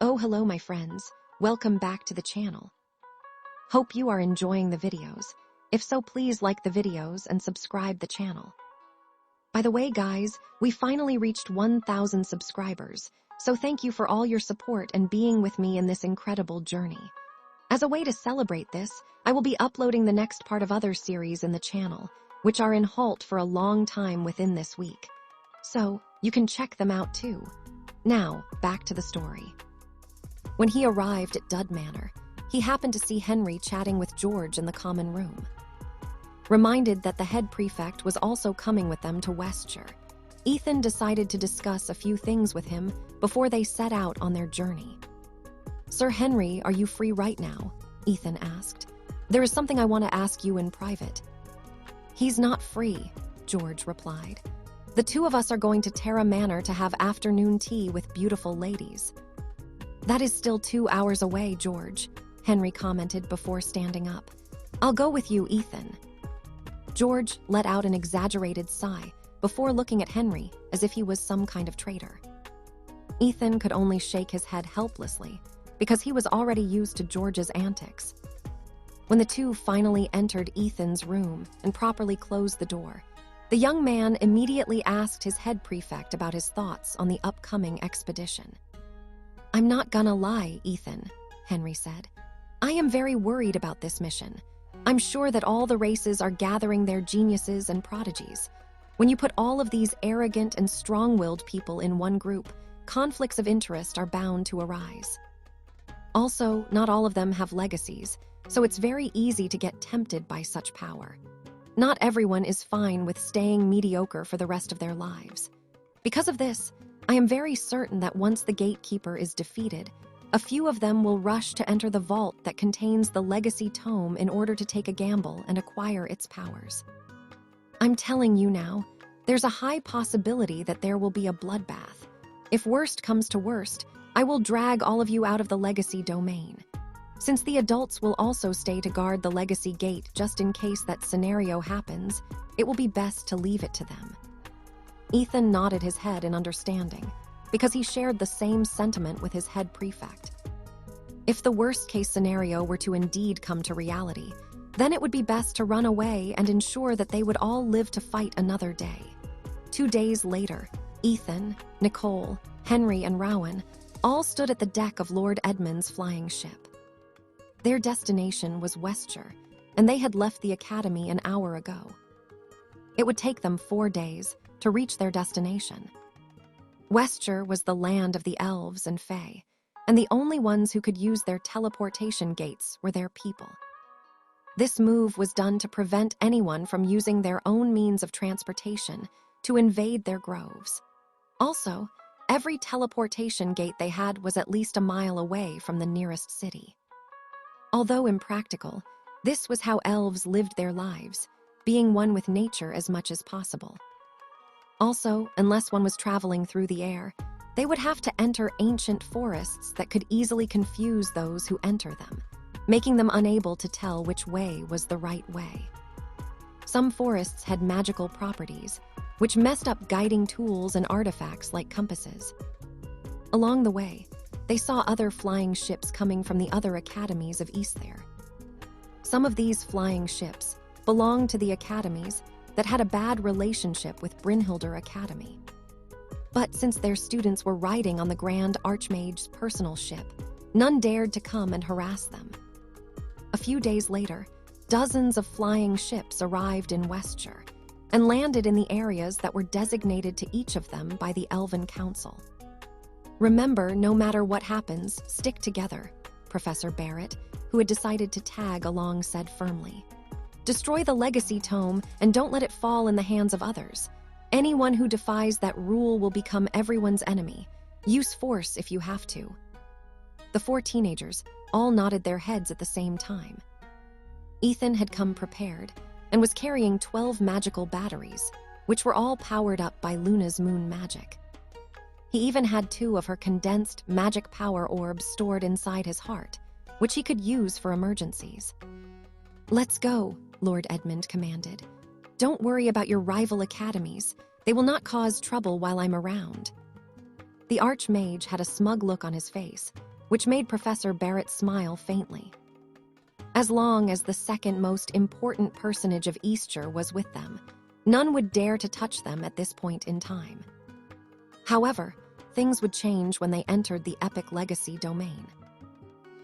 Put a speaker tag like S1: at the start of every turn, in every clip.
S1: Oh, hello my friends. Welcome back to the channel. Hope you are enjoying the videos. If so, please like the videos and subscribe the channel. By the way, guys, we finally reached 1,000 subscribers, so thank you for all your support and being with me in this incredible journey. As a way to celebrate this, I will be uploading the next part of other series in the channel, which are in halt for a long time within this week. So, you can check them out too. Now, back to the story. When he arrived at Dud Manor, he happened to see Henry chatting with George in the common room. Reminded that the head prefect was also coming with them to Westshire, Ethan decided to discuss a few things with him before they set out on their journey. "Sir Henry, are you free right now?" Ethan asked. "There is something I want to ask you in private." "He's not free," George replied. "The two of us are going to Terra Manor to have afternoon tea with beautiful ladies." "That is still 2 hours away, George," Henry commented before standing up. "I'll go with you, Ethan." George let out an exaggerated sigh before looking at Henry as if he was some kind of traitor. Ethan could only shake his head helplessly because he was already used to George's antics. When the two finally entered Ethan's room and properly closed the door, the young man immediately asked his head prefect about his thoughts on the upcoming expedition. "I'm not gonna lie, Ethan," Henry said. "I am very worried about this mission. I'm sure that all the races are gathering their geniuses and prodigies. When you put all of these arrogant and strong-willed people in one group, conflicts of interest are bound to arise. Also, not all of them have legacies, so it's very easy to get tempted by such power. Not everyone is fine with staying mediocre for the rest of their lives. Because of this, I am very certain that once the gatekeeper is defeated, a few of them will rush to enter the vault that contains the legacy tome in order to take a gamble and acquire its powers. I'm telling you now, there's a high possibility that there will be a bloodbath. If worst comes to worst, I will drag all of you out of the legacy domain. Since the adults will also stay to guard the legacy gate just in case that scenario happens, it will be best to leave it to them." Ethan nodded his head in understanding, because he shared the same sentiment with his head prefect. If the worst-case scenario were to indeed come to reality, then it would be best to run away and ensure that they would all live to fight another day. 2 days later, Ethan, Nicole, Henry, and Rowan all stood at the deck of Lord Edmund's flying ship. Their destination was Westshire, and they had left the academy an hour ago. It would take them 4 days to reach their destination. Westshire was the land of the elves and fae, and the only ones who could use their teleportation gates were their people. This move was done to prevent anyone from using their own means of transportation to invade their groves. Also, every teleportation gate they had was at least a mile away from the nearest city. Although impractical, this was how elves lived their lives, being one with nature as much as possible. Also, unless one was traveling through the air, they would have to enter ancient forests that could easily confuse those who enter them, making them unable to tell which way was the right way. Some forests had magical properties, which messed up guiding tools and artifacts like compasses. Along the way, they saw other flying ships coming from the other academies of Easthere. Some of these flying ships belonged to the academies that had a bad relationship with Brynhildr Academy. But since their students were riding on the Grand Archmage's personal ship, none dared to come and harass them. A few days later, dozens of flying ships arrived in Westshire and landed in the areas that were designated to each of them by the Elven Council. "Remember, no matter what happens, stick together," Professor Barrett, who had decided to tag along, said firmly. "Destroy the legacy tome and don't let it fall in the hands of others. Anyone who defies that rule will become everyone's enemy. Use force if you have to." The 4 teenagers all nodded their heads at the same time. Ethan had come prepared and was carrying 12 magical batteries, which were all powered up by Luna's moon magic. He even had 2 of her condensed magic power orbs stored inside his heart, which he could use for emergencies. "Let's go," Lord Edmund commanded. "Don't worry about your rival academies. They will not cause trouble while I'm around." The Archmage had a smug look on his face, which made Professor Barrett smile faintly. As long as the second most important personage of Easter was with them, none would dare to touch them at this point in time. However, things would change when they entered the Epic Legacy domain.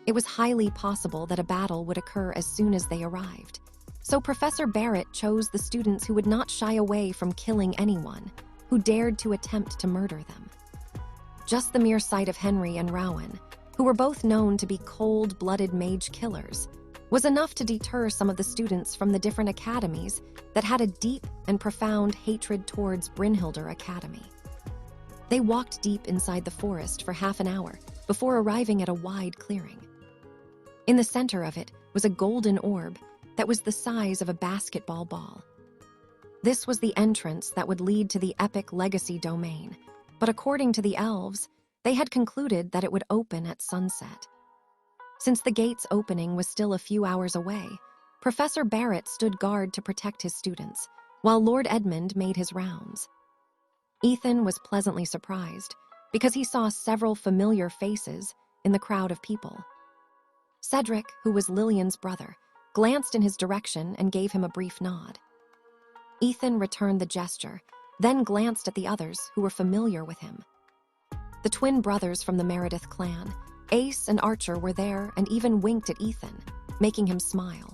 S1: It was highly possible that a battle would occur as soon as they arrived, so Professor Barrett chose the students who would not shy away from killing anyone who dared to attempt to murder them. Just the mere sight of Henry and Rowan, who were both known to be cold-blooded mage killers, was enough to deter some of the students from the different academies that had a deep and profound hatred towards Brynhildr Academy. They walked deep inside the forest for half an hour before arriving at a wide clearing. In the center of it was a golden orb that was the size of a basketball ball. This was the entrance that would lead to the Epic Legacy domain, but according to the elves, they had concluded that it would open at sunset. Since the gate's opening was still a few hours away, Professor Barrett stood guard to protect his students, while Lord Edmund made his rounds. Ethan was pleasantly surprised because he saw several familiar faces in the crowd of people. Cedric, who was Lillian's brother, glanced in his direction and gave him a brief nod. Ethan returned the gesture, then glanced at the others who were familiar with him. The twin brothers from the Meredith clan, Ace and Archer, were there and even winked at Ethan, making him smile.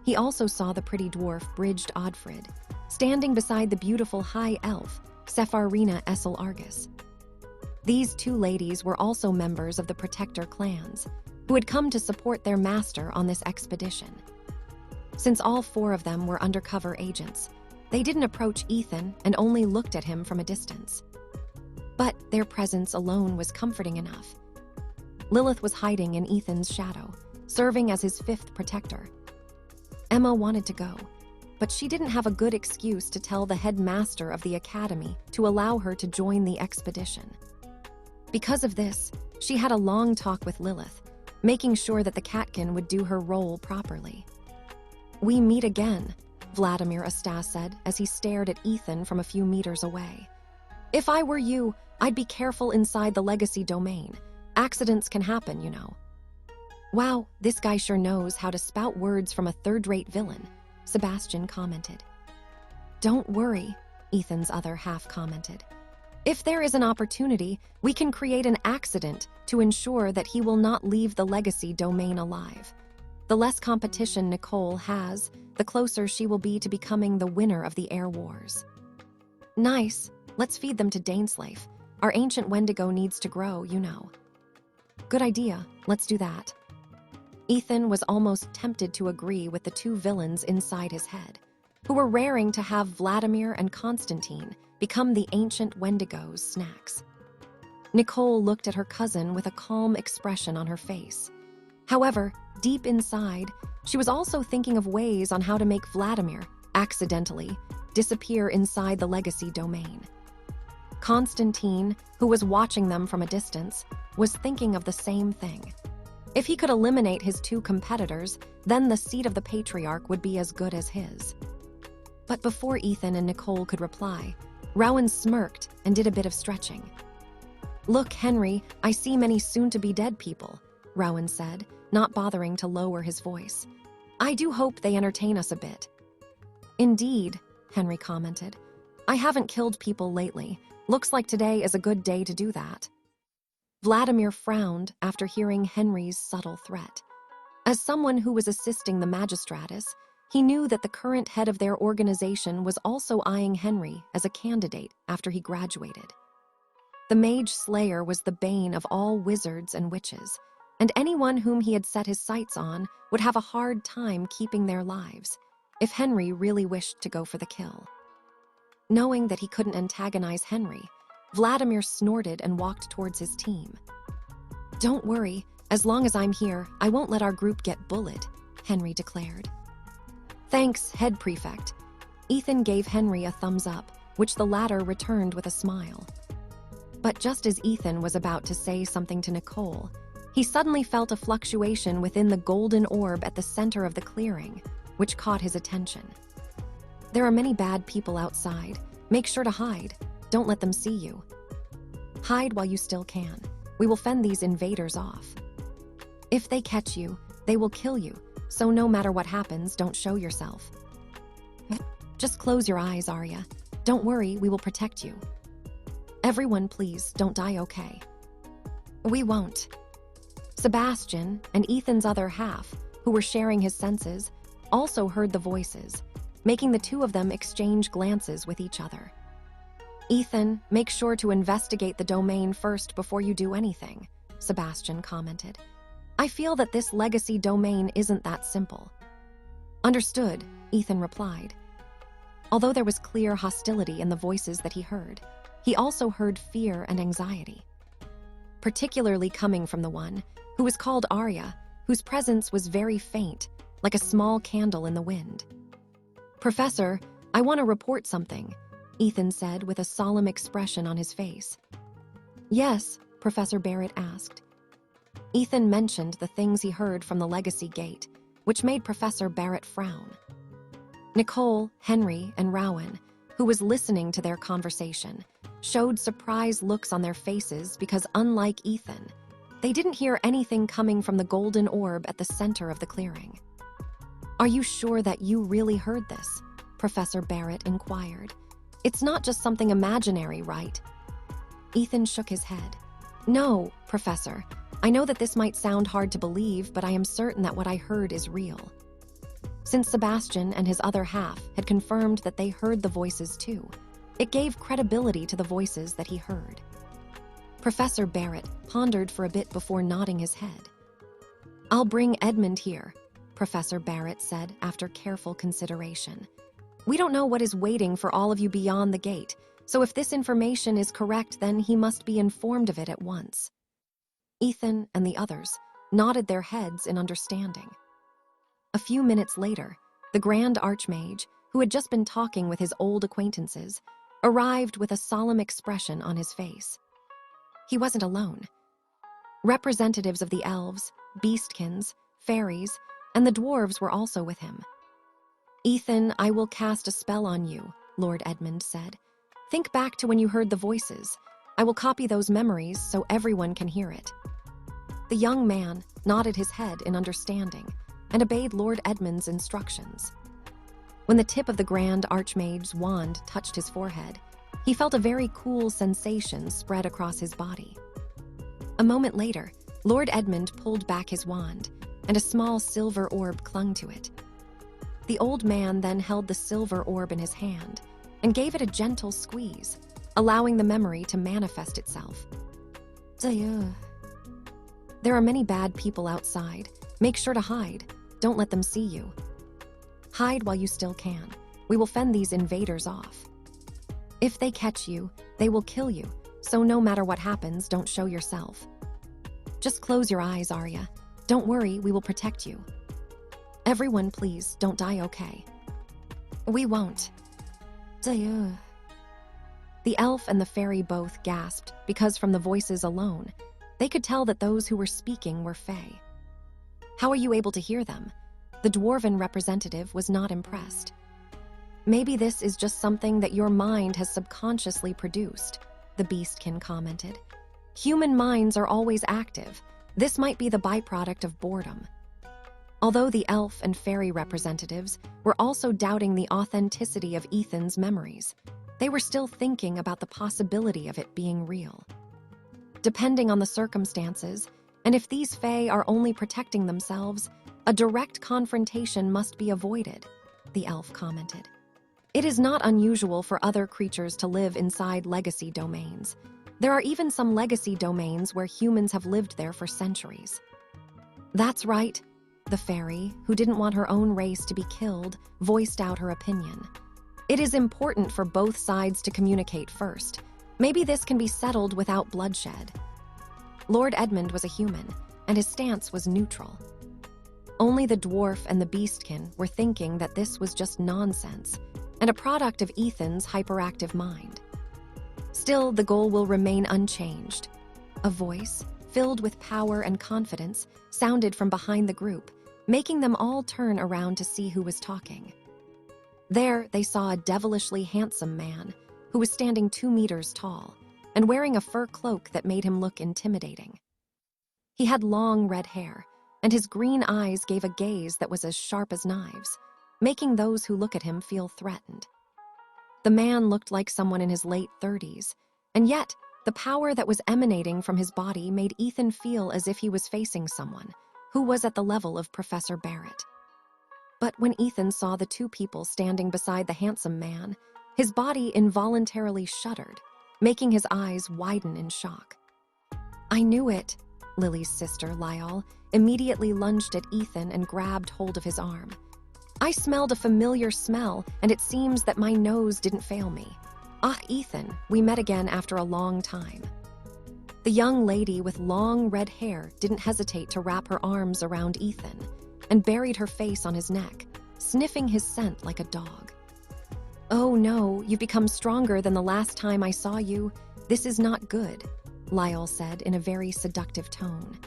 S1: He also saw the pretty dwarf Bridged Odfrid, standing beside the beautiful high elf Sepharina Essel Argus. These two ladies were also members of the Protector clans, who had come to support their master on this expedition. Since all four of them were undercover agents, they didn't approach Ethan and only looked at him from a distance. But their presence alone was comforting enough. Lilith was hiding in Ethan's shadow, serving as his fifth protector. Emma wanted to go, but she didn't have a good excuse to tell the headmaster of the academy to allow her to join the expedition. Because of this, she had a long talk with Lilith, making sure that the catkin would do her role properly. "We meet again," Vladimir Astas said as he stared at Ethan from a few meters away. "If I were you, I'd be careful inside the Legacy domain. Accidents can happen, you know." "Wow, this guy sure knows how to spout words from a third-rate villain," Sebastian commented. "Don't worry," Ethan's other half commented. "If there is an opportunity, we can create an accident to ensure that he will not leave the Legacy domain alive. The less competition Nicole has, the closer she will be to becoming the winner of the Air Wars." "Nice. Let's feed them to Daneslave. Our ancient Wendigo needs to grow, you know." "Good idea. Let's do that." Ethan was almost tempted to agree with the two villains inside his head, who were raring to have Vladimir and Constantine become the ancient Wendigo's snacks. Nicole looked at her cousin with a calm expression on her face. However, deep inside, she was also thinking of ways on how to make Vladimir, accidentally, disappear inside the Legacy domain. Constantine, who was watching them from a distance, was thinking of the same thing. If he could eliminate his two competitors, then the seat of the Patriarch would be as good as his. But before Ethan and Nicole could reply, Rowan smirked and did a bit of stretching. "Look, Henry, I see many soon-to-be-dead people," Rowan said, not bothering to lower his voice. "I do hope they entertain us a bit." "Indeed," Henry commented. "I haven't killed people lately. Looks like today is a good day to do that." Vladimir frowned after hearing Henry's subtle threat. As someone who was assisting the Magistratus, he knew that the current head of their organization was also eyeing Henry as a candidate after he graduated. The Mage Slayer was the bane of all wizards and witches, and anyone whom he had set his sights on would have a hard time keeping their lives if Henry really wished to go for the kill. Knowing that he couldn't antagonize Henry, Vladimir snorted and walked towards his team. "Don't worry, as long as I'm here, I won't let our group get bullied," Henry declared. "Thanks, Head Prefect." Ethan gave Henry a thumbs up, which the latter returned with a smile. But just as Ethan was about to say something to Nicole, he suddenly felt a fluctuation within the golden orb at the center of the clearing, which caught his attention. "There are many bad people outside. Make sure to hide. Don't let them see you. Hide while you still can. we will fend these invaders off. If they catch you, they will kill you, so no matter what happens, don't show yourself. Just close your eyes, Arya. Don't worry, we will protect you. Everyone, please, don't die, okay? We won't. Sebastian and Ethan's other half, who were sharing his senses, also heard the voices, making the two of them exchange glances with each other. Ethan, make sure to investigate the domain first before you do anything, Sebastian commented. I feel that this legacy domain isn't that simple. Understood, Ethan replied. Although there was clear hostility in the voices that he heard, he also heard fear and anxiety, particularly coming from the one who was called Arya, whose presence was very faint, like a small candle in the wind. Professor, I want to report something, Ethan said with a solemn expression on his face. Yes, Professor Barrett asked. Ethan mentioned the things he heard from the Legacy Gate, which made Professor Barrett frown. Nicole, Henry, and Rowan, who was listening to their conversation, showed surprised looks on their faces because, unlike Ethan, they didn't hear anything coming from the golden orb at the center of the clearing. Are you sure that you really heard this? Professor Barrett inquired. It's not just something imaginary, right? Ethan shook his head. No, Professor. I know that this might sound hard to believe, but I am certain that what I heard is real. Since Sebastian and his other half had confirmed that they heard the voices too, it gave credibility to the voices that he heard. Professor Barrett pondered for a bit before nodding his head. I'll bring Edmund here, Professor Barrett said after careful consideration. We don't know what is waiting for all of you beyond the gate, so if this information is correct, then he must be informed of it at once. Ethan and the others nodded their heads in understanding. A few minutes later, the Grand Archmage, who had just been talking with his old acquaintances, arrived with a solemn expression on his face. He wasn't alone. Representatives of the elves, beastkins, fairies, and the dwarves were also with him. Ethan, I will cast a spell on you, Lord Edmund said. Think back to when you heard the voices. I will copy those memories so everyone can hear it. The young man nodded his head in understanding and obeyed Lord Edmund's instructions. When the tip of the Grand Archmage's wand touched his forehead, he felt a very cool sensation spread across his body. A moment later, Lord Edmund pulled back his wand, and a small silver orb clung to it. The old man then held the silver orb in his hand and gave it a gentle squeeze, allowing the memory to manifest itself. There are many bad people outside. Make sure to hide. Don't let them see you. Hide while you still can. We will fend these invaders off. If they catch you, they will kill you, so no matter what happens, don't show yourself. Just close your eyes, Arya. Don't worry, we will protect you. Everyone, please, don't die, okay? We won't. The elf and the fairy both gasped because from the voices alone, they could tell that those who were speaking were fae. How are you able to hear them? The dwarven representative was not impressed. Maybe this is just something that your mind has subconsciously produced, the beastkin commented. Human minds are always active. This might be the byproduct of boredom. Although the elf and fairy representatives were also doubting the authenticity of Ethan's memories, they were still thinking about the possibility of it being real. Depending on the circumstances, and if these fae are only protecting themselves, a direct confrontation must be avoided, the elf commented. It is not unusual for other creatures to live inside legacy domains. There are even some legacy domains where humans have lived there for centuries. That's right, the fairy, who didn't want her own race to be killed, voiced out her opinion. It is important for both sides to communicate first. Maybe this can be settled without bloodshed. Lord Edmund was a human, and his stance was neutral. Only the dwarf and the beastkin were thinking that this was just nonsense, and a product of Ethan's hyperactive mind. Still, the goal will remain unchanged. A voice, filled with power and confidence, sounded from behind the group, making them all turn around to see who was talking. There, they saw a devilishly handsome man who was standing 2 meters tall, and wearing a fur cloak that made him look intimidating. He had long red hair, and his green eyes gave a gaze that was as sharp as knives, making those who look at him feel threatened. The man looked like someone in his late 30s, and yet the power that was emanating from his body made Ethan feel as if he was facing someone who was at the level of Professor Barrett. But when Ethan saw the two people standing beside the handsome man, his body involuntarily shuddered, making his eyes widen in shock. "I knew it," Lily's sister, Lyall, immediately lunged at Ethan and grabbed hold of his arm. "I smelled a familiar smell, and it seems that my nose didn't fail me. Ah, Ethan, we met again after a long time." The young lady with long red hair didn't hesitate to wrap her arms around Ethan and buried her face on his neck, sniffing his scent like a dog. "Oh no, you've become stronger than the last time I saw you. This is not good," Lyall said in a very seductive tone.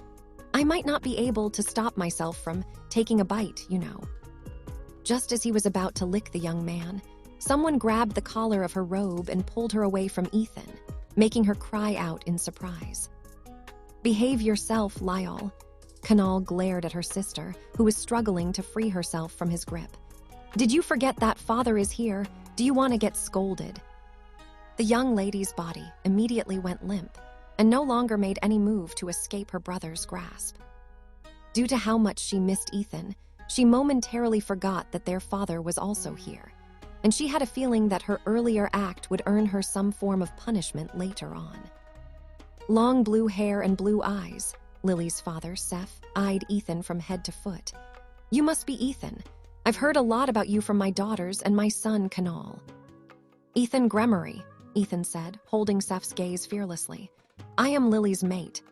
S1: "I might not be able to stop myself from taking a bite, you know." Just as he was about to lick the young man, someone grabbed the collar of her robe and pulled her away from Ethan, making her cry out in surprise. "Behave yourself, Lyall." Kanal glared at her sister, who was struggling to free herself from his grip. "Did you forget that father is here? Do you want to get scolded?" The young lady's body immediately went limp and no longer made any move to escape her brother's grasp. Due to how much she missed Ethan, she momentarily forgot that their father was also here, and she had a feeling that her earlier act would earn her some form of punishment later on. Long blue hair and blue eyes, Lily's father, Seth, eyed Ethan from head to foot. "You must be Ethan. I've heard a lot about you from my daughters and my son, Kanal." "Ethan Gremory," Ethan said, holding Seth's gaze fearlessly. "I am Lily's mate."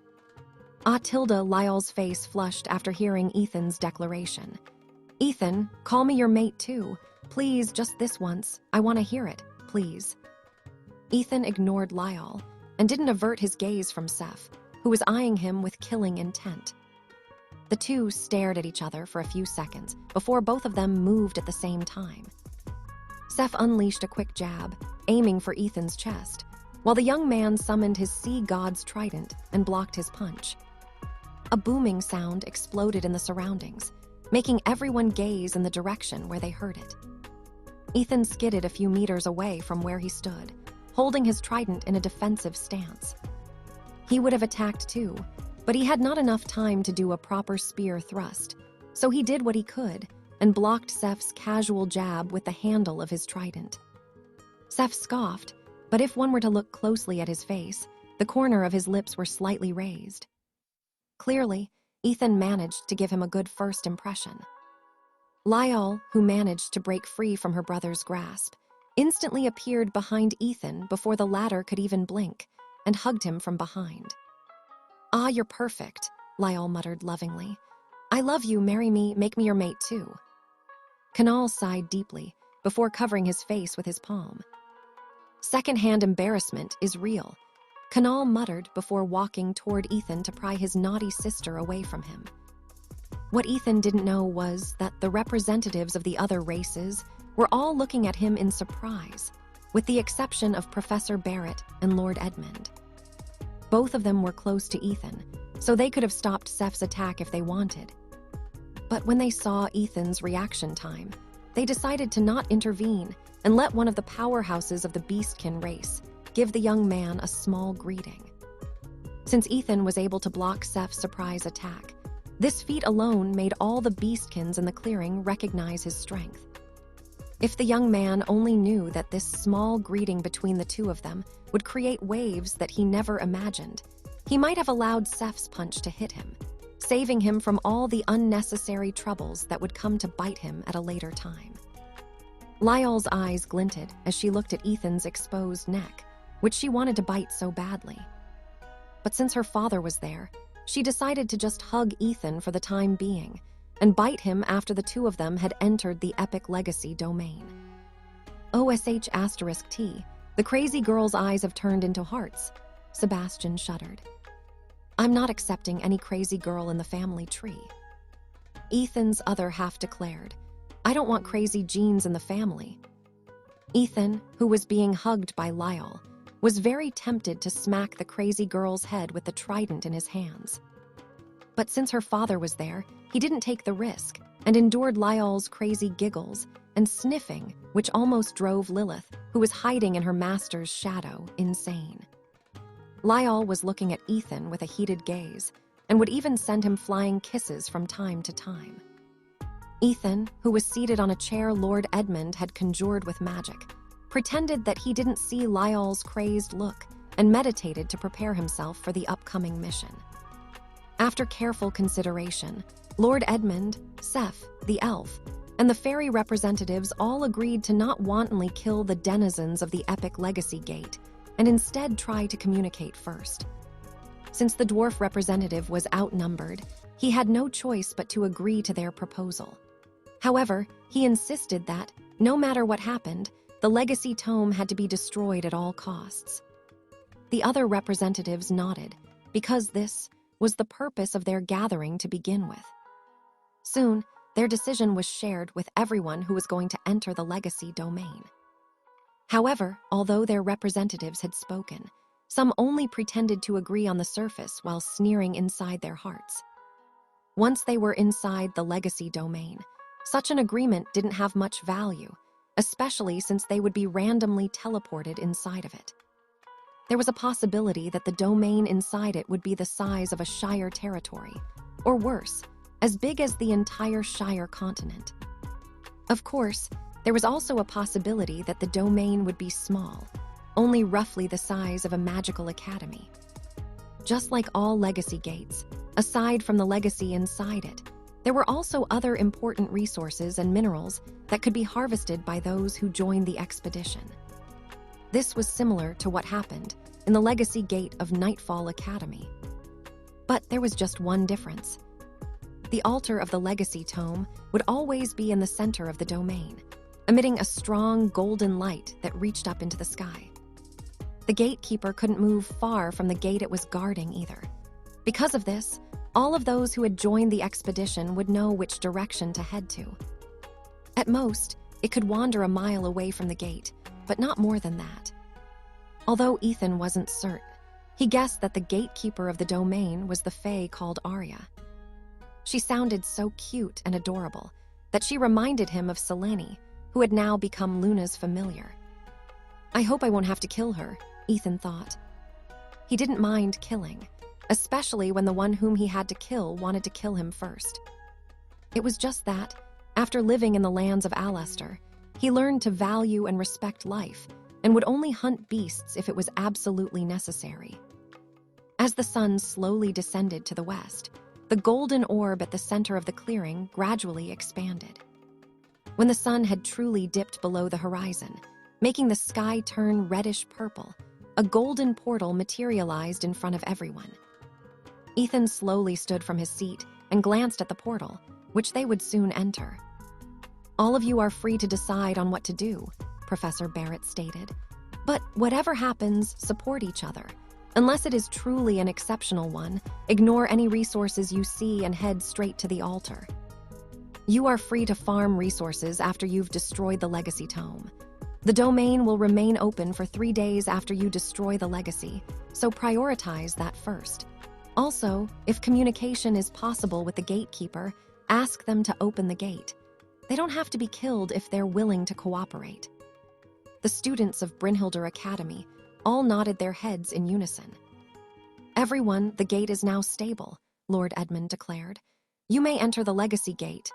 S1: Tilda, Lyall's face flushed after hearing Ethan's declaration. "Ethan, call me your mate too. Please, just this once. I want to hear it, please." Ethan ignored Lyall and didn't avert his gaze from Seth, who was eyeing him with killing intent. The two stared at each other for a few seconds before both of them moved at the same time. Seth unleashed a quick jab, aiming for Ethan's chest, while the young man summoned his sea god's trident and blocked his punch. A booming sound exploded in the surroundings, making everyone gaze in the direction where they heard it. Ethan skidded a few meters away from where he stood, holding his trident in a defensive stance. He would have attacked too, but he had not enough time to do a proper spear thrust, so he did what he could and blocked Seth's casual jab with the handle of his trident. Seth scoffed, but if one were to look closely at his face, the corner of his lips were slightly raised. Clearly, Ethan managed to give him a good first impression. Lyall, who managed to break free from her brother's grasp, instantly appeared behind Ethan before the latter could even blink, and hugged him from behind. "Ah, you're perfect," Lyall muttered lovingly. "I love you, marry me, make me your mate too." Kanal sighed deeply before covering his face with his palm. "Second-hand embarrassment is real," Kanal muttered before walking toward Ethan to pry his naughty sister away from him. What Ethan didn't know was that the representatives of the other races were all looking at him in surprise, with the exception of Professor Barrett and Lord Edmund. Both of them were close to Ethan, so they could have stopped Seth's attack if they wanted. But when they saw Ethan's reaction time, they decided to not intervene and let one of the powerhouses of the Beastkin race give the young man a small greeting. Since Ethan was able to block Seth's surprise attack, this feat alone made all the Beastkins in the clearing recognize his strength. If the young man only knew that this small greeting between the two of them would create waves that he never imagined, he might have allowed Seth's punch to hit him, saving him from all the unnecessary troubles that would come to bite him at a later time. Lyall's eyes glinted as she looked at Ethan's exposed neck, which she wanted to bite so badly. But since her father was there, she decided to just hug Ethan for the time being and bite him after the two of them had entered the Epic Legacy domain. OSH*T, the crazy girl's eyes have turned into hearts. Sebastian shuddered. "I'm not accepting any crazy girl in the family tree." Ethan's other half declared, "I don't want crazy genes in the family." Ethan, who was being hugged by Lyall, was very tempted to smack the crazy girl's head with the trident in his hands. But since her father was there, he didn't take the risk and endured Lyall's crazy giggles and sniffing, which almost drove Lilith, who was hiding in her master's shadow, insane. Lyall was looking at Ethan with a heated gaze and would even send him flying kisses from time to time. Ethan, who was seated on a chair Lord Edmund had conjured with magic, pretended that he didn't see Lyall's crazed look and meditated to prepare himself for the upcoming mission. After careful consideration, Lord Edmund, Seth, the elf, and the fairy representatives all agreed to not wantonly kill the denizens of the epic Legacy Gate and instead try to communicate first. Since the dwarf representative was outnumbered, he had no choice but to agree to their proposal. However, he insisted that, no matter what happened, the Legacy Tome had to be destroyed at all costs. The other representatives nodded, because this was the purpose of their gathering to begin with. Soon, their decision was shared with everyone who was going to enter the Legacy domain. However, although their representatives had spoken, some only pretended to agree on the surface while sneering inside their hearts. Once they were inside the Legacy domain, such an agreement didn't have much value, especially since they would be randomly teleported inside of it. There was a possibility that the domain inside it would be the size of a Shire territory, or worse, as big as the entire Shire continent. Of course, there was also a possibility that the domain would be small, only roughly the size of a magical academy. Just like all Legacy gates, aside from the legacy inside it, there were also other important resources and minerals that could be harvested by those who joined the expedition. This was similar to what happened in the Legacy Gate of Nightfall Academy. But there was just one difference. The altar of the Legacy Tome would always be in the center of the domain, emitting a strong golden light that reached up into the sky. The gatekeeper couldn't move far from the gate it was guarding either. Because of this, all of those who had joined the expedition would know which direction to head to. At most, it could wander a mile away from the gate, but not more than that. Although Ethan wasn't certain, he guessed that the gatekeeper of the domain was the fae called Arya. She sounded so cute and adorable that she reminded him of Selene, who had now become Luna's familiar. I hope I won't have to kill her, Ethan thought. He didn't mind killing, especially when the one whom he had to kill wanted to kill him first. It was just that, after living in the lands of Alester, he learned to value and respect life and would only hunt beasts if it was absolutely necessary. As the sun slowly descended to the west, the golden orb at the center of the clearing gradually expanded. When the sun had truly dipped below the horizon, making the sky turn reddish-purple, a golden portal materialized in front of everyone. Ethan slowly stood from his seat and glanced at the portal, which they would soon enter. All of you are free to decide on what to do, Professor Barrett stated. But whatever happens, support each other. Unless it is truly an exceptional one, ignore any resources you see and head straight to the altar. You are free to farm resources after you've destroyed the Legacy Tome. The domain will remain open for 3 days after you destroy the Legacy, so prioritize that first. Also, if communication is possible with the gatekeeper, ask them to open the gate. They don't have to be killed if they're willing to cooperate. The students of Brynhildr Academy all nodded their heads in unison. Everyone, the gate is now stable, Lord Edmund declared. You may enter the Legacy Gate.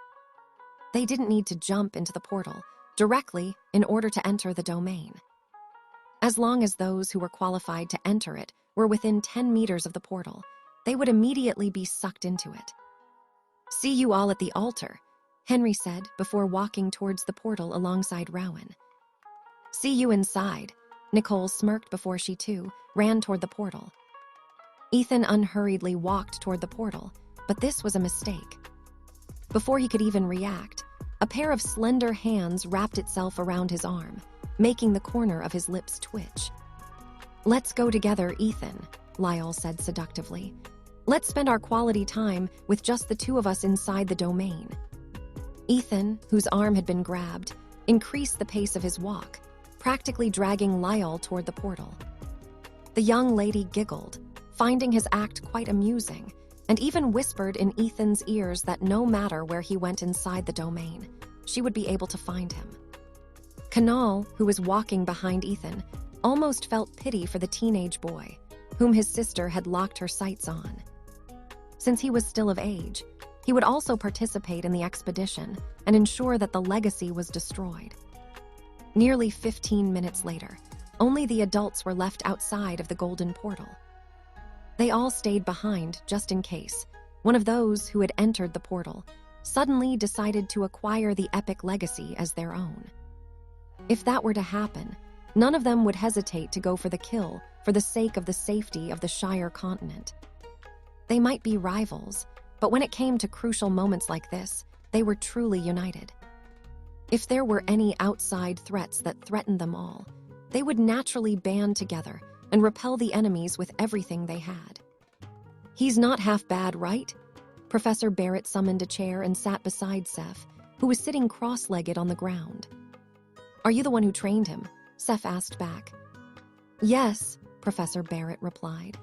S1: They didn't need to jump into the portal directly in order to enter the domain. As long as those who were qualified to enter it were within 10 meters of the portal, they would immediately be sucked into it. See you all at the altar, Henry said before walking towards the portal alongside Rowan. See you inside, Nicole smirked before she too ran toward the portal. Ethan unhurriedly walked toward the portal, but this was a mistake. Before he could even react, a pair of slender hands wrapped itself around his arm, making the corner of his lips twitch. Let's go together, Ethan, Lyall said seductively. Let's spend our quality time with just the two of us inside the domain. Ethan, whose arm had been grabbed, increased the pace of his walk, practically dragging Lyall toward the portal. The young lady giggled, finding his act quite amusing, and even whispered in Ethan's ears that no matter where he went inside the domain, she would be able to find him. Kanal, who was walking behind Ethan, almost felt pity for the teenage boy, whom his sister had locked her sights on. Since he was still of age, he would also participate in the expedition and ensure that the legacy was destroyed. Nearly 15 minutes later, only the adults were left outside of the golden portal. They all stayed behind just in case one of those who had entered the portal suddenly decided to acquire the epic legacy as their own. If that were to happen, none of them would hesitate to go for the kill for the sake of the safety of the Shire continent. They might be rivals, but when it came to crucial moments like this, they were truly united. If there were any outside threats that threatened them all, they would naturally band together and repel the enemies with everything they had. He's not half bad, right? Professor Barrett summoned a chair and sat beside Seth, who was sitting cross-legged on the ground. Are you the one who trained him? Seth asked back. Yes, Professor Barrett replied.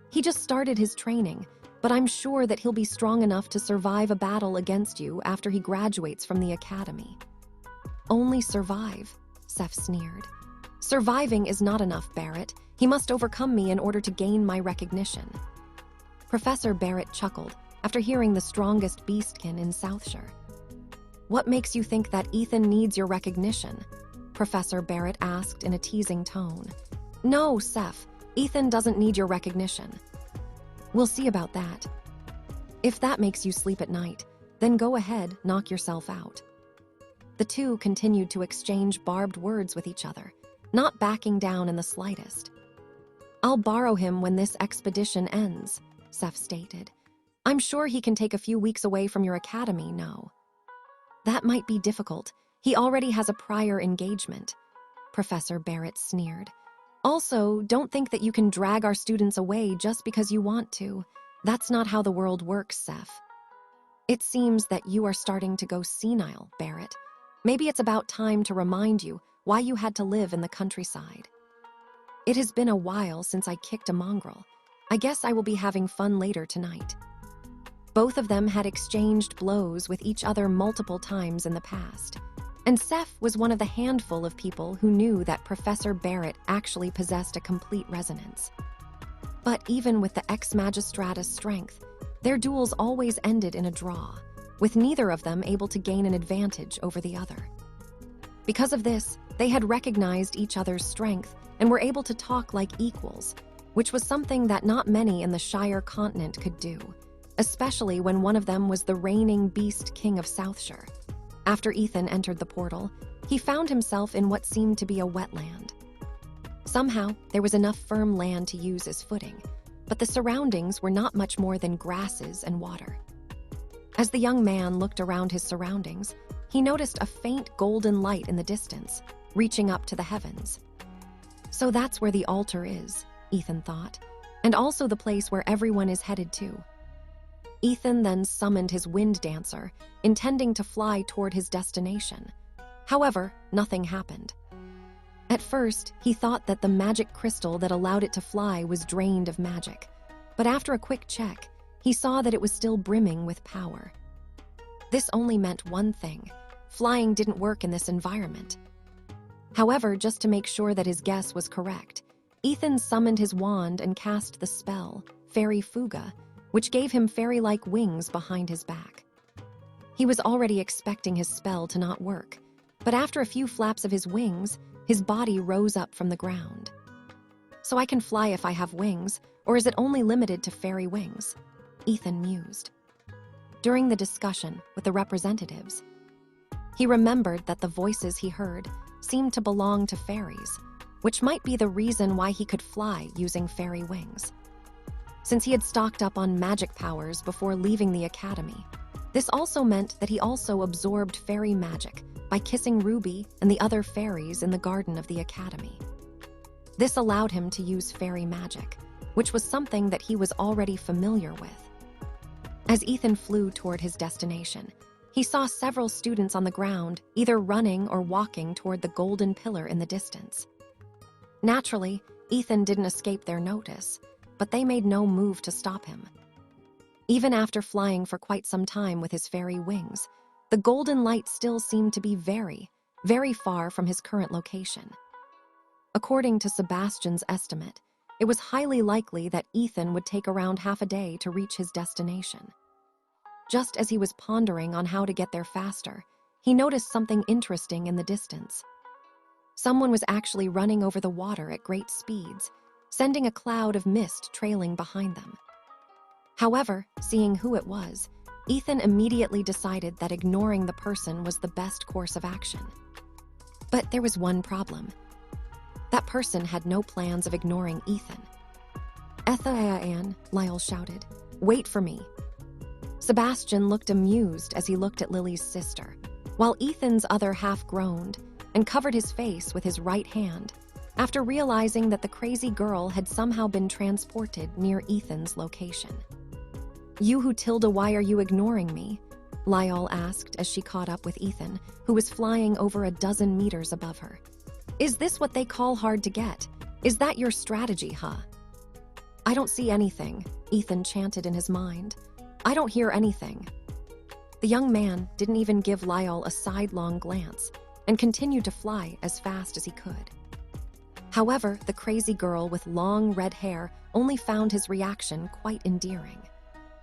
S1: He just started his training, but I'm sure that he'll be strong enough to survive a battle against you after he graduates from the academy. Only survive, Seth sneered. Surviving is not enough, Barrett. He must overcome me in order to gain my recognition. Professor Barrett chuckled after hearing the strongest beastkin in Southshire. What makes you think that Ethan needs your recognition? Professor Barrett asked in a teasing tone. No, Seth, Ethan doesn't need your recognition. We'll see about that. If that makes you sleep at night, then go ahead, knock yourself out. The two continued to exchange barbed words with each other, not backing down in the slightest. I'll borrow him when this expedition ends, Seth stated. I'm sure he can take a few weeks away from your academy, no? That might be difficult. He already has a prior engagement, Professor Barrett sneered. Also, don't think that you can drag our students away just because you want to. That's not how the world works, Seth. It seems that you are starting to go senile, Barrett. Maybe it's about time to remind you why you had to live in the countryside. It has been a while since I kicked a mongrel. I guess I will be having fun later tonight. Both of them had exchanged blows with each other multiple times in the past, and Seth was one of the handful of people who knew that Professor Barrett actually possessed a complete resonance. But even with the ex-magistratus strength, their duels always ended in a draw, with neither of them able to gain an advantage over the other. Because of this, they had recognized each other's strength and were able to talk like equals, which was something that not many in the Shire continent could do, especially when one of them was the reigning beast king of Southshire. After Ethan entered the portal, he found himself in what seemed to be a wetland. Somehow, there was enough firm land to use as footing, but the surroundings were not much more than grasses and water. As the young man looked around his surroundings, he noticed a faint golden light in the distance, reaching up to the heavens. So that's where the altar is, Ethan thought, and also the place where everyone is headed to. Ethan then summoned his wind dancer, intending to fly toward his destination. However, nothing happened. At first, he thought that the magic crystal that allowed it to fly was drained of magic, but after a quick check, he saw that it was still brimming with power. This only meant one thing: flying didn't work in this environment. However, just to make sure that his guess was correct, Ethan summoned his wand and cast the spell, Fairy Fuga, which gave him fairy-like wings behind his back. He was already expecting his spell to not work, but after a few flaps of his wings, his body rose up from the ground. So I can fly if I have wings, or is it only limited to fairy wings? Ethan mused. During the discussion with the representatives, he remembered that the voices he heard seemed to belong to fairies, which might be the reason why he could fly using fairy wings. Since he had stocked up on magic powers before leaving the academy, this also meant that he also absorbed fairy magic by kissing Ruby and the other fairies in the garden of the academy. This allowed him to use fairy magic, which was something that he was already familiar with. As Ethan flew toward his destination, he saw several students on the ground, either running or walking toward the golden pillar in the distance. Naturally, Ethan didn't escape their notice, but they made no move to stop him. Even after flying for quite some time with his fairy wings, the golden light still seemed to be very, very far from his current location. According to Sebastian's estimate, it was highly likely that Ethan would take around half a day to reach his destination. Just as he was pondering on how to get there faster, he noticed something interesting in the distance. Someone was actually running over the water at great speeds, sending a cloud of mist trailing behind them. However, seeing who it was, Ethan immediately decided that ignoring the person was the best course of action. But there was one problem. That person had no plans of ignoring Ethan. "Elyon," Lyle shouted. "Wait for me." Sebastian looked amused as he looked at Lily's sister, while Ethan's other half groaned and covered his face with his right hand after realizing that the crazy girl had somehow been transported near Ethan's location. "You who Tilda, why are you ignoring me?" Lyle asked as she caught up with Ethan, who was flying over a dozen meters above her. "Is this what they call hard to get? Is that your strategy, huh?" "I don't see anything," Ethan chanted in his mind. "I don't hear anything." The young man didn't even give Lyle a sidelong glance and continued to fly as fast as he could. However, the crazy girl with long red hair only found his reaction quite endearing.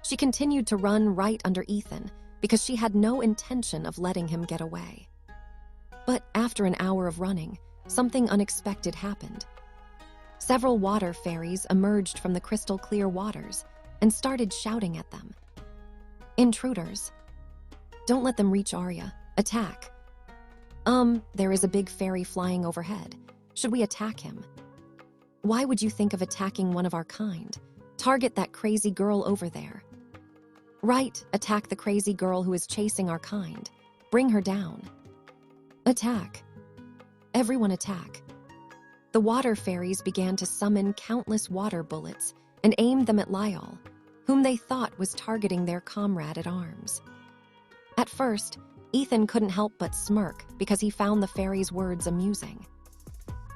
S1: She continued to run right under Ethan because she had no intention of letting him get away. But after an hour of running, something unexpected happened. Several water fairies emerged from the crystal clear waters and started shouting at them. "Intruders. Don't let them reach Arya. Attack." There is a big fairy flying overhead. Should we attack him?" "Why would you think of attacking one of our kind? Target that crazy girl over there." "Right, attack the crazy girl who is chasing our kind. Bring her down." "Attack. Everyone attack." The water fairies began to summon countless water bullets and aimed them at Lyle, whom they thought was targeting their comrade at arms. At first, Ethan couldn't help but smirk because he found the fairies' words amusing.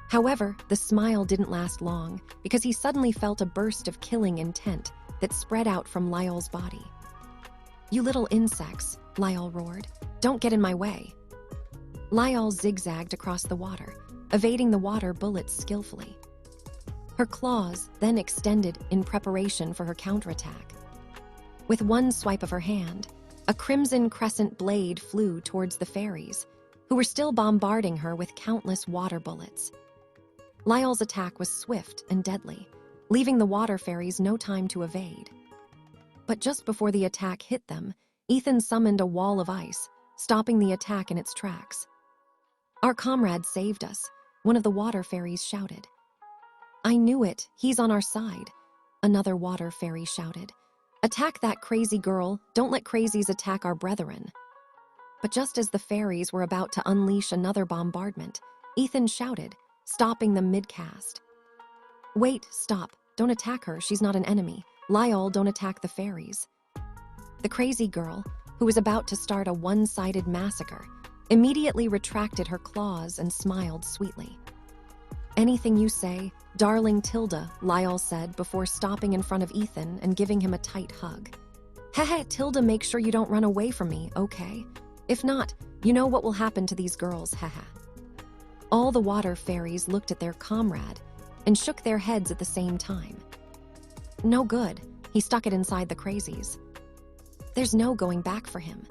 S1: However, the smile didn't last long because he suddenly felt a burst of killing intent that spread out from Lyle's body. "You little insects," Lyle roared. "Don't get in my way." Lyle zigzagged across the water, evading the water bullets skillfully. Her claws then extended in preparation for her counterattack. With one swipe of her hand, a crimson crescent blade flew towards the fairies, who were still bombarding her with countless water bullets. Lyle's attack was swift and deadly, leaving the water fairies no time to evade. But just before the attack hit them, Ethan summoned a wall of ice, stopping the attack in its tracks. "Our comrade saved us," one of the water fairies shouted. "I knew it, he's on our side," another water fairy shouted. "Attack that crazy girl, don't let crazies attack our brethren." But just as the fairies were about to unleash another bombardment, Ethan shouted, stopping them mid-cast. "Wait, stop, don't attack her, she's not an enemy. Lyle, don't attack the fairies." The crazy girl, who was about to start a one-sided massacre, immediately retracted her claws and smiled sweetly. "Anything you say, darling Tilda," Lyle said before stopping in front of Ethan and giving him a tight hug. "Heh, Tilda, make sure you don't run away from me, okay? If not, you know what will happen to these girls, heh." All the water fairies looked at their comrade and shook their heads at the same time. No good, he stuck it inside the crazies. There's no going back for him.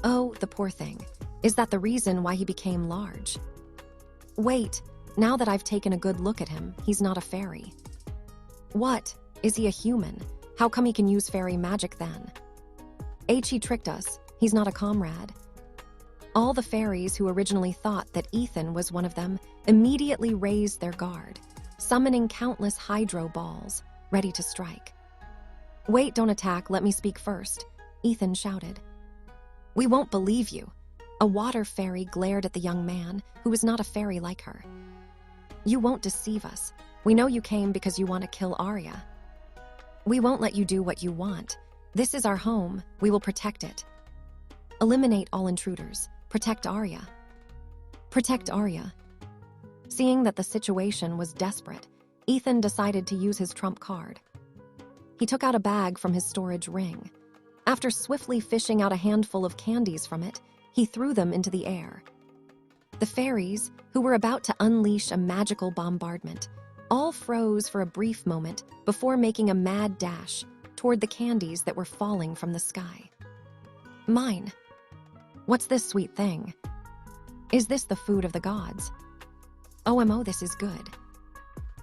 S1: Oh, the poor thing. Is that the reason why he became large? Wait, now that I've taken a good look at him, he's not a fairy. What? Is he a human? How come he can use fairy magic then? He tricked us. He's not a comrade. All the fairies who originally thought that Ethan was one of them immediately raised their guard, summoning countless hydro balls, ready to strike. "Wait, don't attack, let me speak first," Ethan shouted. "We won't believe you." A water fairy glared at the young man, who was not a fairy like her. "You won't deceive us. We know you came because you want to kill Arya. We won't let you do what you want. This is our home, we will protect it. Eliminate all intruders. Protect Arya. Protect Arya." Seeing that the situation was desperate, Ethan decided to use his trump card. He took out a bag from his storage ring. After swiftly fishing out a handful of candies from it, he threw them into the air. The fairies, who were about to unleash a magical bombardment, all froze for a brief moment before making a mad dash toward the candies that were falling from the sky. Mine. What's this sweet thing? Is this the food of the gods? OMO, this is good.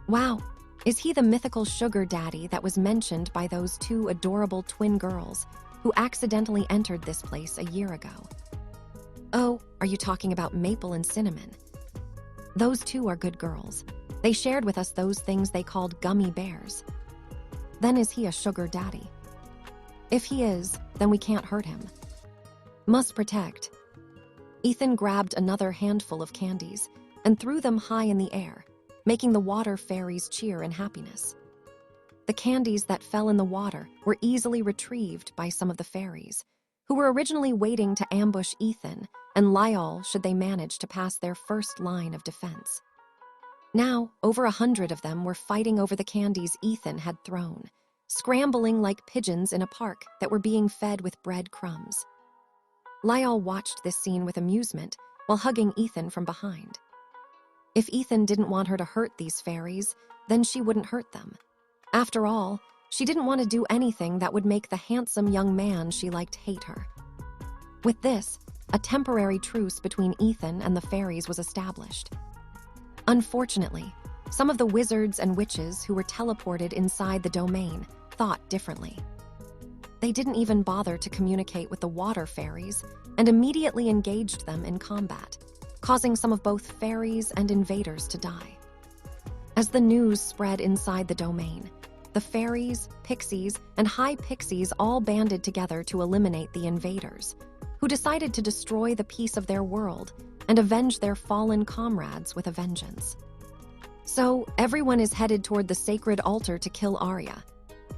S1: Wow, is he the mythical sugar daddy that was mentioned by those two adorable twin girls who accidentally entered this place a year ago? Oh, are you talking about Maple and Cinnamon? Those two are good girls. They shared with us those things they called gummy bears. Then is he a sugar daddy? If he is, then we can't hurt him. Must protect. Ethan grabbed another handful of candies and threw them high in the air, making the water fairies cheer in happiness. The candies that fell in the water were easily retrieved by some of the fairies, who were originally waiting to ambush Ethan and Lyall should they manage to pass their first line of defense. Now, over 100 of them were fighting over the candies Ethan had thrown, scrambling like pigeons in a park that were being fed with bread crumbs. Lyall watched this scene with amusement while hugging Ethan from behind. If Ethan didn't want her to hurt these fairies, then she wouldn't hurt them. After all, she didn't want to do anything that would make the handsome young man she liked hate her. With this, a temporary truce between Ethan and the fairies was established. Unfortunately, some of the wizards and witches who were teleported inside the domain thought differently. They didn't even bother to communicate with the water fairies and immediately engaged them in combat, causing some of both fairies and invaders to die. As the news spread inside the domain, the fairies, pixies, and high pixies all banded together to eliminate the invaders, who decided to destroy the peace of their world and avenge their fallen comrades with a vengeance. So, everyone is headed toward the sacred altar to kill Arya.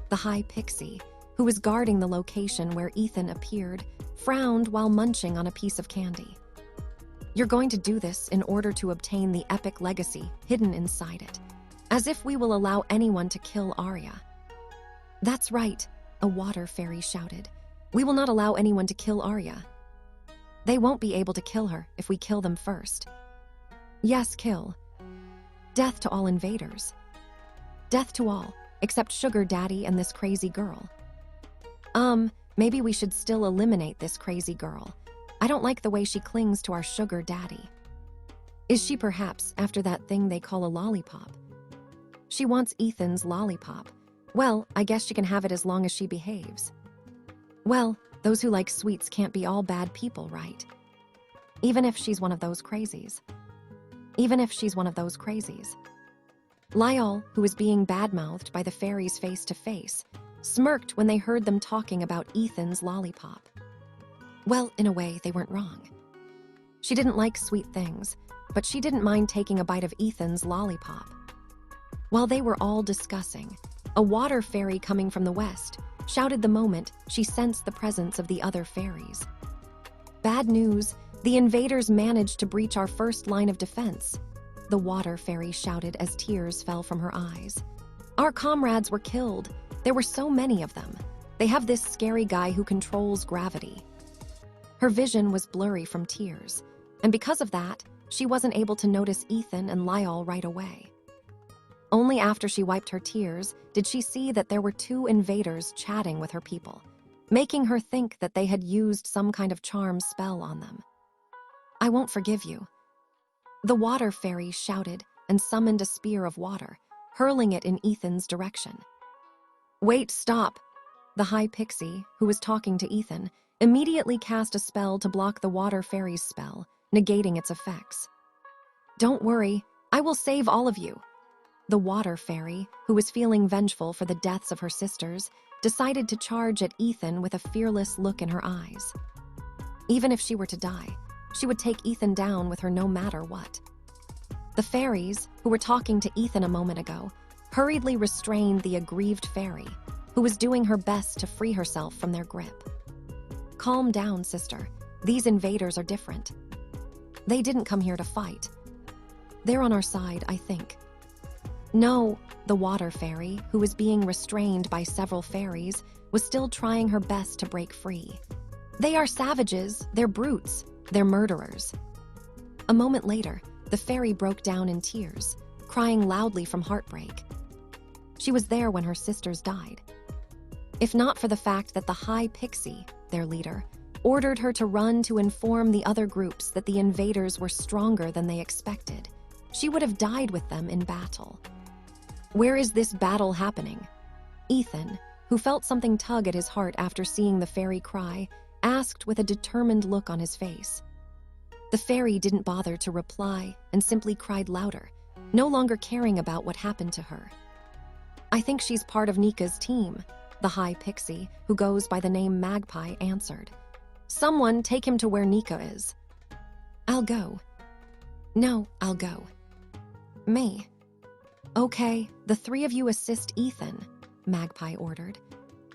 S1: The high pixie, who was guarding the location where Ethan appeared, frowned while munching on a piece of candy. You're going to do this in order to obtain the epic legacy hidden inside it, as if we will allow anyone to kill Arya. That's right, a water fairy shouted. We will not allow anyone to kill Arya. They won't be able to kill her if we kill them first. Yes, kill. Death to all invaders. Death to all, except Sugar Daddy and this crazy girl. Maybe we should still eliminate this crazy girl. I don't like the way she clings to our Sugar Daddy. Is she perhaps after that thing they call a lollipop? She wants Ethan's lollipop. Well, I guess she can have it as long as she behaves. Well, those who like sweets can't be all bad people, right? Even if she's one of those crazies. Even if she's one of those crazies. Lyall, who was being badmouthed by the fairies face to face, smirked when they heard them talking about Ethan's lollipop. Well, in a way, they weren't wrong. She didn't like sweet things, but she didn't mind taking a bite of Ethan's lollipop. While they were all discussing, a water fairy coming from the west shouted the moment she sensed the presence of the other fairies. Bad news, the invaders managed to breach our first line of defense, the water fairy shouted as tears fell from her eyes. Our comrades were killed. There were so many of them. They have this scary guy who controls gravity. Her vision was blurry from tears, and because of that, she wasn't able to notice Ethan and Lyall right away. Only after she wiped her tears did she see that there were two invaders chatting with her people, making her think that they had used some kind of charm spell on them. I won't forgive you. The water fairy shouted and summoned a spear of water, hurling it in Ethan's direction. Wait, stop! The high pixie, who was talking to Ethan, immediately cast a spell to block the water fairy's spell, negating its effects. Don't worry, I will save all of you. The water fairy, who was feeling vengeful for the deaths of her sisters, decided to charge at Ethan with a fearless look in her eyes. Even if she were to die, she would take Ethan down with her no matter what. The fairies, who were talking to Ethan a moment ago, hurriedly restrained the aggrieved fairy, who was doing her best to free herself from their grip. Calm down, sister. These invaders are different. They didn't come here to fight. They're on our side, I think. No, the water fairy, who was being restrained by several fairies, was still trying her best to break free. They are savages, they're brutes, they're murderers. A moment later, the fairy broke down in tears, crying loudly from heartbreak. She was there when her sisters died. If not for the fact that the High Pixie, their leader, ordered her to run to inform the other groups that the invaders were stronger than they expected, she would have died with them in battle. Where is this battle happening? Ethan, who felt something tug at his heart after seeing the fairy cry, asked with a determined look on his face. The fairy didn't bother to reply and simply cried louder, no longer caring about what happened to her. I think she's part of Nika's team, the High Pixie, who goes by the name Magpie, answered. Someone take him to where Nika is. I'll go. No, I'll go. Me. Okay, the three of you assist Ethan, Magpie ordered.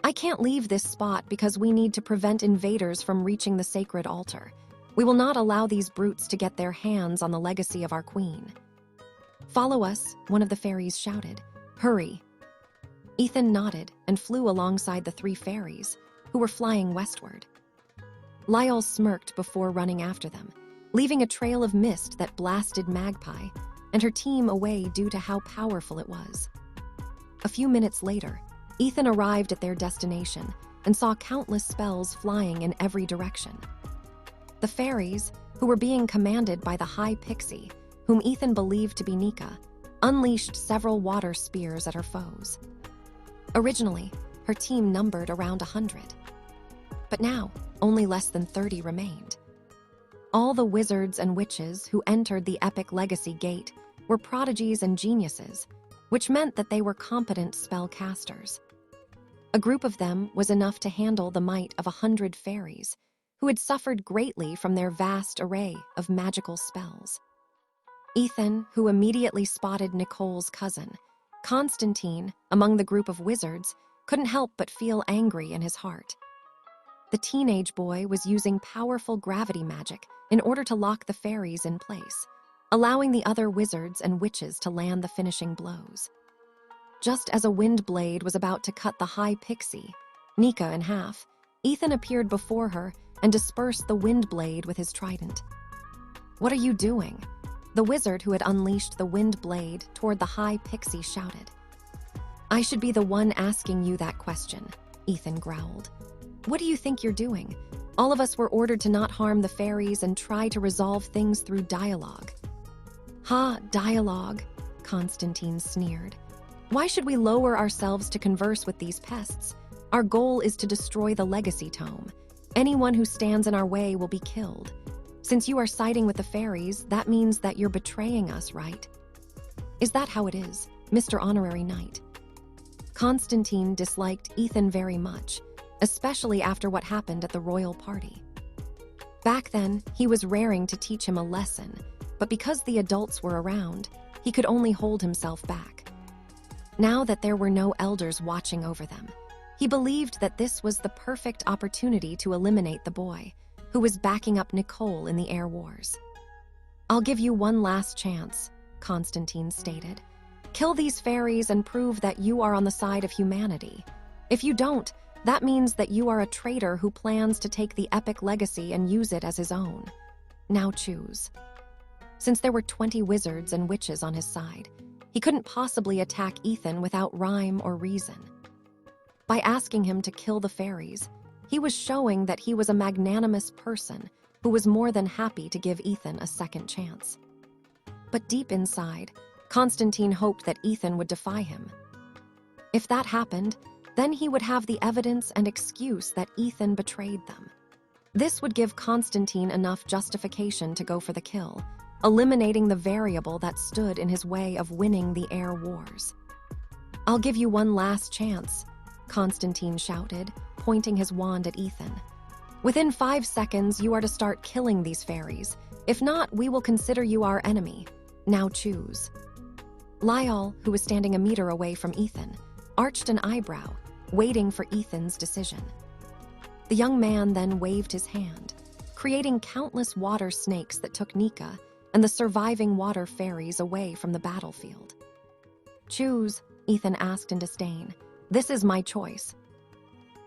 S1: I can't leave this spot because we need to prevent invaders from reaching the sacred altar. We will not allow these brutes to get their hands on the legacy of our queen. Follow us, one of the fairies shouted. Hurry. Ethan nodded and flew alongside the three fairies, who were flying westward. Lyle smirked before running after them, leaving a trail of mist that blasted Magpie and her team away due to how powerful it was. A few minutes later, Ethan arrived at their destination and saw countless spells flying in every direction. The fairies, who were being commanded by the High Pixie, whom Ethan believed to be Nika, unleashed several water spears at her foes. Originally, her team numbered around 100. But now, only less than 30 remained. All the wizards and witches who entered the Epic Legacy Gate were prodigies and geniuses, which meant that they were competent spellcasters. A group of them was enough to handle the might of 100 fairies, who had suffered greatly from their vast array of magical spells. Ethan, who immediately spotted Nicole's cousin, Constantine, among the group of wizards, couldn't help but feel angry in his heart. The teenage boy was using powerful gravity magic in order to lock the fairies in place, allowing the other wizards and witches to land the finishing blows. Just as a wind blade was about to cut the High Pixie, Nika, in half, Ethan appeared before her and dispersed the wind blade with his trident. What are you doing? The wizard who had unleashed the wind blade toward the High Pixie shouted. I should be the one asking you that question, Ethan growled. What do you think you're doing? All of us were ordered to not harm the fairies and try to resolve things through dialogue. Ha, dialogue, Constantine sneered. Why should we lower ourselves to converse with these pests? Our goal is to destroy the legacy tome. Anyone who stands in our way will be killed. Since you are siding with the fairies, that means that you're betraying us, right? Is that how it is, Mr. Honorary Knight? Constantine disliked Ethan very much, especially after what happened at the royal party. Back then, he was raring to teach him a lesson, but because the adults were around, he could only hold himself back. Now that there were no elders watching over them, he believed that this was the perfect opportunity to eliminate the boy, who was backing up Nicole in the air wars. I'll give you one last chance, Constantine stated. Kill these fairies and prove that you are on the side of humanity. If you don't, that means that you are a traitor who plans to take the epic legacy and use it as his own. Now choose. Since there were 20 wizards and witches on his side, he couldn't possibly attack Ethan without rhyme or reason. By asking him to kill the fairies, he was showing that he was a magnanimous person who was more than happy to give Ethan a second chance. But deep inside, Constantine hoped that Ethan would defy him. If that happened, then he would have the evidence and excuse that Ethan betrayed them. This would give Constantine enough justification to go for the kill, eliminating the variable that stood in his way of winning the air wars. I'll give you one last chance, Constantine shouted, pointing his wand at Ethan. Within 5 seconds, you are to start killing these fairies. If not, we will consider you our enemy. Now choose. Lyle, who was standing a meter away from Ethan, arched an eyebrow, waiting for Ethan's decision. The young man then waved his hand, creating countless water snakes that took Nika and the surviving water fairies away from the battlefield. "Choose," Ethan asked in disdain. "This is my choice."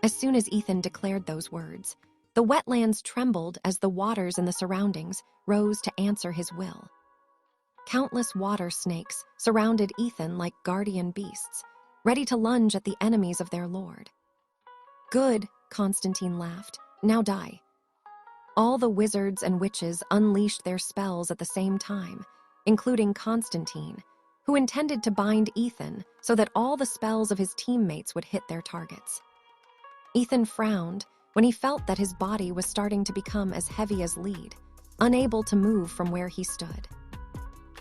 S1: As soon as Ethan declared those words, the wetlands trembled as the waters in the surroundings rose to answer his will. Countless water snakes surrounded Ethan like guardian beasts, ready to lunge at the enemies of their lord. "Good," Constantine laughed. "Now die." All the wizards and witches unleashed their spells at the same time, including Constantine, who intended to bind Ethan so that all the spells of his teammates would hit their targets. Ethan frowned when he felt that his body was starting to become as heavy as lead, unable to move from where he stood.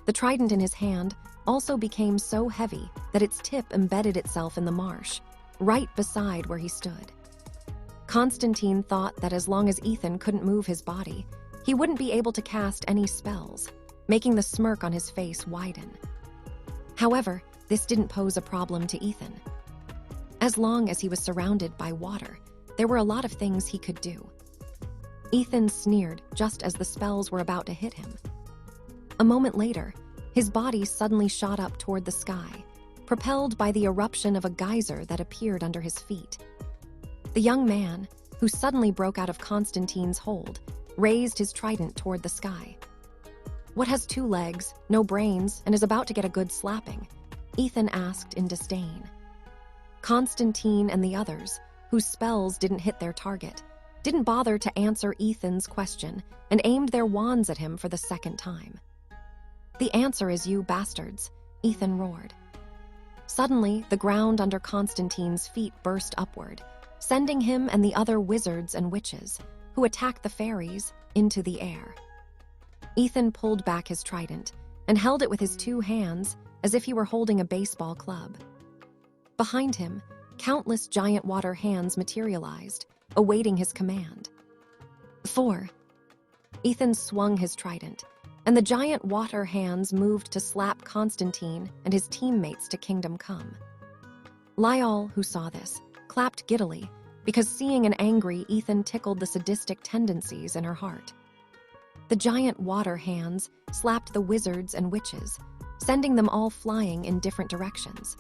S1: The trident in his hand also became so heavy that its tip embedded itself in the marsh, right beside where he stood. Constantine thought that as long as Ethan couldn't move his body, he wouldn't be able to cast any spells, making the smirk on his face widen. However, this didn't pose a problem to Ethan. As long as he was surrounded by water, there were a lot of things he could do. Ethan sneered just as the spells were about to hit him. A moment later, his body suddenly shot up toward the sky, propelled by the eruption of a geyser that appeared under his feet. The young man, who suddenly broke out of Constantine's hold, raised his trident toward the sky. "What has 2 legs, no brains, and is about to get a good slapping?" Ethan asked in disdain. Constantine and the others, whose spells didn't hit their target, didn't bother to answer Ethan's question and aimed their wands at him for the second time. "The answer is you bastards," Ethan roared. Suddenly, the ground under Constantine's feet burst upward, sending him and the other wizards and witches, who attacked the fairies, into the air. Ethan pulled back his trident and held it with his 2 hands as if he were holding a baseball club. Behind him, countless giant water hands materialized, awaiting his command. 4. Ethan swung his trident, and the giant water hands moved to slap Constantine and his teammates to Kingdom Come. Lyall, who saw this, clapped giddily, because seeing an angry Ethan tickled the sadistic tendencies in her heart. The giant water hands slapped the wizards and witches, sending them all flying in different directions.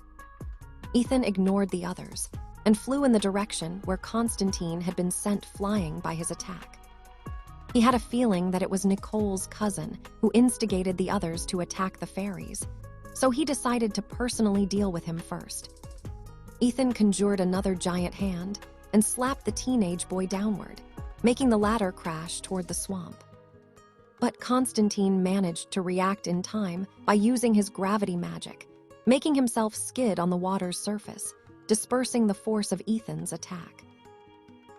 S1: Ethan ignored the others and flew in the direction where Constantine had been sent flying by his attack. He had a feeling that it was Nicole's cousin who instigated the others to attack the fairies, so he decided to personally deal with him first. Ethan conjured another giant hand and slapped the teenage boy downward, making the latter crash toward the swamp. But Constantine managed to react in time by using his gravity magic, making himself skid on the water's surface, dispersing the force of Ethan's attack.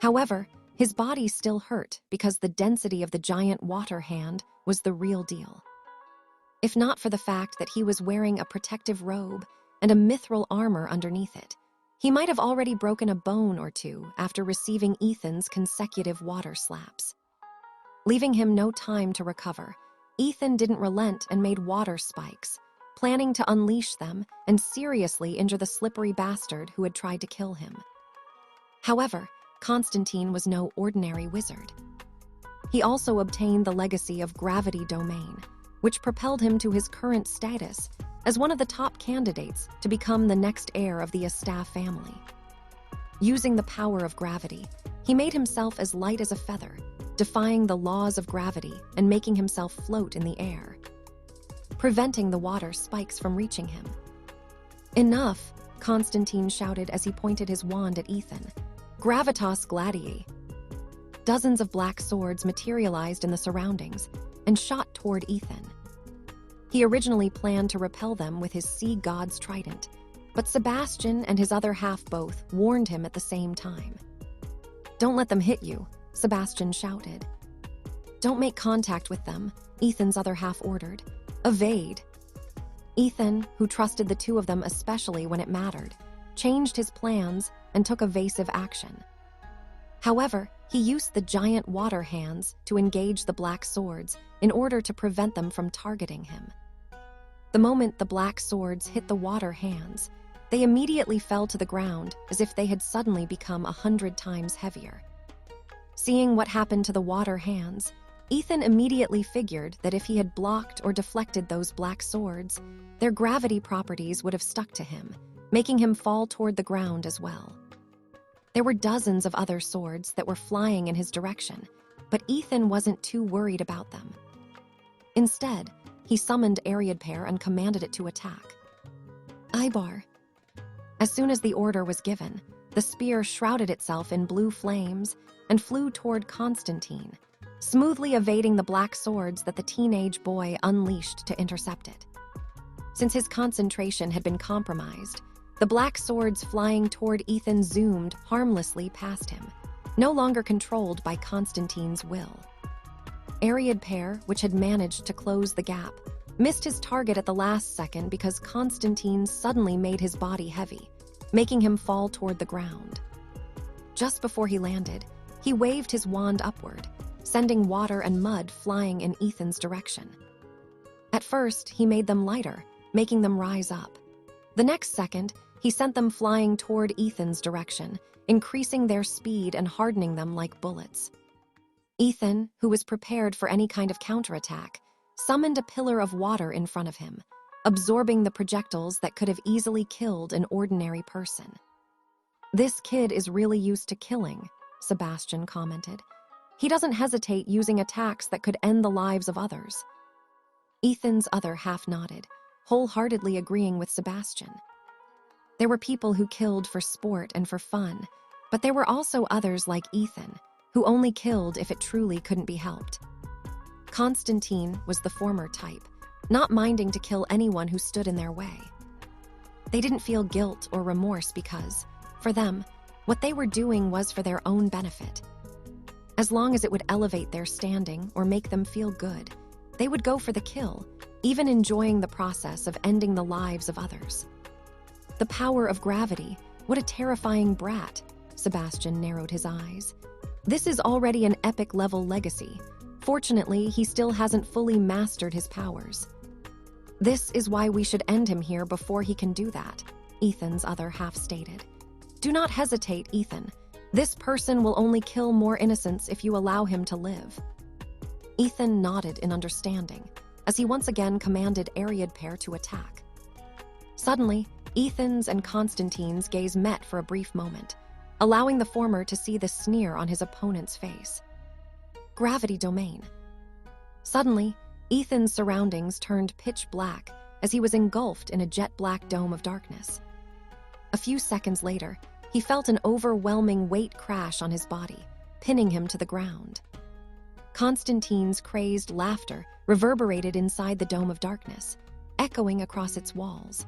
S1: However, his body still hurt because the density of the giant water hand was the real deal. If not for the fact that he was wearing a protective robe and a mithril armor underneath it, he might have already broken a bone or 2 after receiving Ethan's consecutive water slaps. Leaving him no time to recover, Ethan didn't relent and made water spikes, planning to unleash them and seriously injure the slippery bastard who had tried to kill him. However, Constantine was no ordinary wizard. He also obtained the legacy of Gravity Domain, which propelled him to his current status as one of the top candidates to become the next heir of the Astaf family. Using the power of gravity, he made himself as light as a feather, defying the laws of gravity and making himself float in the air, preventing the water spikes from reaching him. "Enough," Constantine shouted as he pointed his wand at Ethan. "Gravitas Gladii." Dozens of black swords materialized in the surroundings and shot toward Ethan. He originally planned to repel them with his sea god's trident, but Sebastian and his other half both warned him at the same time. "Don't let them hit you," Sebastian shouted. "Don't make contact with them," Ethan's other half ordered. "Evade." Ethan, who trusted the 2 of them especially when it mattered, changed his plans and took evasive action. However, he used the giant water hands to engage the black swords in order to prevent them from targeting him. The moment the black swords hit the water hands, they immediately fell to the ground as if they had suddenly become 100 times heavier. Seeing what happened to the water hands, Ethan immediately figured that if he had blocked or deflected those black swords, their gravity properties would have stuck to him, making him fall toward the ground as well. There were dozens of other swords that were flying in his direction, but Ethan wasn't too worried about them. Instead, he summoned Pair and commanded it to attack. Ibar. As soon as the order was given, the spear shrouded itself in blue flames and flew toward Constantine, smoothly evading the black swords that the teenage boy unleashed to intercept it. Since his concentration had been compromised, the black swords flying toward Ethan zoomed harmlessly past him, no longer controlled by Constantine's will. Pair, which had managed to close the gap, missed his target at the last second because Constantine suddenly made his body heavy, making him fall toward the ground. Just before he landed, he waved his wand upward, sending water and mud flying in Ethan's direction. At first, he made them lighter, making them rise up. The next second, he sent them flying toward Ethan's direction, increasing their speed and hardening them like bullets. Ethan, who was prepared for any kind of counterattack, summoned a pillar of water in front of him, absorbing the projectiles that could have easily killed an ordinary person. "This kid is really used to killing," Sebastian commented. "He doesn't hesitate using attacks that could end the lives of others." Ethan's other half nodded, wholeheartedly agreeing with Sebastian. There were people who killed for sport and for fun, but there were also others like Ethan, who only killed if it truly couldn't be helped. Constantine was the former type, not minding to kill anyone who stood in their way. They didn't feel guilt or remorse because, for them, what they were doing was for their own benefit. As long as it would elevate their standing or make them feel good, they would go for the kill, even enjoying the process of ending the lives of others. The power of gravity, what a terrifying brat, Sebastian narrowed his eyes. This is already an epic-level legacy. Fortunately, he still hasn't fully mastered his powers. This is why we should end him here before he can do that, Ethan's other half stated. Do not hesitate, Ethan. This person will only kill more innocents if you allow him to live. Ethan nodded in understanding, as he once again commanded Pair to attack. Suddenly, Ethan's and Constantine's gaze met for a brief moment, allowing the former to see the sneer on his opponent's face. Gravity domain. Suddenly, Ethan's surroundings turned pitch black as he was engulfed in a jet-black dome of darkness. A few seconds later, he felt an overwhelming weight crash on his body, pinning him to the ground. Constantine's crazed laughter reverberated inside the dome of darkness, echoing across its walls.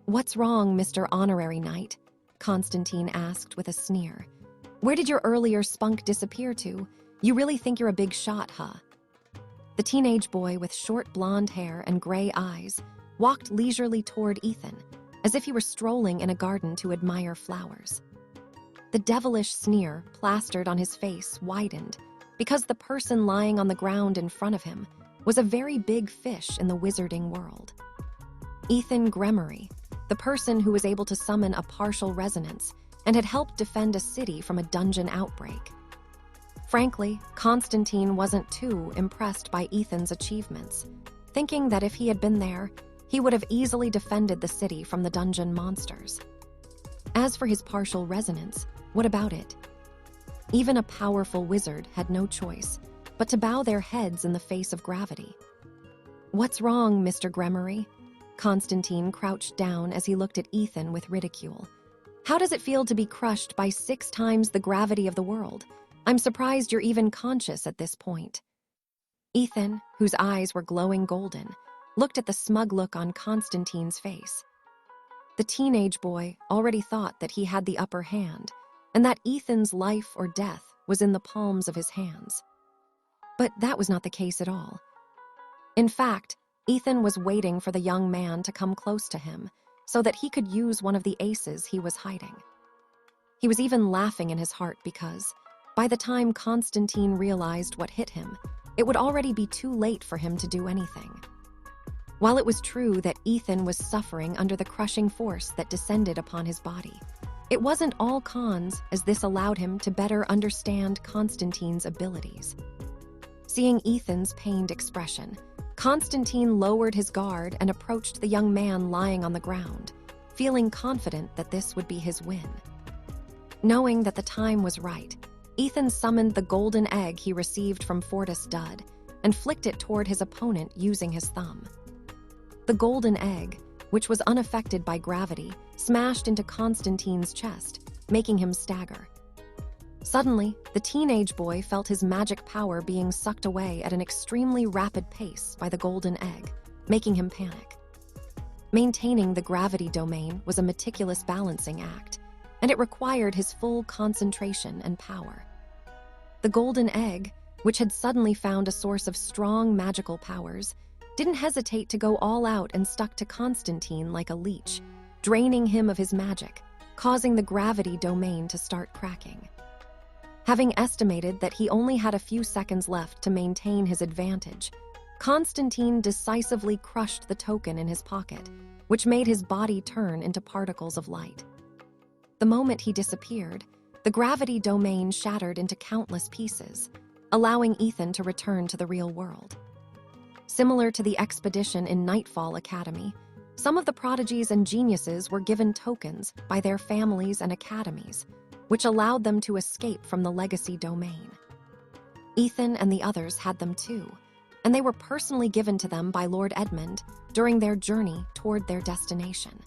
S1: "What's wrong, Mr. Honorary Knight?" Constantine asked with a sneer. "Where did your earlier spunk disappear to? You really think you're a big shot, huh?" The teenage boy with short blonde hair and gray eyes walked leisurely toward Ethan, as if he were strolling in a garden to admire flowers. The devilish sneer plastered on his face widened, because the person lying on the ground in front of him was a very big fish in the wizarding world. Ethan Gremory, the person who was able to summon a partial resonance and had helped defend a city from a dungeon outbreak. Frankly, Constantine wasn't too impressed by Ethan's achievements, thinking that if he had been there, he would have easily defended the city from the dungeon monsters. As for his partial resonance, what about it? Even a powerful wizard had no choice but to bow their heads in the face of gravity. "What's wrong, Mr. Gremory?" Constantine crouched down as he looked at Ethan with ridicule. "How does it feel to be crushed by 6 times the gravity of the world? I'm surprised you're even conscious at this point." Ethan, whose eyes were glowing golden, looked at the smug look on Constantine's face. The teenage boy already thought that he had the upper hand, and that Ethan's life or death was in the palms of his hands. But that was not the case at all. In fact, Ethan was waiting for the young man to come close to him so that he could use one of the aces he was hiding. He was even laughing in his heart because, by the time Constantine realized what hit him, it would already be too late for him to do anything. While it was true that Ethan was suffering under the crushing force that descended upon his body, it wasn't all cons, as this allowed him to better understand Constantine's abilities. Seeing Ethan's pained expression, Constantine lowered his guard and approached the young man lying on the ground, feeling confident that this would be his win. Knowing that the time was right, Ethan summoned the golden egg he received from Fortis Dud and flicked it toward his opponent using his thumb. The golden egg, which was unaffected by gravity, smashed into Constantine's chest, making him stagger. Suddenly, the teenage boy felt his magic power being sucked away at an extremely rapid pace by the golden egg, making him panic. Maintaining the gravity domain was a meticulous balancing act, and it required his full concentration and power. The golden egg, which had suddenly found a source of strong magical powers, didn't hesitate to go all out and stuck to Constantine like a leech, draining him of his magic, causing the gravity domain to start cracking. Having estimated that he only had a few seconds left to maintain his advantage, Constantine decisively crushed the token in his pocket, which made his body turn into particles of light. The moment he disappeared, the gravity domain shattered into countless pieces, allowing Ethan to return to the real world. Similar to the expedition in Nightfall Academy, some of the prodigies and geniuses were given tokens by their families and academies, which allowed them to escape from the legacy domain. Ethan and the others had them too, and they were personally given to them by Lord Edmund during their journey toward their destination.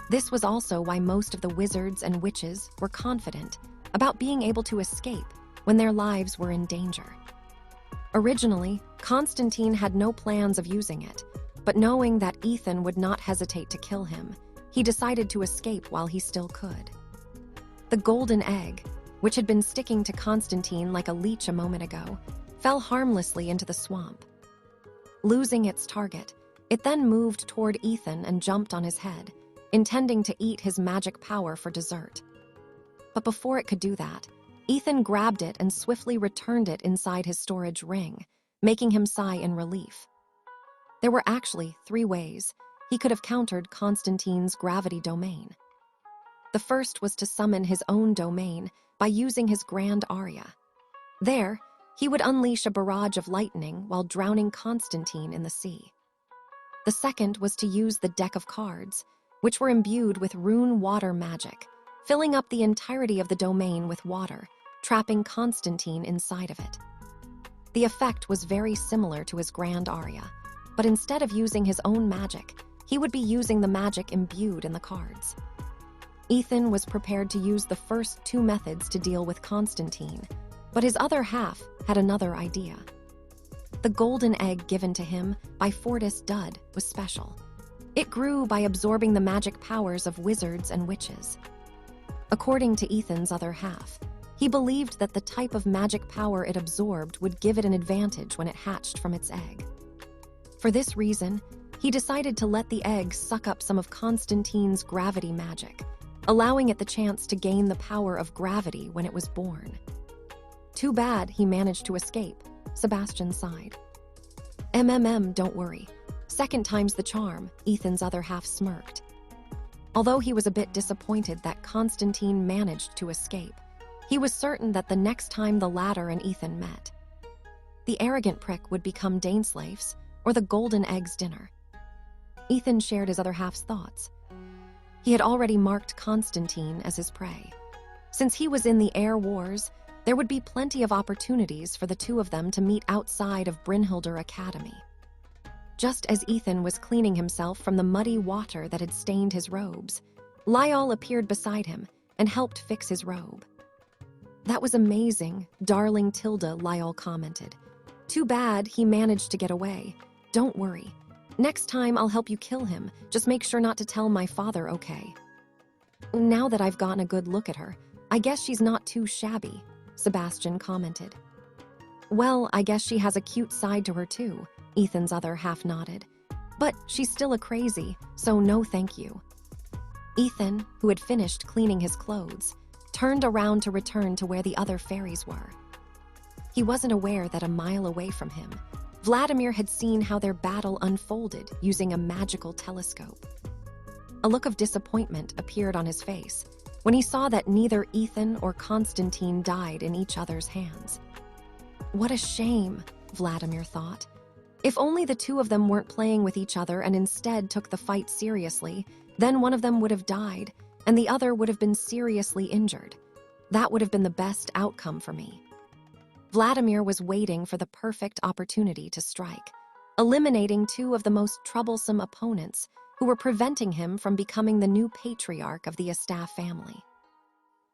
S1: This was also why most of the wizards and witches were confident about being able to escape when their lives were in danger. Originally, Constantine had no plans of using it, but knowing that Ethan would not hesitate to kill him, he decided to escape while he still could. The golden egg, which had been sticking to Constantine like a leech a moment ago, fell harmlessly into the swamp. Losing its target, it then moved toward Ethan and jumped on his head, intending to eat his magic power for dessert. But before it could do that, Ethan grabbed it and swiftly returned it inside his storage ring, making him sigh in relief. There were actually 3 ways he could have countered Constantine's gravity domain. The first was to summon his own domain by using his grand aria. There, he would unleash a barrage of lightning while drowning Constantine in the sea. The second was to use the deck of cards, which were imbued with rune water magic, filling up the entirety of the domain with water, trapping Constantine inside of it. The effect was very similar to his grand aria, but instead of using his own magic, he would be using the magic imbued in the cards. Ethan was prepared to use the first 2 methods to deal with Constantine, but his other half had another idea. The golden egg given to him by Fortis Dud was special. It grew by absorbing the magic powers of wizards and witches. According to Ethan's other half, he believed that the type of magic power it absorbed would give it an advantage when it hatched from its egg. For this reason, he decided to let the egg suck up some of Constantine's gravity magic, allowing it the chance to gain the power of gravity when it was born. Too bad he managed to escape, Sebastian sighed. Don't worry. Second time's the charm, Ethan's other half smirked. Although he was a bit disappointed that Constantine managed to escape, he was certain that the next time the latter and Ethan met, the arrogant prick would become Daneslave's or the golden egg's dinner. Ethan shared his other half's thoughts. He had already marked Constantine as his prey. Since he was in the air wars, there would be plenty of opportunities for the 2 of them to meet outside of Brynhildr Academy. Just as Ethan was cleaning himself from the muddy water that had stained his robes, Lyall appeared beside him and helped fix his robe. That was amazing, darling Tilda, Lyall commented. Too bad he managed to get away. Don't worry. Next time I'll help you kill him. Just make sure not to tell my father, okay? Now that I've gotten a good look at her, I guess she's not too shabby, Sebastian commented. Well, I guess she has a cute side to her too, Ethan's other half nodded. But she's still a crazy, so no thank you. Ethan, who had finished cleaning his clothes, turned around to return to where the other fairies were. He wasn't aware that a mile away from him, Vladimir had seen how their battle unfolded using a magical telescope. A look of disappointment appeared on his face when he saw that neither Ethan or Constantine died in each other's hands. What a shame, Vladimir thought. If only the two of them weren't playing with each other and instead took the fight seriously, then one of them would have died, and the other would have been seriously injured. That would have been the best outcome for me. Vladimir was waiting for the perfect opportunity to strike, eliminating two of the most troublesome opponents who were preventing him from becoming the new patriarch of the Astaf family.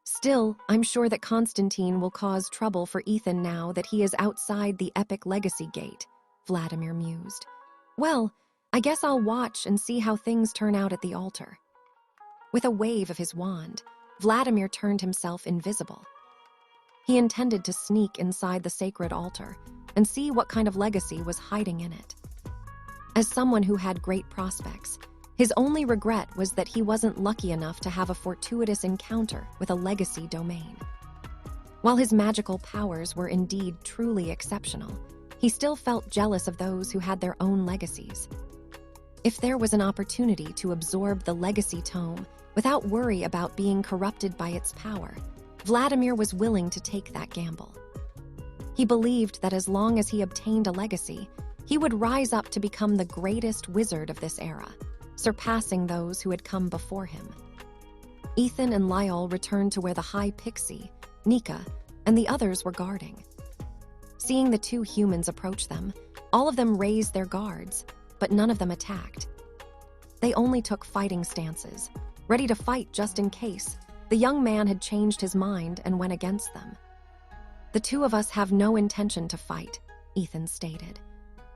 S1: Still, I'm sure that Constantine will cause trouble for Ethan now that he is outside the epic legacy gate, Vladimir mused. Well, I guess I'll watch and see how things turn out at the altar. With a wave of his wand, Vladimir turned himself invisible. He intended to sneak inside the sacred altar and see what kind of legacy was hiding in it. As someone who had great prospects, his only regret was that he wasn't lucky enough to have a fortuitous encounter with a legacy domain. While his magical powers were indeed truly exceptional, he still felt jealous of those who had their own legacies. If there was an opportunity to absorb the legacy tome without worry about being corrupted by its power, Vladimir was willing to take that gamble. He believed that as long as he obtained a legacy, he would rise up to become the greatest wizard of this era, surpassing those who had come before him. Ethan and Lyell returned to where the High Pixie, Nika, and the others were guarding. Seeing the two humans approach them, all of them raised their guards, but none of them attacked. They only took fighting stances, ready to fight just in case the young man had changed his mind and went against them. "The two of us have no intention to fight," Ethan stated.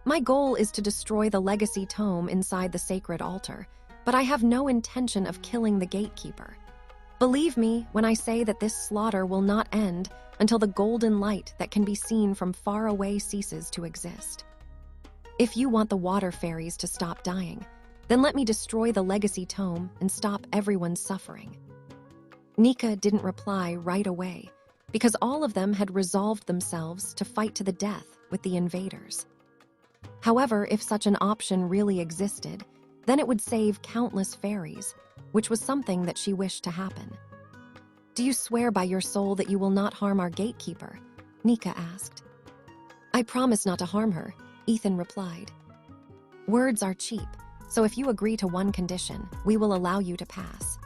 S1: "My goal is to destroy the legacy tome inside the sacred altar, but I have no intention of killing the gatekeeper. Believe me when I say that this slaughter will not end until the golden light that can be seen from far away ceases to exist. If you want the water fairies to stop dying, then let me destroy the legacy tome and stop everyone's suffering." Nika didn't reply right away, because all of them had resolved themselves to fight to the death with the invaders. However, if such an option really existed, then it would save countless fairies, which was something that she wished to happen. "Do you swear by your soul that you will not harm our gatekeeper?" Nika asked. "I promise not to harm her," Ethan replied. "Words are cheap, so if you agree to one condition, we will allow you to pass."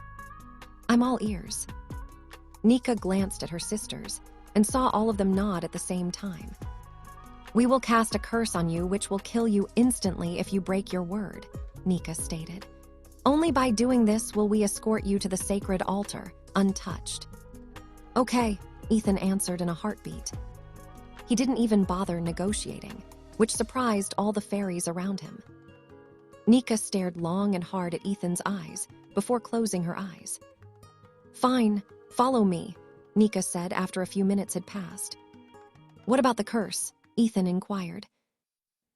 S1: "I'm all ears." Nika glanced at her sisters and saw all of them nod at the same time. "We will cast a curse on you which will kill you instantly if you break your word," Nika stated. "Only by doing this will we escort you to the sacred altar, untouched." "Okay," Ethan answered in a heartbeat. He didn't even bother negotiating, which surprised all the fairies around him. Nika stared long and hard at Ethan's eyes before closing her eyes. "Fine, follow me," Nika said after a few minutes had passed. "What about the curse?" Ethan inquired.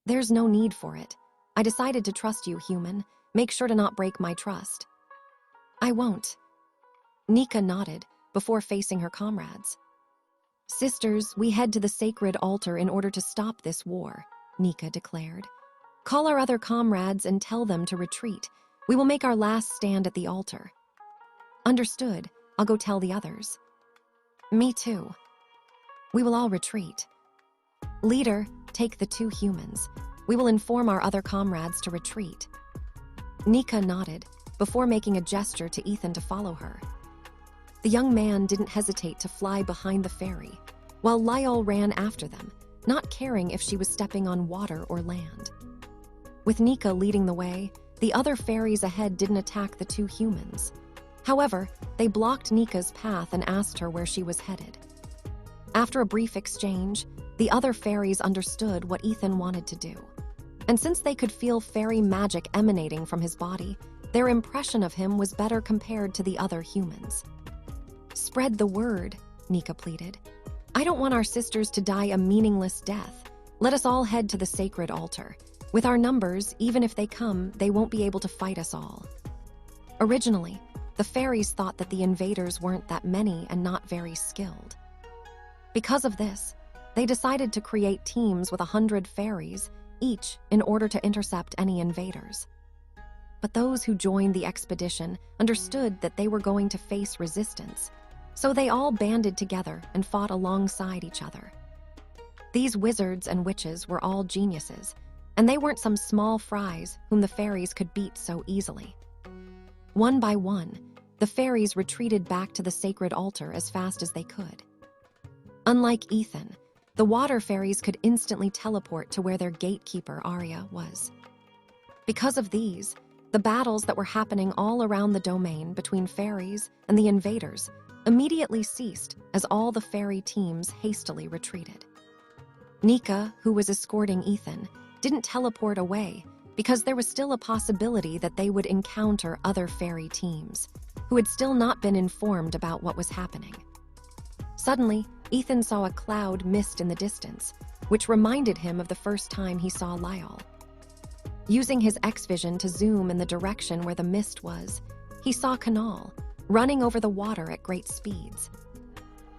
S1: "There's no need for it. I decided to trust you, human. Make sure to not break my trust." "I won't." Nika nodded before facing her comrades. "Sisters, we head to the sacred altar in order to stop this war," Nika declared. "Call our other comrades and tell them to retreat. We will make our last stand at the altar." "Understood. I'll go tell the others." "Me too." "We will all retreat." "Leader, take the two humans. We will inform our other comrades to retreat." Nika nodded before making a gesture to Ethan to follow her. The young man didn't hesitate to fly behind the fairy, while Lyell ran after them, not caring if she was stepping on water or land. With Nika leading the way, the other fairies ahead didn't attack the two humans. However, they blocked Nika's path and asked her where she was headed. After a brief exchange, the other fairies understood what Ethan wanted to do. And since they could feel fairy magic emanating from his body, their impression of him was better compared to the other humans. "Spread the word," Nika pleaded. "I don't want our sisters to die a meaningless death. Let us all head to the sacred altar. With our numbers, even if they come, they won't be able to fight us all." Originally, the fairies thought that the invaders weren't that many and not very skilled. Because of this, they decided to create teams with 100 fairies, each in order to intercept any invaders. But those who joined the expedition understood that they were going to face resistance, so they all banded together and fought alongside each other. These wizards and witches were all geniuses, and they weren't some small fries whom the fairies could beat so easily. One by one, the fairies retreated back to the sacred altar as fast as they could. Unlike Ethan, the water fairies could instantly teleport to where their gatekeeper, Arya, was. Because of these, the battles that were happening all around the domain between fairies and the invaders immediately ceased as all the fairy teams hastily retreated. Nika, who was escorting Ethan, didn't teleport away because there was still a possibility that they would encounter other fairy teams who had still not been informed about what was happening. Suddenly, Ethan saw a cloud mist in the distance, which reminded him of the first time he saw Lyall. Using his X-vision to zoom in the direction where the mist was, he saw Kanal running over the water at great speeds.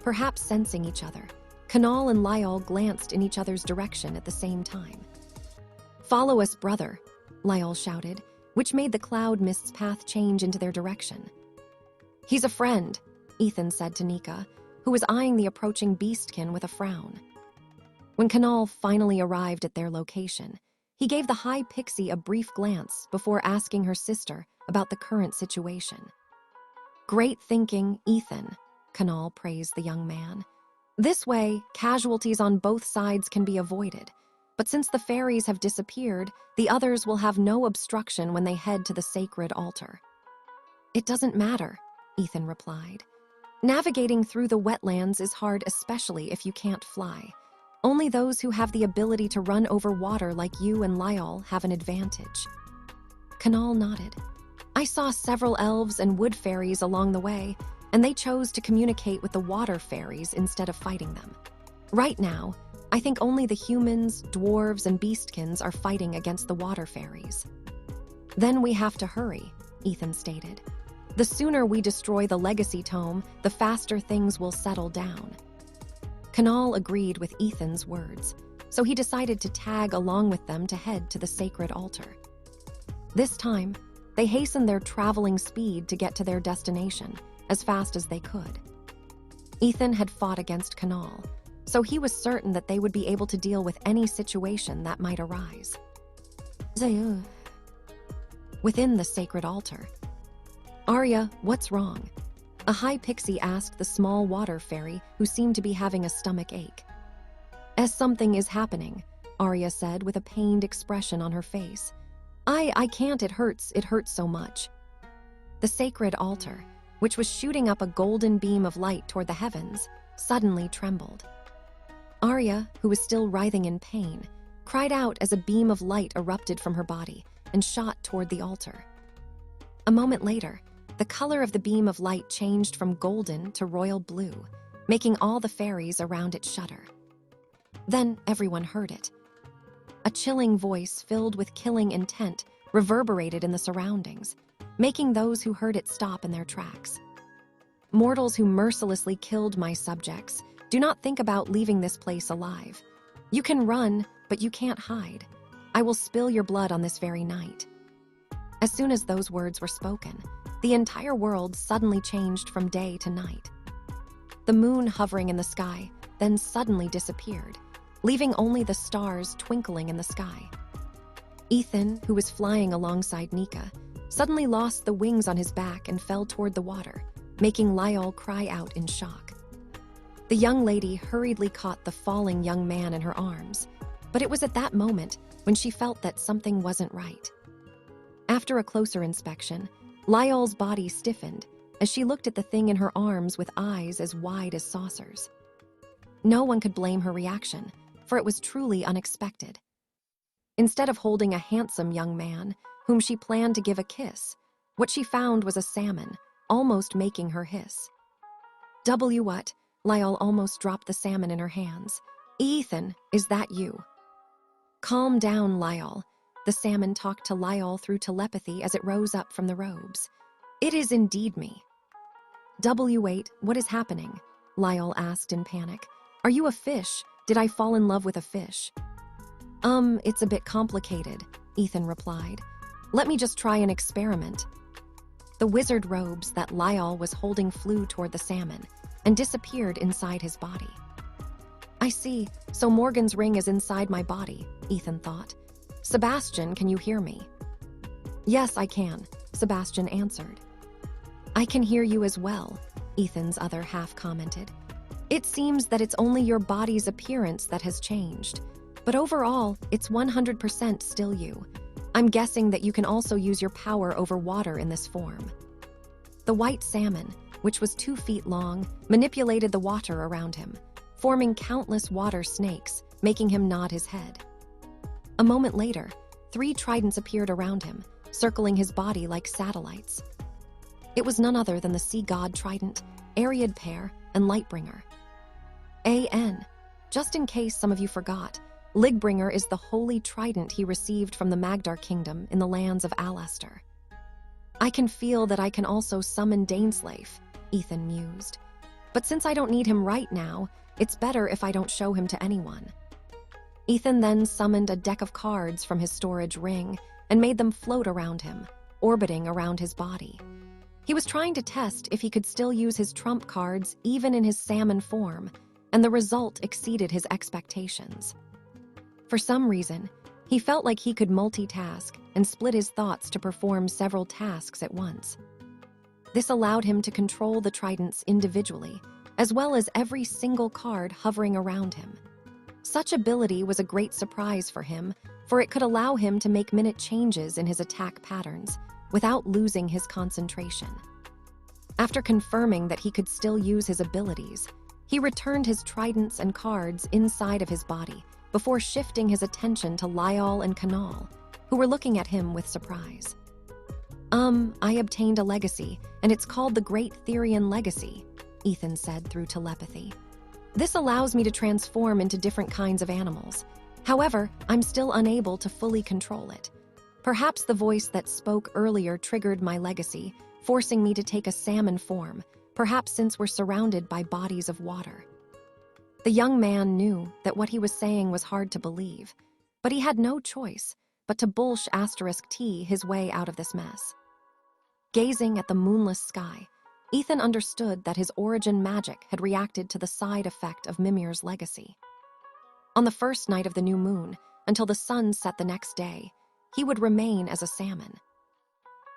S1: Perhaps sensing each other, Kanal and Lyall glanced in each other's direction at the same time. "Follow us, brother," Lyall shouted, which made the cloud mist's path change into their direction. "He's a friend," Ethan said to Nika, who was eyeing the approaching beastkin with a frown. When Kanal finally arrived at their location, he gave the high pixie a brief glance before asking her sister about the current situation. "Great thinking, Ethan," Kanal praised the young man. "This way, casualties on both sides can be avoided, but since the fairies have disappeared, the others will have no obstruction when they head to the sacred altar." "It doesn't matter," Ethan replied. "Navigating through the wetlands is hard, especially if you can't fly. Only those who have the ability to run over water like you and Lyall have an advantage." Kanal nodded. "I saw several elves and wood fairies along the way, and they chose to communicate with the water fairies instead of fighting them. Right now, I think only the humans, dwarves, and beastkins are fighting against the water fairies." "Then we have to hurry," Ethan stated. "The sooner we destroy the legacy tome, the faster things will settle down." Kanal agreed with Ethan's words, so he decided to tag along with them to head to the sacred altar. This time, they hastened their traveling speed to get to their destination as fast as they could. Ethan had fought against Kanal, so he was certain that they would be able to deal with any situation that might arise. Within the sacred altar, "Arya, what's wrong?" a high pixie asked the small water fairy who seemed to be having a stomach ache. "As something is happening," Arya said with a pained expression on her face. I can't, it hurts so much." The sacred altar, which was shooting up a golden beam of light toward the heavens, suddenly trembled. Arya, who was still writhing in pain, cried out as a beam of light erupted from her body and shot toward the altar. A moment later, the color of the beam of light changed from golden to royal blue, making all the fairies around it shudder. Then everyone heard it. A chilling voice filled with killing intent reverberated in the surroundings, making those who heard it stop in their tracks. "Mortals who mercilessly killed my subjects, do not think about leaving this place alive. You can run, but you can't hide. I will spill your blood on this very night." As soon as those words were spoken, the entire world suddenly changed from day to night. The moon hovering in the sky then suddenly disappeared, leaving only the stars twinkling in the sky. Ethan, who was flying alongside Nika, suddenly lost the wings on his back and fell toward the water, making Lyall cry out in shock. The young lady hurriedly caught the falling young man in her arms, but it was at that moment when she felt that something wasn't right. After a closer inspection, Lyall's body stiffened as she looked at the thing in her arms with eyes as wide as saucers. No one could blame her reaction, for it was truly unexpected. Instead of holding a handsome young man, whom she planned to give a kiss, what she found was a salmon, almost making her hiss. What? Lyall almost dropped the salmon in her hands. "Ethan, is that you?" "Calm down, Lyall." The salmon talked to Lyall through telepathy as it rose up from the robes. "It is indeed me." "Wait, what is happening?" Lyall asked in panic. "Are you a fish? Did I fall in love with a fish?" It's a bit complicated," Ethan replied. "Let me just try an experiment." The wizard robes that Lyall was holding flew toward the salmon and disappeared inside his body. I see, so Morgan's ring is inside my body, Ethan thought. Sebastian, can you hear me? Yes, I can, Sebastian answered. I can hear you as well, Ethan's other half commented. It seems that it's only your body's appearance that has changed, but overall, it's 100% still you. I'm guessing that you can also use your power over water in this form. The white salmon, which was 2 feet long, manipulated the water around him, forming countless water snakes, making him nod his head. A moment later, 3 tridents appeared around him, circling his body like satellites. It was none other than the sea god trident, Ariad pair, and Lightbringer. A.N. Just in case some of you forgot, Lightbringer is the holy trident he received from the Magdar kingdom in the lands of Alastair. I can feel that I can also summon Daneslave, Ethan mused. But since I don't need him right now, it's better if I don't show him to anyone. Ethan then summoned a deck of cards from his storage ring and made them float around him, orbiting around his body. He was trying to test if he could still use his trump cards even in his salmon form, and the result exceeded his expectations. For some reason, he felt like he could multitask and split his thoughts to perform several tasks at once. This allowed him to control the tridents individually, as well as every single card hovering around him. Such ability was a great surprise for him, for it could allow him to make minute changes in his attack patterns without losing his concentration. After confirming that he could still use his abilities, he returned his tridents and cards inside of his body before shifting his attention to Lyall and Kanal, who were looking at him with surprise. I obtained a legacy, and it's called the Great Therian Legacy, Ethan said through telepathy. This allows me to transform into different kinds of animals. However, I'm still unable to fully control it. Perhaps the voice that spoke earlier triggered my legacy, forcing me to take a salmon form, perhaps since we're surrounded by bodies of water. The young man knew that what he was saying was hard to believe, but he had no choice but to bullsh *T his way out of this mess. Gazing at the moonless sky, Ethan understood that his origin magic had reacted to the side effect of Mimir's legacy. On the first night of the new moon, until the sun set the next day, he would remain as a salmon.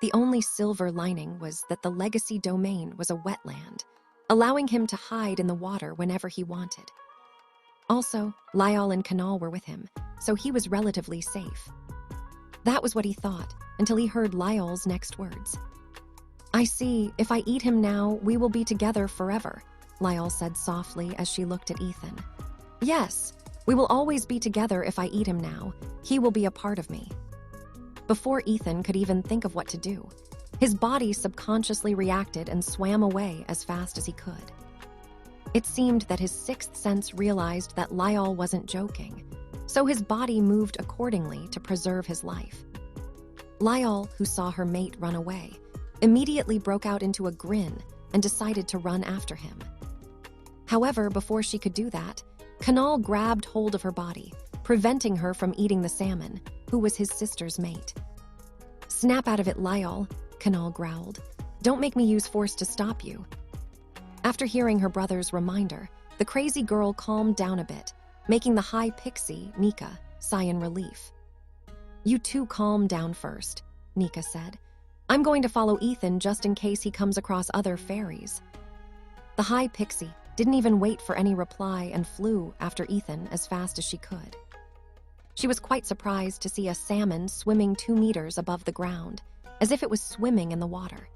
S1: The only silver lining was that the legacy domain was a wetland, allowing him to hide in the water whenever he wanted. Also, Lyall and Kanal were with him, so he was relatively safe. That was what he thought, until he heard Lyall's next words. I see, if I eat him now, we will be together forever, Lyall said softly as she looked at Ethan. Yes, we will always be together if I eat him now. He will be a part of me. Before Ethan could even think of what to do, his body subconsciously reacted and swam away as fast as he could. It seemed that his sixth sense realized that Lyall wasn't joking, so his body moved accordingly to preserve his life. Lyall, who saw her mate run away, immediately broke out into a grin and decided to run after him. However, before she could do that, Kanal grabbed hold of her body, preventing her from eating the salmon, who was his sister's mate. Snap out of it, Lyall, Kanal growled. Don't make me use force to stop you. After hearing her brother's reminder, the crazy girl calmed down a bit, making the high pixie, Nika, sigh in relief. You two calm down first, Nika said. I'm going to follow Ethan just in case he comes across other fairies. The high pixie didn't even wait for any reply and flew after Ethan as fast as she could. She was quite surprised to see a salmon swimming 2 meters above the ground, as if it was swimming in the water.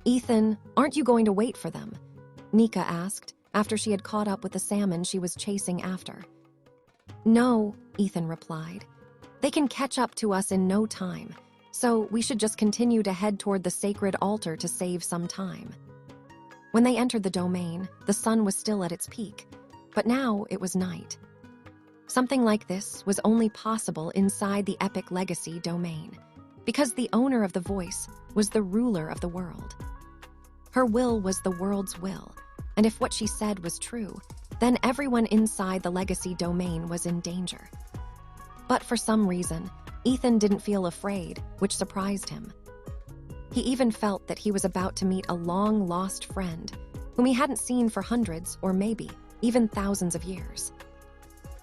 S1: Ethan, aren't you going to wait for them? Nika asked, after she had caught up with the salmon she was chasing after. No, Ethan replied. They can catch up to us in no time, so we should just continue to head toward the sacred altar to save some time. When they entered the domain, the sun was still at its peak, but now it was night. Something like this was only possible inside the epic legacy domain, because the owner of the voice was the ruler of the world. Her will was the world's will, and if what she said was true, then everyone inside the legacy domain was in danger. But for some reason, Ethan didn't feel afraid, which surprised him. He even felt that he was about to meet a long-lost friend, whom he hadn't seen for hundreds or maybe even thousands of years.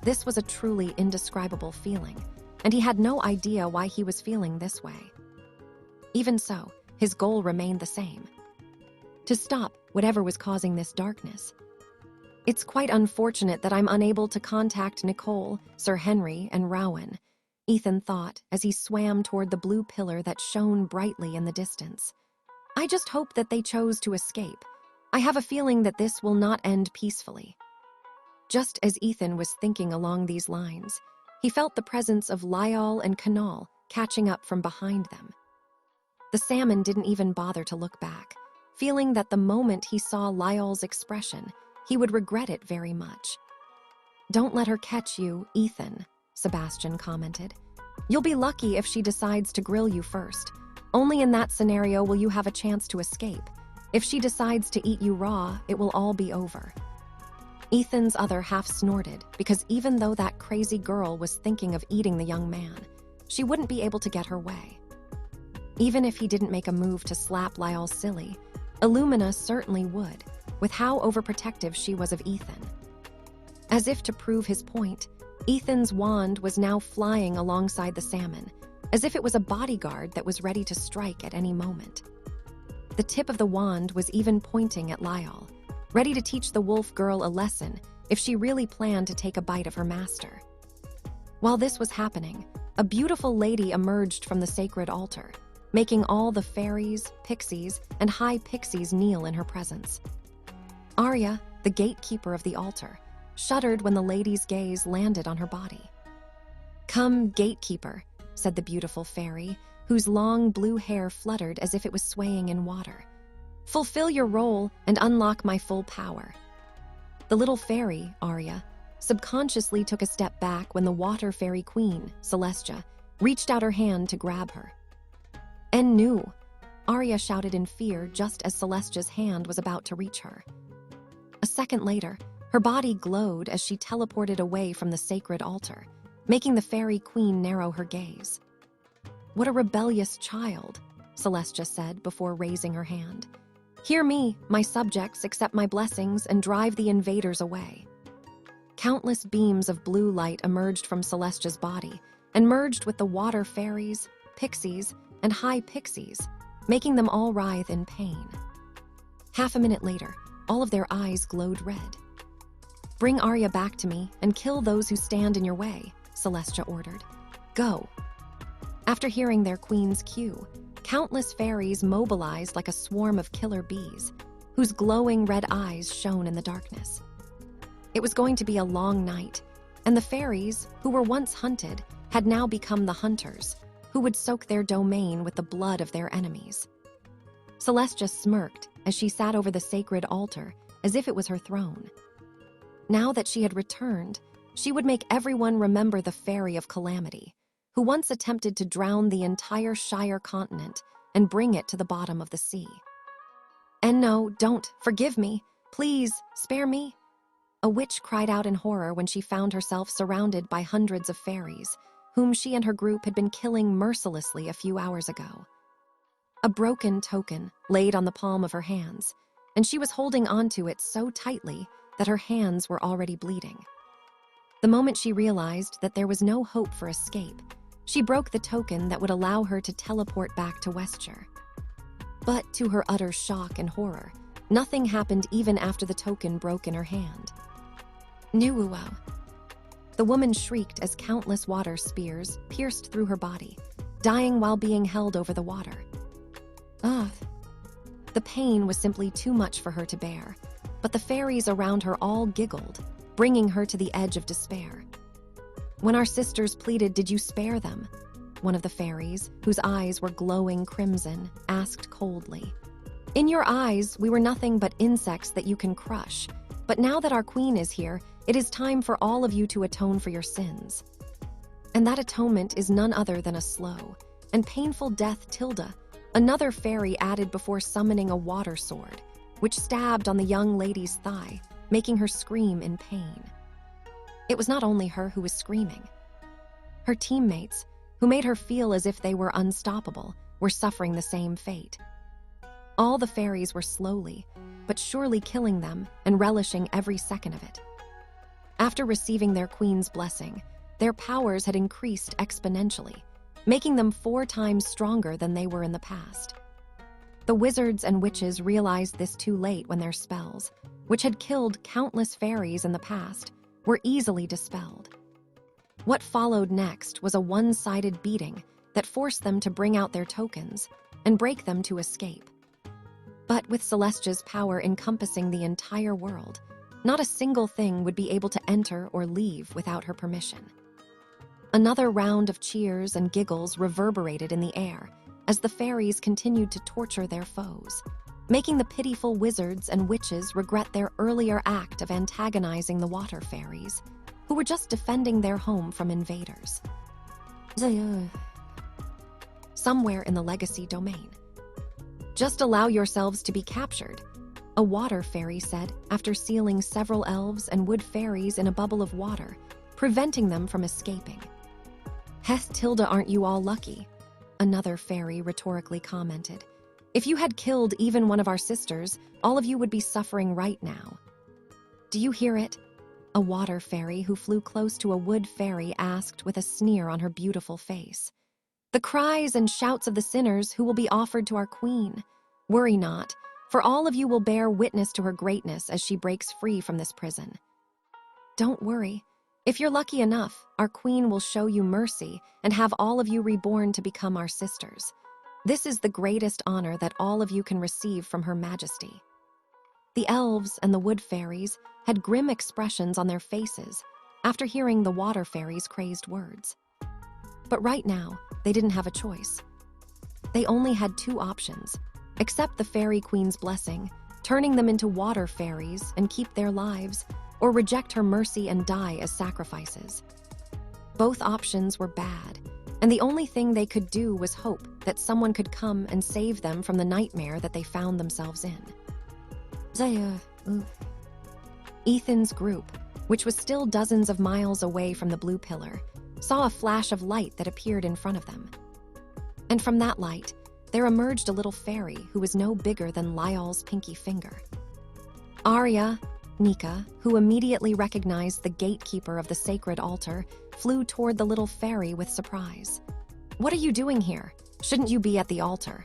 S1: This was a truly indescribable feeling, and he had no idea why he was feeling this way. Even so, his goal remained the same: to stop whatever was causing this darkness. It's quite unfortunate that I'm unable to contact Nicole, Sir Henry, and Rowan, Ethan thought as he swam toward the blue pillar that shone brightly in the distance. I just hope that they chose to escape. I have a feeling that this will not end peacefully. Just as Ethan was thinking along these lines, he felt the presence of Lyall and Kanal catching up from behind them. The salmon didn't even bother to look back, feeling that the moment he saw Lyall's expression, he would regret it very much. "Don't let her catch you, Ethan," Sebastian commented. "You'll be lucky if she decides to grill you first. Only in that scenario will you have a chance to escape. If she decides to eat you raw, it will all be over." Ethan's other half snorted, because even though that crazy girl was thinking of eating the young man, she wouldn't be able to get her way. Even if he didn't make a move to slap Lyall silly, Illumina certainly would, with how overprotective she was of Ethan. As if to prove his point, Ethan's wand was now flying alongside the salmon, as if it was a bodyguard that was ready to strike at any moment. The tip of the wand was even pointing at Lyall, ready to teach the wolf girl a lesson if she really planned to take a bite of her master. While this was happening, a beautiful lady emerged from the sacred altar, making all the fairies, pixies, and high pixies kneel in her presence. Arya, the gatekeeper of the altar, shuddered when the lady's gaze landed on her body. "Come, gatekeeper," said the beautiful fairy, whose long blue hair fluttered as if it was swaying in water. "Fulfill your role and unlock my full power." The little fairy, Arya, subconsciously took a step back when the water fairy queen, Celestia, reached out her hand to grab her. "En nu," Arya shouted in fear just as Celestia's hand was about to reach her. A second later, her body glowed as she teleported away from the sacred altar, making the fairy queen narrow her gaze. "What a rebellious child," Celestia said before raising her hand. "Hear me, my subjects, accept my blessings and drive the invaders away." Countless beams of blue light emerged from Celestia's body and merged with the water fairies, pixies, and high pixies, making them all writhe in pain. Half a minute later, all of their eyes glowed red. "Bring Arya back to me and kill those who stand in your way," Celestia ordered. "Go." After hearing their queen's cue, countless fairies mobilized like a swarm of killer bees, whose glowing red eyes shone in the darkness. It was going to be a long night, and the fairies, who were once hunted, had now become the hunters, who would soak their domain with the blood of their enemies. Celestia smirked as she sat over the sacred altar as if it was her throne. Now that she had returned, she would make everyone remember the Fairy of Calamity, who once attempted to drown the entire Shire continent and bring it to the bottom of the sea. "And no, don't, forgive me, please, spare me," a witch cried out in horror when she found herself surrounded by hundreds of fairies, whom she and her group had been killing mercilessly a few hours ago. A broken token laid on the palm of her hands, and she was holding onto it so tightly that her hands were already bleeding. The moment she realized that there was no hope for escape, she broke the token that would allow her to teleport back to Westshire. But to her utter shock and horror, nothing happened even after the token broke in her hand. "Nuuo." The woman shrieked as countless water spears pierced through her body, dying while being held over the water. Ugh. The pain was simply too much for her to bear, but the fairies around her all giggled, bringing her to the edge of despair. "When our sisters pleaded, did you spare them?" One of the fairies, whose eyes were glowing crimson, asked coldly. "In your eyes, we were nothing but insects that you can crush, but now that our queen is here, it is time for all of you to atone for your sins. And that atonement is none other than a slow and painful death. Tilda," another fairy added before summoning a water sword, which stabbed on the young lady's thigh, making her scream in pain. It was not only her who was screaming. Her teammates, who made her feel as if they were unstoppable, were suffering the same fate. All the fairies were slowly, but surely killing them and relishing every second of it. After receiving their queen's blessing, their powers had increased exponentially, making them 4 times stronger than they were in the past. The wizards and witches realized this too late when their spells, which had killed countless fairies in the past, were easily dispelled. What followed next was a one-sided beating that forced them to bring out their tokens and break them to escape. But with Celestia's power encompassing the entire world, not a single thing would be able to enter or leave without her permission. Another round of cheers and giggles reverberated in the air as the fairies continued to torture their foes, making the pitiful wizards and witches regret their earlier act of antagonizing the water fairies, who were just defending their home from invaders. Somewhere in the legacy domain. "Just allow yourselves to be captured," a water fairy said after sealing several elves and wood fairies in a bubble of water, preventing them from escaping. "Heth Tilda, aren't you all lucky?" another fairy rhetorically commented. "If you had killed even one of our sisters, all of you would be suffering right now." "Do you hear it?" a water fairy who flew close to a wood fairy asked with a sneer on her beautiful face. "The cries and shouts of the sinners who will be offered to our queen. Worry not, for all of you will bear witness to her greatness as she breaks free from this prison." "Don't worry. If you're lucky enough, our queen will show you mercy and have all of you reborn to become our sisters. This is the greatest honor that all of you can receive from Her Majesty." The elves and the wood fairies had grim expressions on their faces after hearing the water fairy's crazed words. But right now, they didn't have a choice. They only had 2 options: accept the fairy queen's blessing, turning them into water fairies and keep their lives, or reject her mercy and die as sacrifices. Both options were bad, and the only thing they could do was hope that someone could come and save them from the nightmare that they found themselves in. Ethan's group, which was still dozens of miles away from the blue pillar, saw a flash of light that appeared in front of them. And from that light, there emerged a little fairy who was no bigger than Lyall's pinky finger. Arya, Nika, who immediately recognized the gatekeeper of the sacred altar, flew toward the little fairy with surprise. "What are you doing here? Shouldn't you be at the altar?"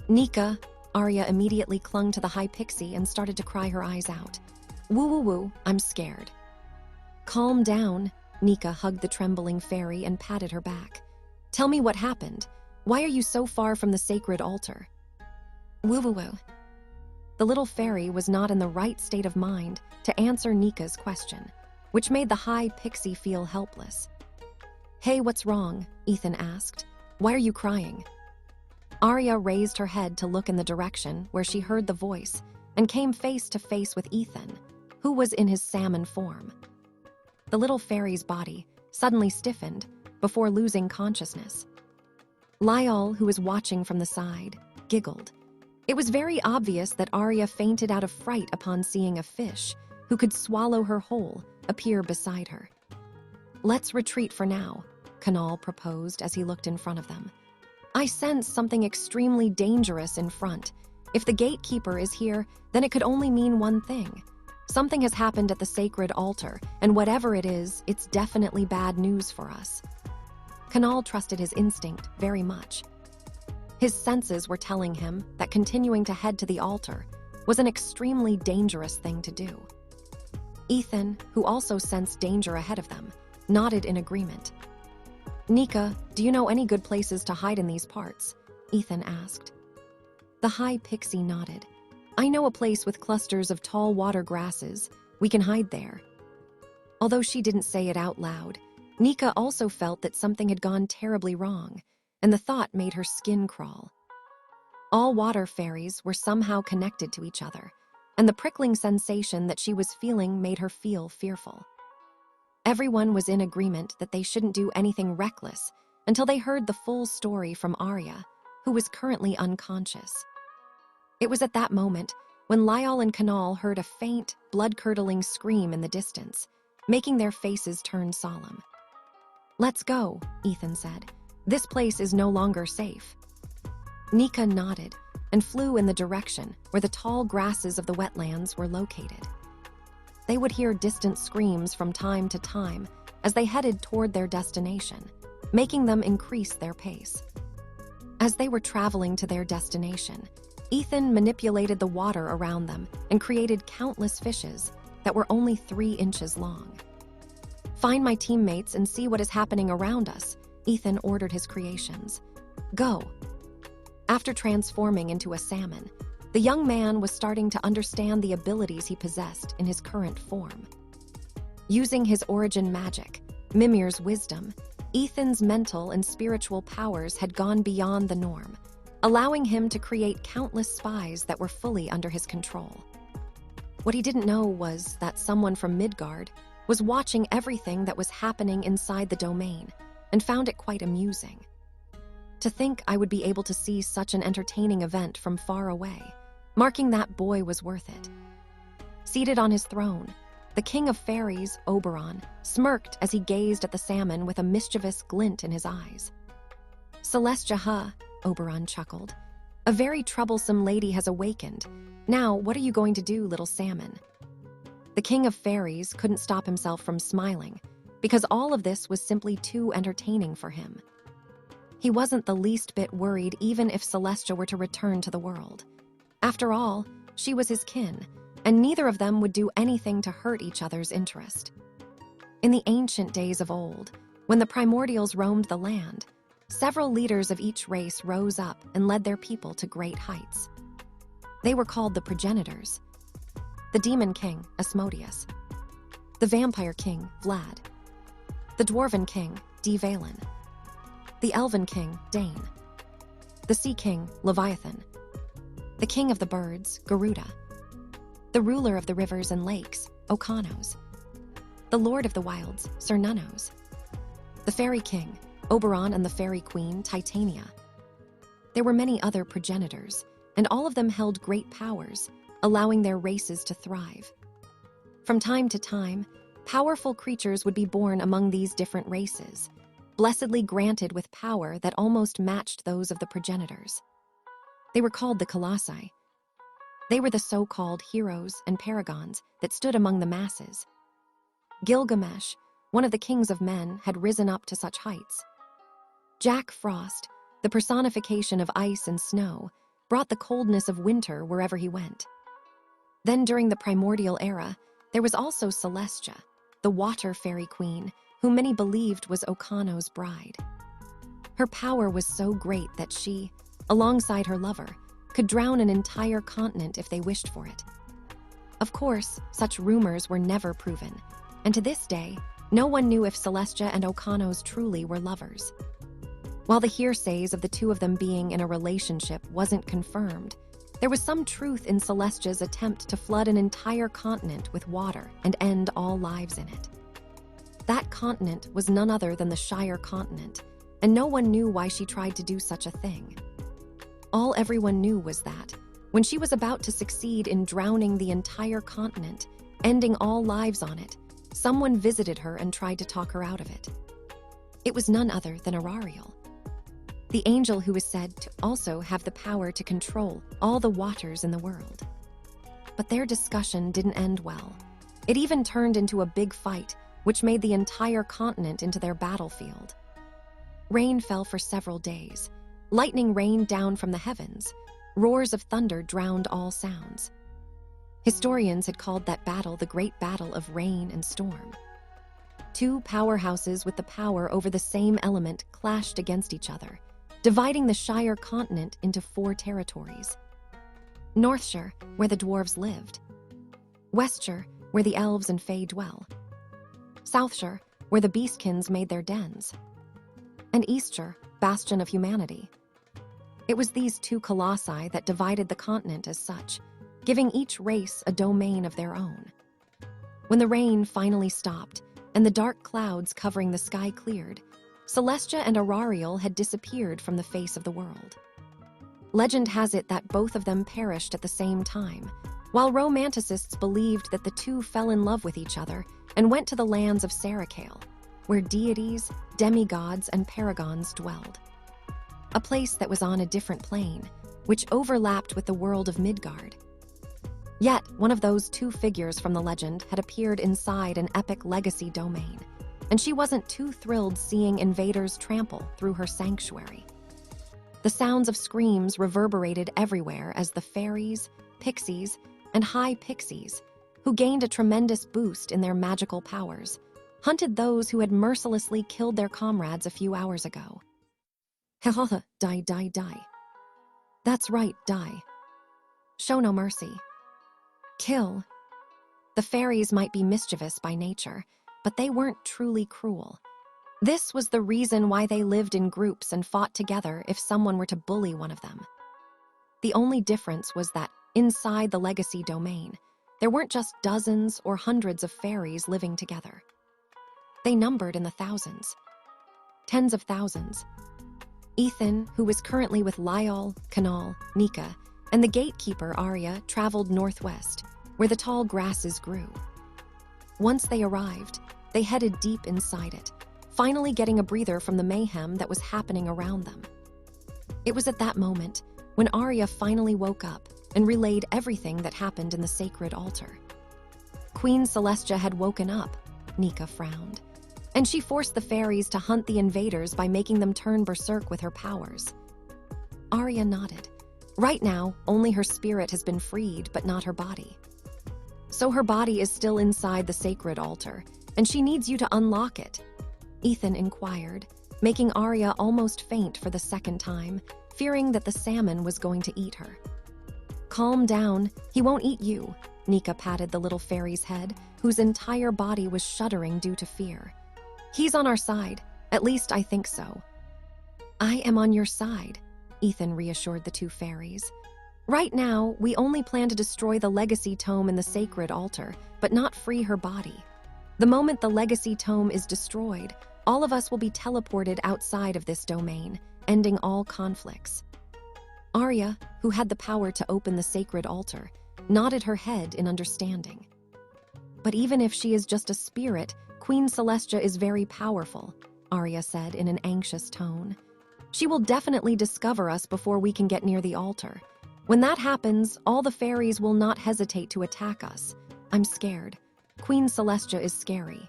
S1: "Nika," Arya immediately clung to the high pixie and started to cry her eyes out. "Woo, I'm scared." "Calm down," Nika hugged the trembling fairy and patted her back. "Tell me what happened. Why are you so far from the sacred altar?" Woo. The little fairy was not in the right state of mind to answer Nika's question, which made the high pixie feel helpless. "Hey, what's wrong?" Ethan asked. "Why are you crying?" Arya raised her head to look in the direction where she heard the voice and came face to face with Ethan, who was in his salmon form. The little fairy's body suddenly stiffened before losing consciousness. Lyall, who was watching from the side, giggled. It was very obvious that Arya fainted out of fright upon seeing a fish, who could swallow her whole, appear beside her. "Let's retreat for now," Kanal proposed as he looked in front of them. "I sense something extremely dangerous in front. If the gatekeeper is here, then it could only mean one thing. Something has happened at the sacred altar, and whatever it is, it's definitely bad news for us." Kanal trusted his instinct very much. His senses were telling him that continuing to head to the altar was an extremely dangerous thing to do. Ethan, who also sensed danger ahead of them, nodded in agreement. "Nika, do you know any good places to hide in these parts?" Ethan asked. The high pixie nodded. "I know a place with clusters of tall water grasses. We can hide there." Although she didn't say it out loud, Nika also felt that something had gone terribly wrong, and the thought made her skin crawl. All water fairies were somehow connected to each other, and the prickling sensation that she was feeling made her feel fearful. Everyone was in agreement that they shouldn't do anything reckless until they heard the full story from Arya, who was currently unconscious. It was at that moment when Lyall and Kanal heard a faint, blood-curdling scream in the distance, making their faces turn solemn. "Let's go," Ethan said. "This place is no longer safe." Nika nodded and flew in the direction where the tall grasses of the wetlands were located. They would hear distant screams from time to time as they headed toward their destination, making them increase their pace. As they were traveling to their destination, Ethan manipulated the water around them and created countless fishes that were only 3 inches long. "Find my teammates and see what is happening around us," Ethan ordered his creations. "Go." After transforming into a salmon, the young man was starting to understand the abilities he possessed in his current form. Using his origin magic, Mimir's wisdom, Ethan's mental and spiritual powers had gone beyond the norm, allowing him to create countless spies that were fully under his control. What he didn't know was that someone from Midgard was watching everything that was happening inside the domain and found it quite amusing. To think I would be able to see such an entertaining event from far away, marking that boy was worth it. Seated on his throne, the king of fairies, Oberon, smirked as he gazed at the salmon with a mischievous glint in his eyes. "Celestia, huh?" Oberon chuckled. "A very troublesome lady has awakened. Now, what are you going to do, little salmon?" The king of fairies couldn't stop himself from smiling, because all of this was simply too entertaining for him. He wasn't the least bit worried even if Celestia were to return to the world. After all, she was his kin, and neither of them would do anything to hurt each other's interest. In the ancient days of old, when the primordials roamed the land, several leaders of each race rose up and led their people to great heights. They were called the progenitors. The demon king, Asmodeus. The vampire king, Vlad. The dwarven king, Dvalin. The elven king, Dane. The sea king, Leviathan. The king of the birds, Garuda. The ruler of the rivers and lakes, Okanos. The lord of the wilds, Cernunnos. The fairy king, Oberon, and the fairy queen, Titania. There were many other progenitors, and all of them held great powers, allowing their races to thrive. From time to time, powerful creatures would be born among these different races, blessedly granted with power that almost matched those of the progenitors. They were called the Colossi. They were the so-called heroes and paragons that stood among the masses. Gilgamesh, one of the kings of men, had risen up to such heights. Jack Frost, the personification of ice and snow, brought the coldness of winter wherever he went. Then during the primordial era, there was also Celestia, the water fairy queen, whom many believed was Okanos' bride. Her power was so great that she, alongside her lover, could drown an entire continent if they wished for it. Of course, such rumors were never proven, and to this day, no one knew if Celestia and Okanos truly were lovers. While the hearsays of the two of them being in a relationship wasn't confirmed, there was some truth in Celestia's attempt to flood an entire continent with water and end all lives in it. That continent was none other than the Shire continent, and no one knew why she tried to do such a thing. All everyone knew was that, when she was about to succeed in drowning the entire continent, ending all lives on it, someone visited her and tried to talk her out of it. It was none other than Ariel, the angel who is said to also have the power to control all the waters in the world. But their discussion didn't end well. It even turned into a big fight, which made the entire continent into their battlefield. Rain fell for several days. Lightning rained down from the heavens. Roars of thunder drowned all sounds. Historians had called that battle the Great Battle of Rain and Storm. Two powerhouses with the power over the same element clashed against each other, dividing the Shire continent into 4 territories. Northshire, where the dwarves lived. Westshire, where the elves and fae dwell. Southshire, where the beastkins made their dens. And Eastshire, bastion of humanity. It was these 2 colossi that divided the continent as such, giving each race a domain of their own. When the rain finally stopped and the dark clouds covering the sky cleared, Celestia and Ariel had disappeared from the face of the world. Legend has it that both of them perished at the same time, while romanticists believed that the two fell in love with each other and went to the lands of Sarakale, where deities, demigods, and paragons dwelled. A place that was on a different plane, which overlapped with the world of Midgard. Yet, one of those two figures from the legend had appeared inside an epic legacy domain, and she wasn't too thrilled seeing invaders trample through her sanctuary. The sounds of screams reverberated everywhere as the fairies, pixies, and high pixies, who gained a tremendous boost in their magical powers, hunted those who had mercilessly killed their comrades a few hours ago. Die, die, die. That's right, die. Show no mercy. Kill. The fairies might be mischievous by nature, but they weren't truly cruel. This was the reason why they lived in groups and fought together if someone were to bully one of them. The only difference was that, inside the legacy domain, there weren't just dozens or hundreds of fairies living together. They numbered in the thousands. Tens of thousands. Ethan, who was currently with Lyall, Kanal, Nika, and the gatekeeper Arya, traveled northwest, where the tall grasses grew. Once they arrived, they headed deep inside it, finally getting a breather from the mayhem that was happening around them. It was at that moment when Arya finally woke up and relayed everything that happened in the sacred altar. Queen Celestia had woken up, Nika frowned, and she forced the fairies to hunt the invaders by making them turn berserk with her powers. Arya nodded. Right now, only her spirit has been freed, but not her body. So her body is still inside the sacred altar, and she needs you to unlock it, Ethan inquired, making Arya almost faint for the second time, fearing that the salmon was going to eat her. Calm down, he won't eat you, Nika patted the little fairy's head, whose entire body was shuddering due to fear. He's on our side, at least I think so. I am on your side, Ethan reassured the two fairies. Right now, we only plan to destroy the legacy tome in the sacred altar, but not free her body. The moment the legacy tome is destroyed, all of us will be teleported outside of this domain, ending all conflicts. Arya, who had the power to open the sacred altar, nodded her head in understanding. But even if she is just a spirit, Queen Celestia is very powerful, Arya said in an anxious tone. She will definitely discover us before we can get near the altar. When that happens, all the fairies will not hesitate to attack us. I'm scared. Queen Celestia is scary.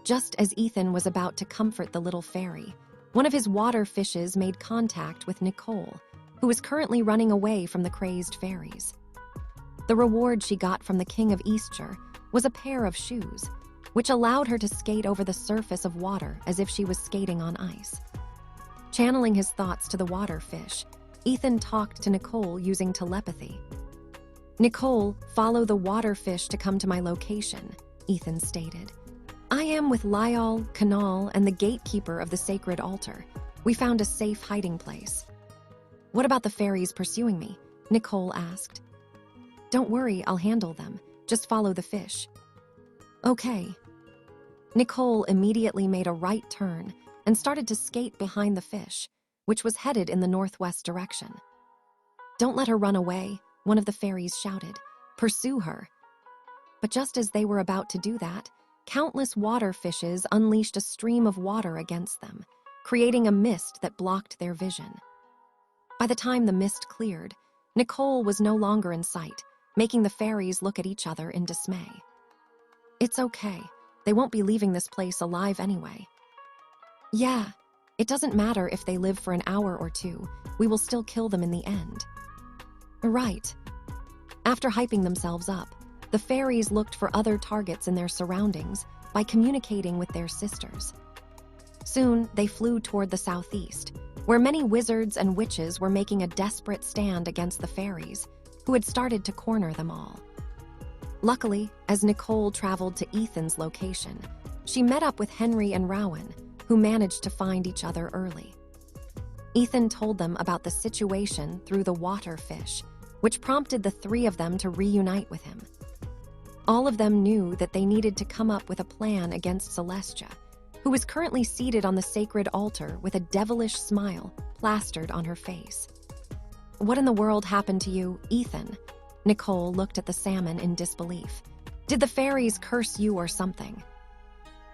S1: Just as Ethan was about to comfort the little fairy, one of his water fishes made contact with Nicole, who was currently running away from the crazed fairies. The reward she got from the King of Eastshire was a pair of shoes, which allowed her to skate over the surface of water as if she was skating on ice. Channeling his thoughts to the water fish, Ethan talked to Nicole using telepathy. Nicole, follow the water fish to come to my location, Ethan stated. I am with Lyall, Kanal, and the gatekeeper of the sacred altar. We found a safe hiding place. What about the fairies pursuing me? Nicole asked. Don't worry, I'll handle them. Just follow the fish. Okay. Nicole immediately made a right turn and started to skate behind the fish, which was headed in the northwest direction. Don't let her run away, one of the fairies shouted. Pursue her. But just as they were about to do that, countless water fishes unleashed a stream of water against them, creating a mist that blocked their vision. By the time the mist cleared, Nicole was no longer in sight, making the fairies look at each other in dismay. It's okay. They won't be leaving this place alive anyway. Yeah, it doesn't matter if they live for an hour or two. We will still kill them in the end. Right. After hyping themselves up, the fairies looked for other targets in their surroundings by communicating with their sisters. Soon, they flew toward the southeast, where many wizards and witches were making a desperate stand against the fairies, who had started to corner them all. Luckily, as Nicole traveled to Ethan's location, she met up with Henry and Rowan, who managed to find each other early. Ethan told them about the situation through the water fish, which prompted the three of them to reunite with him. All of them knew that they needed to come up with a plan against Celestia, who was currently seated on the sacred altar with a devilish smile plastered on her face. What in the world happened to you, Ethan? Nicole looked at the salmon in disbelief. Did the fairies curse you or something?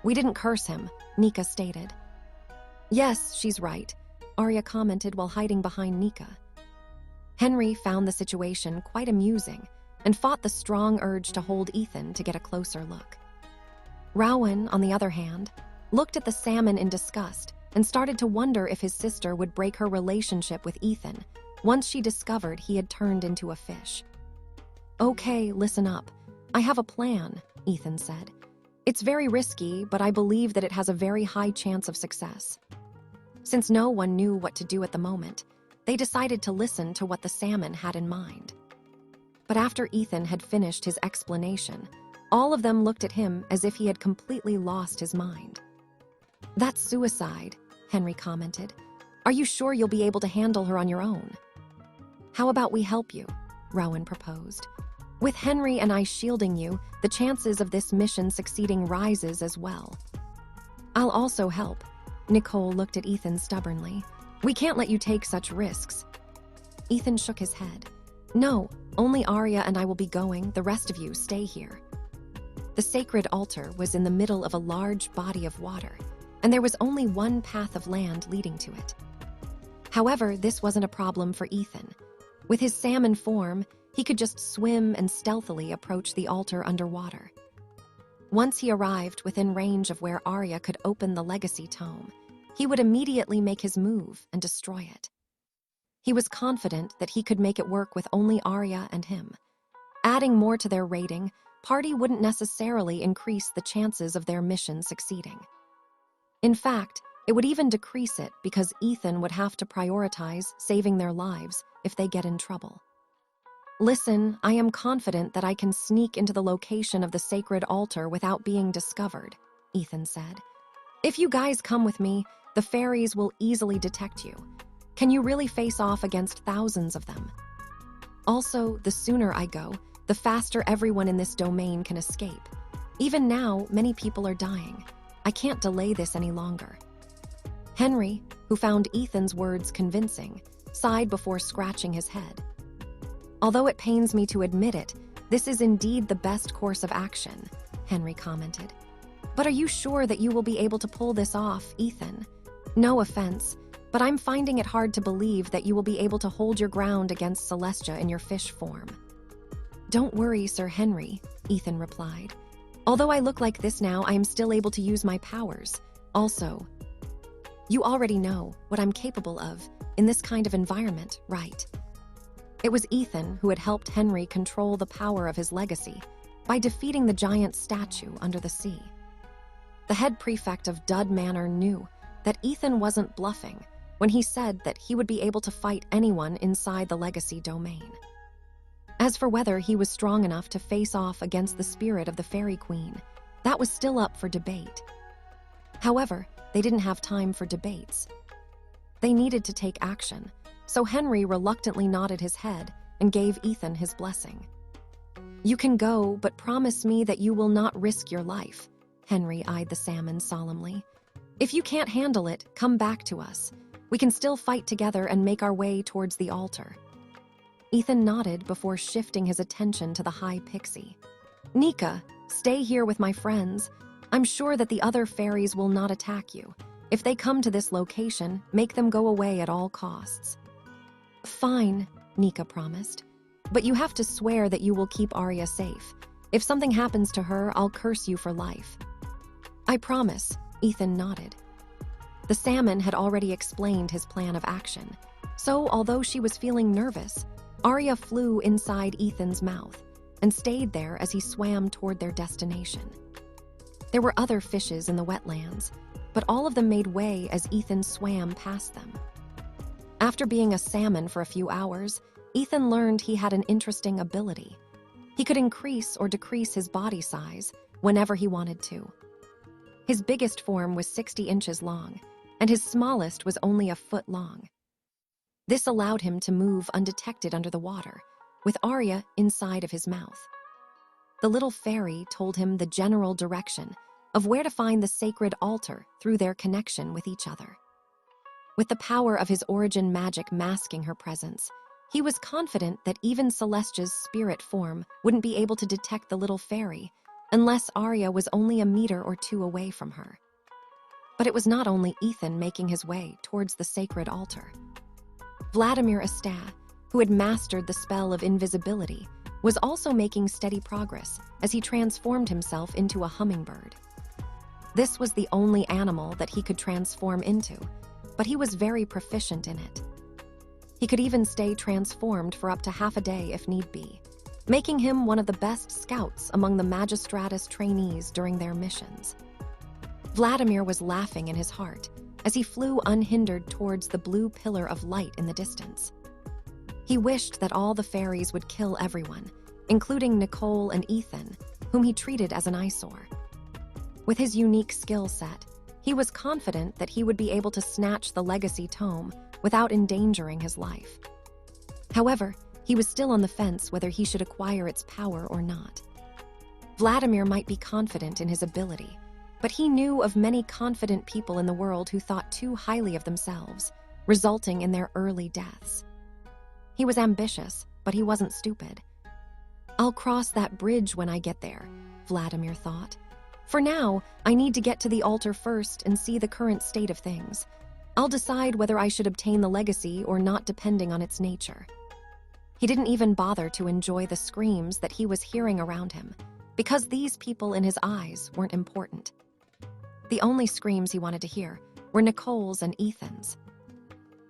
S1: We didn't curse him, Nika stated. Yes, she's right, Arya commented while hiding behind Nika. Henry found the situation quite amusing, and fought the strong urge to hold Ethan to get a closer look. Rowan, on the other hand, looked at the salmon in disgust and started to wonder if his sister would break her relationship with Ethan once she discovered he had turned into a fish. "Okay, listen up. I have a plan," Ethan said. "It's very risky, but I believe that it has a very high chance of success." Since no one knew what to do at the moment, they decided to listen to what the salmon had in mind. But after Ethan had finished his explanation, all of them looked at him as if he had completely lost his mind. "That's suicide," Henry commented. "Are you sure you'll be able to handle her on your own?" "How about we help you?" Rowan proposed. "With Henry and I shielding you, the chances of this mission succeeding rises as well." "I'll also help." Nicole looked at Ethan stubbornly. "We can't let you take such risks." Ethan shook his head. "No, only Arya and I will be going. The rest of you stay here." The sacred altar was in the middle of a large body of water, and there was only one path of land leading to it. However, this wasn't a problem for Ethan. With his salmon form, he could just swim and stealthily approach the altar underwater. Once he arrived within range of where Arya could open the legacy tome, he would immediately make his move and destroy it. He was confident that he could make it work with only Arya and him. Adding more to their rating, party wouldn't necessarily increase the chances of their mission succeeding. In fact, it would even decrease it because Ethan would have to prioritize saving their lives if they get in trouble. "Listen, I am confident that I can sneak into the location of the sacred altar without being discovered," Ethan said. "If you guys come with me, the fairies will easily detect you. Can you really face off against thousands of them? Also, the sooner I go, the faster everyone in this domain can escape. Even now, many people are dying. I can't delay this any longer." Henry, who found Ethan's words convincing, sighed before scratching his head. "Although it pains me to admit it, this is indeed the best course of action," Henry commented. "But are you sure that you will be able to pull this off, Ethan? No offense, but I'm finding it hard to believe that you will be able to hold your ground against Celestia in your fish form." "Don't worry, Sir Henry," Ethan replied. "Although I look like this now, I am still able to use my powers. Also, you already know what I'm capable of in this kind of environment, right?" It was Ethan who had helped Henry control the power of his legacy by defeating the giant statue under the sea. The head prefect of Dud Manor knew that Ethan wasn't bluffing when he said that he would be able to fight anyone inside the legacy domain. As for whether he was strong enough to face off against the spirit of the Fairy Queen, that was still up for debate. However, they didn't have time for debates. They needed to take action, so Henry reluctantly nodded his head and gave Ethan his blessing. "You can go, but promise me that you will not risk your life," Henry eyed the salmon solemnly. "If you can't handle it, come back to us. We can still fight together and make our way towards the altar." Ethan nodded before shifting his attention to the high pixie. "Nika, stay here with my friends. I'm sure that the other fairies will not attack you. If they come to this location, make them go away at all costs." "Fine," Nika promised. "But you have to swear that you will keep Arya safe. If something happens to her, I'll curse you for life." "I promise," Ethan nodded. The salmon had already explained his plan of action, so although she was feeling nervous, Arya flew inside Ethan's mouth and stayed there as he swam toward their destination. There were other fishes in the wetlands, but all of them made way as Ethan swam past them. After being a salmon for a few hours, Ethan learned he had an interesting ability. He could increase or decrease his body size whenever he wanted to. His biggest form was 60 inches long, and his smallest was only a foot long. This allowed him to move undetected under the water, with Arya inside of his mouth. The little fairy told him the general direction of where to find the sacred altar through their connection with each other. With the power of his origin magic masking her presence, he was confident that even Celestia's spirit form wouldn't be able to detect the little fairy unless Arya was only a meter or two away from her. But it was not only Ethan making his way towards the sacred altar. Vladimir Astad, who had mastered the spell of invisibility, was also making steady progress as he transformed himself into a hummingbird. This was the only animal that he could transform into, but he was very proficient in it. He could even stay transformed for up to half a day if need be, making him one of the best scouts among the Magistratus trainees during their missions. Vladimir was laughing in his heart as he flew unhindered towards the blue pillar of light in the distance. He wished that all the fairies would kill everyone, including Nicole and Ethan, whom he treated as an eyesore. With his unique skill set, he was confident that he would be able to snatch the legacy tome without endangering his life. However, he was still on the fence whether he should acquire its power or not. Vladimir might be confident in his ability, but he knew of many confident people in the world who thought too highly of themselves, resulting in their early deaths. He was ambitious, but he wasn't stupid. "I'll cross that bridge when I get there," Vladimir thought. "For now, I need to get to the altar first and see the current state of things. I'll decide whether I should obtain the legacy or not depending on its nature." He didn't even bother to enjoy the screams that he was hearing around him, because these people in his eyes weren't important. The only screams he wanted to hear were Nicole's and Ethan's.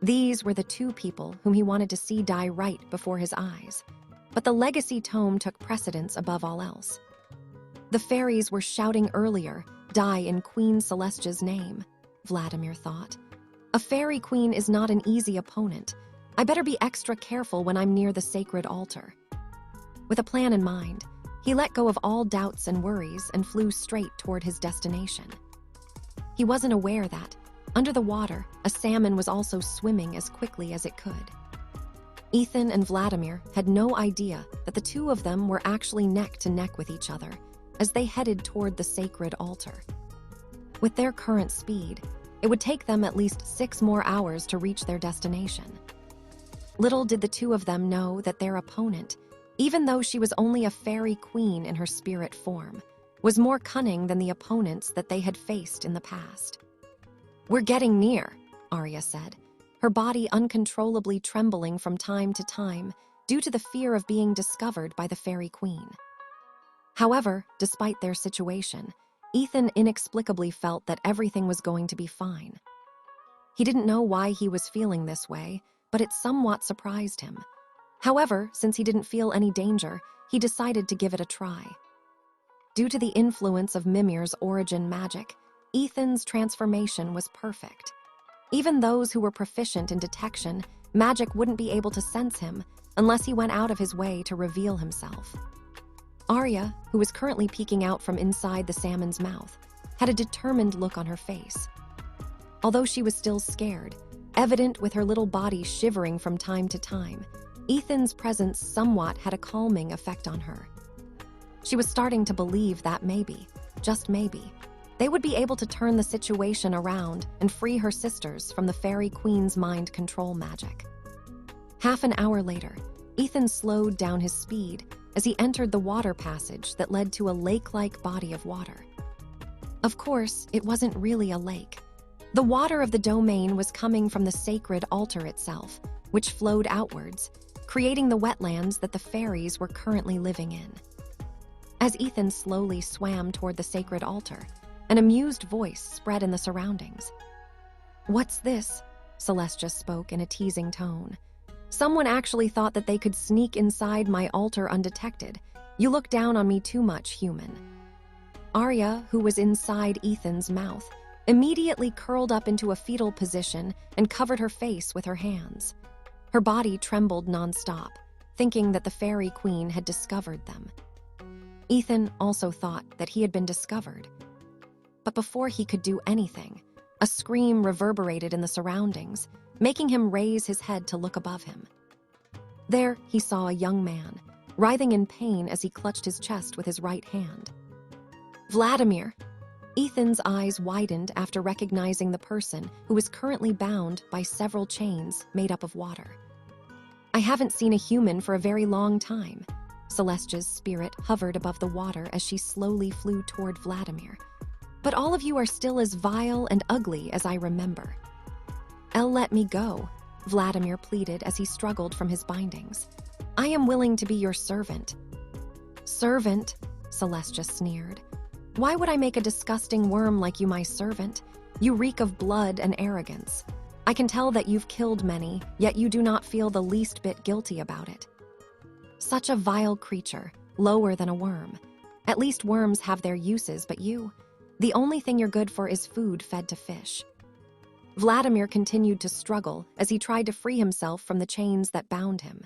S1: These were the two people whom he wanted to see die right before his eyes, but the legacy tome took precedence above all else. The fairies were shouting earlier, "Die in Queen Celestia's name," Vladimir thought. "A fairy queen is not an easy opponent. I better be extra careful when I'm near the sacred altar." With a plan in mind, he let go of all doubts and worries and flew straight toward his destination. He wasn't aware that, under the water, a salmon was also swimming as quickly as it could. Ethan and Vladimir had no idea that the two of them were actually neck to neck with each other as they headed toward the sacred altar. With their current speed, it would take them at least 6 more hours to reach their destination. Little did the two of them know that their opponent, even though she was only a fairy queen in her spirit form, was more cunning than the opponents that they had faced in the past. "We're getting near," Arya said, her body uncontrollably trembling from time to time due to the fear of being discovered by the fairy queen. However, despite their situation, Ethan inexplicably felt that everything was going to be fine. He didn't know why he was feeling this way, but it somewhat surprised him. However, since he didn't feel any danger, he decided to give it a try. Due to the influence of Mimir's origin magic, Ethan's transformation was perfect. Even those who were proficient in detection, magic wouldn't be able to sense him unless he went out of his way to reveal himself. Arya, who was currently peeking out from inside the salmon's mouth, had a determined look on her face. Although she was still scared, evident with her little body shivering from time to time, Ethan's presence somewhat had a calming effect on her. She was starting to believe that maybe, just maybe, they would be able to turn the situation around and free her sisters from the fairy queen's mind control magic. Half an hour later, Ethan slowed down his speed as he entered the water passage that led to a lake-like body of water. Of course, it wasn't really a lake. The water of the domain was coming from the sacred altar itself, which flowed outwards, creating the wetlands that the fairies were currently living in. As Ethan slowly swam toward the sacred altar, an amused voice spread in the surroundings. "What's this?" Celestia spoke in a teasing tone. "Someone actually thought that they could sneak inside my altar undetected. You look down on me too much, human." Arya, who was inside Ethan's mouth, immediately curled up into a fetal position and covered her face with her hands. Her body trembled nonstop, thinking that the fairy queen had discovered them. Ethan also thought that he had been discovered. But before he could do anything, a scream reverberated in the surroundings, making him raise his head to look above him. There, he saw a young man, writhing in pain as he clutched his chest with his right hand. "Vladimir!" Ethan's eyes widened after recognizing the person who was currently bound by several chains made up of water. "I haven't seen a human for a very long time." Celestia's spirit hovered above the water as she slowly flew toward Vladimir. "But all of you are still as vile and ugly as I remember." "Elle, let me go," Vladimir pleaded as he struggled from his bindings. I am willing to be your servant." "Servant?" Celestia sneered. "Why would I make a disgusting worm like you my servant? You reek of blood and arrogance. I can tell that you've killed many, yet you do not feel the least bit guilty about it. Such a vile creature, lower than a worm. At least worms have their uses, but you, the only thing you're good for is food fed to fish." Vladimir continued to struggle as he tried to free himself from the chains that bound him.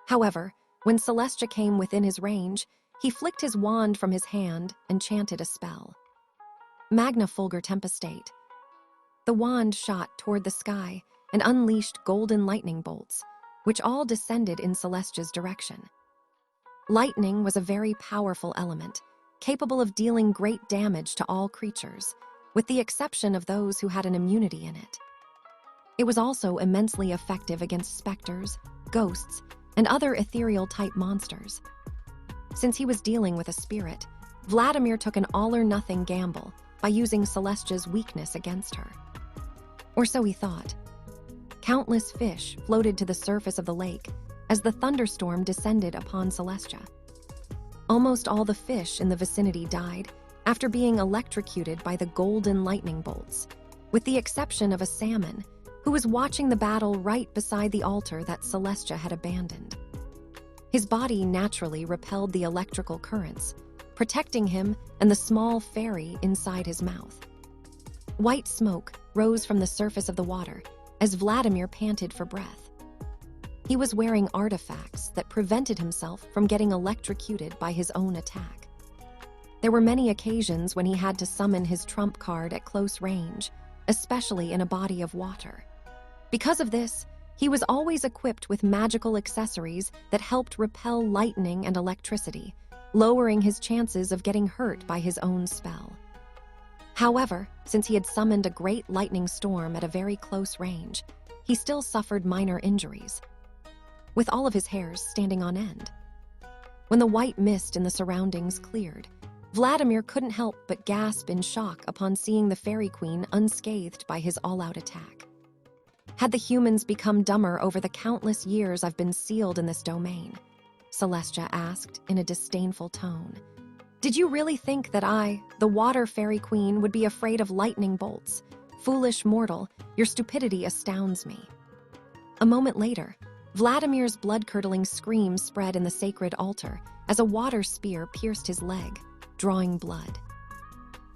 S1: However, when Celestia came within his range, he flicked his wand from his hand and chanted a spell. Magna Fulgur Tempestate. The wand shot toward the sky and unleashed golden lightning bolts, which all descended in Celestia's direction. Lightning was a very powerful element, capable of dealing great damage to all creatures, with the exception of those who had an immunity in it. It was also immensely effective against specters, ghosts, and other ethereal-type monsters. Since he was dealing with a spirit, Vladimir took an all-or-nothing gamble by using Celestia's weakness against her. Or so he thought. Countless fish floated to the surface of the lake as the thunderstorm descended upon Celestia. Almost all the fish in the vicinity died after being electrocuted by the golden lightning bolts, with the exception of a salmon who was watching the battle right beside the altar that Celestia had abandoned. His body naturally repelled the electrical currents, protecting him and the small fairy inside his mouth. White smoke rose from the surface of the water as Vladimir panted for breath. He was wearing artifacts that prevented himself from getting electrocuted by his own attack. There were many occasions when he had to summon his trump card at close range, especially in a body of water. Because of this, he was always equipped with magical accessories that helped repel lightning and electricity, lowering his chances of getting hurt by his own spell. However, since he had summoned a great lightning storm at a very close range, he still suffered minor injuries, with all of his hairs standing on end. When the white mist in the surroundings cleared, Vladimir couldn't help but gasp in shock upon seeing the Fairy Queen unscathed by his all-out attack. Had the humans become dumber over the countless years I've been sealed in this domain? Celestia asked in a disdainful tone. Did you really think that I, the Water Fairy Queen, would be afraid of lightning bolts? Foolish mortal, your stupidity astounds me. A moment later, Vladimir's blood-curdling scream spread in the sacred altar as a water spear pierced his leg, drawing blood.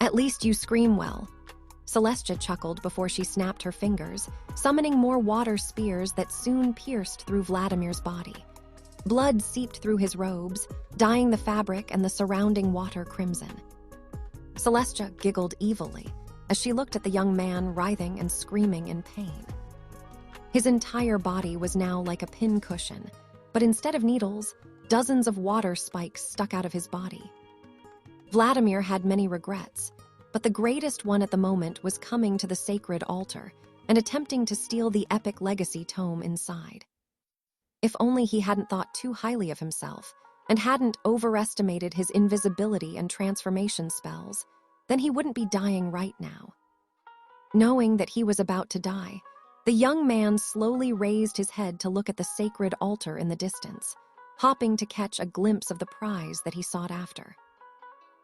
S1: At least you scream well. Celestia chuckled before she snapped her fingers, summoning more water spears that soon pierced through Vladimir's body. Blood seeped through his robes, dyeing the fabric and the surrounding water crimson. Celestia giggled evilly as she looked at the young man writhing and screaming in pain. His entire body was now like a pincushion, but instead of needles, dozens of water spikes stuck out of his body. Vladimir had many regrets, but the greatest one at the moment was coming to the sacred altar and attempting to steal the epic legacy tome inside. If only he hadn't thought too highly of himself and hadn't overestimated his invisibility and transformation spells, then he wouldn't be dying right now. Knowing that he was about to die, the young man slowly raised his head to look at the sacred altar in the distance, hoping to catch a glimpse of the prize that he sought after.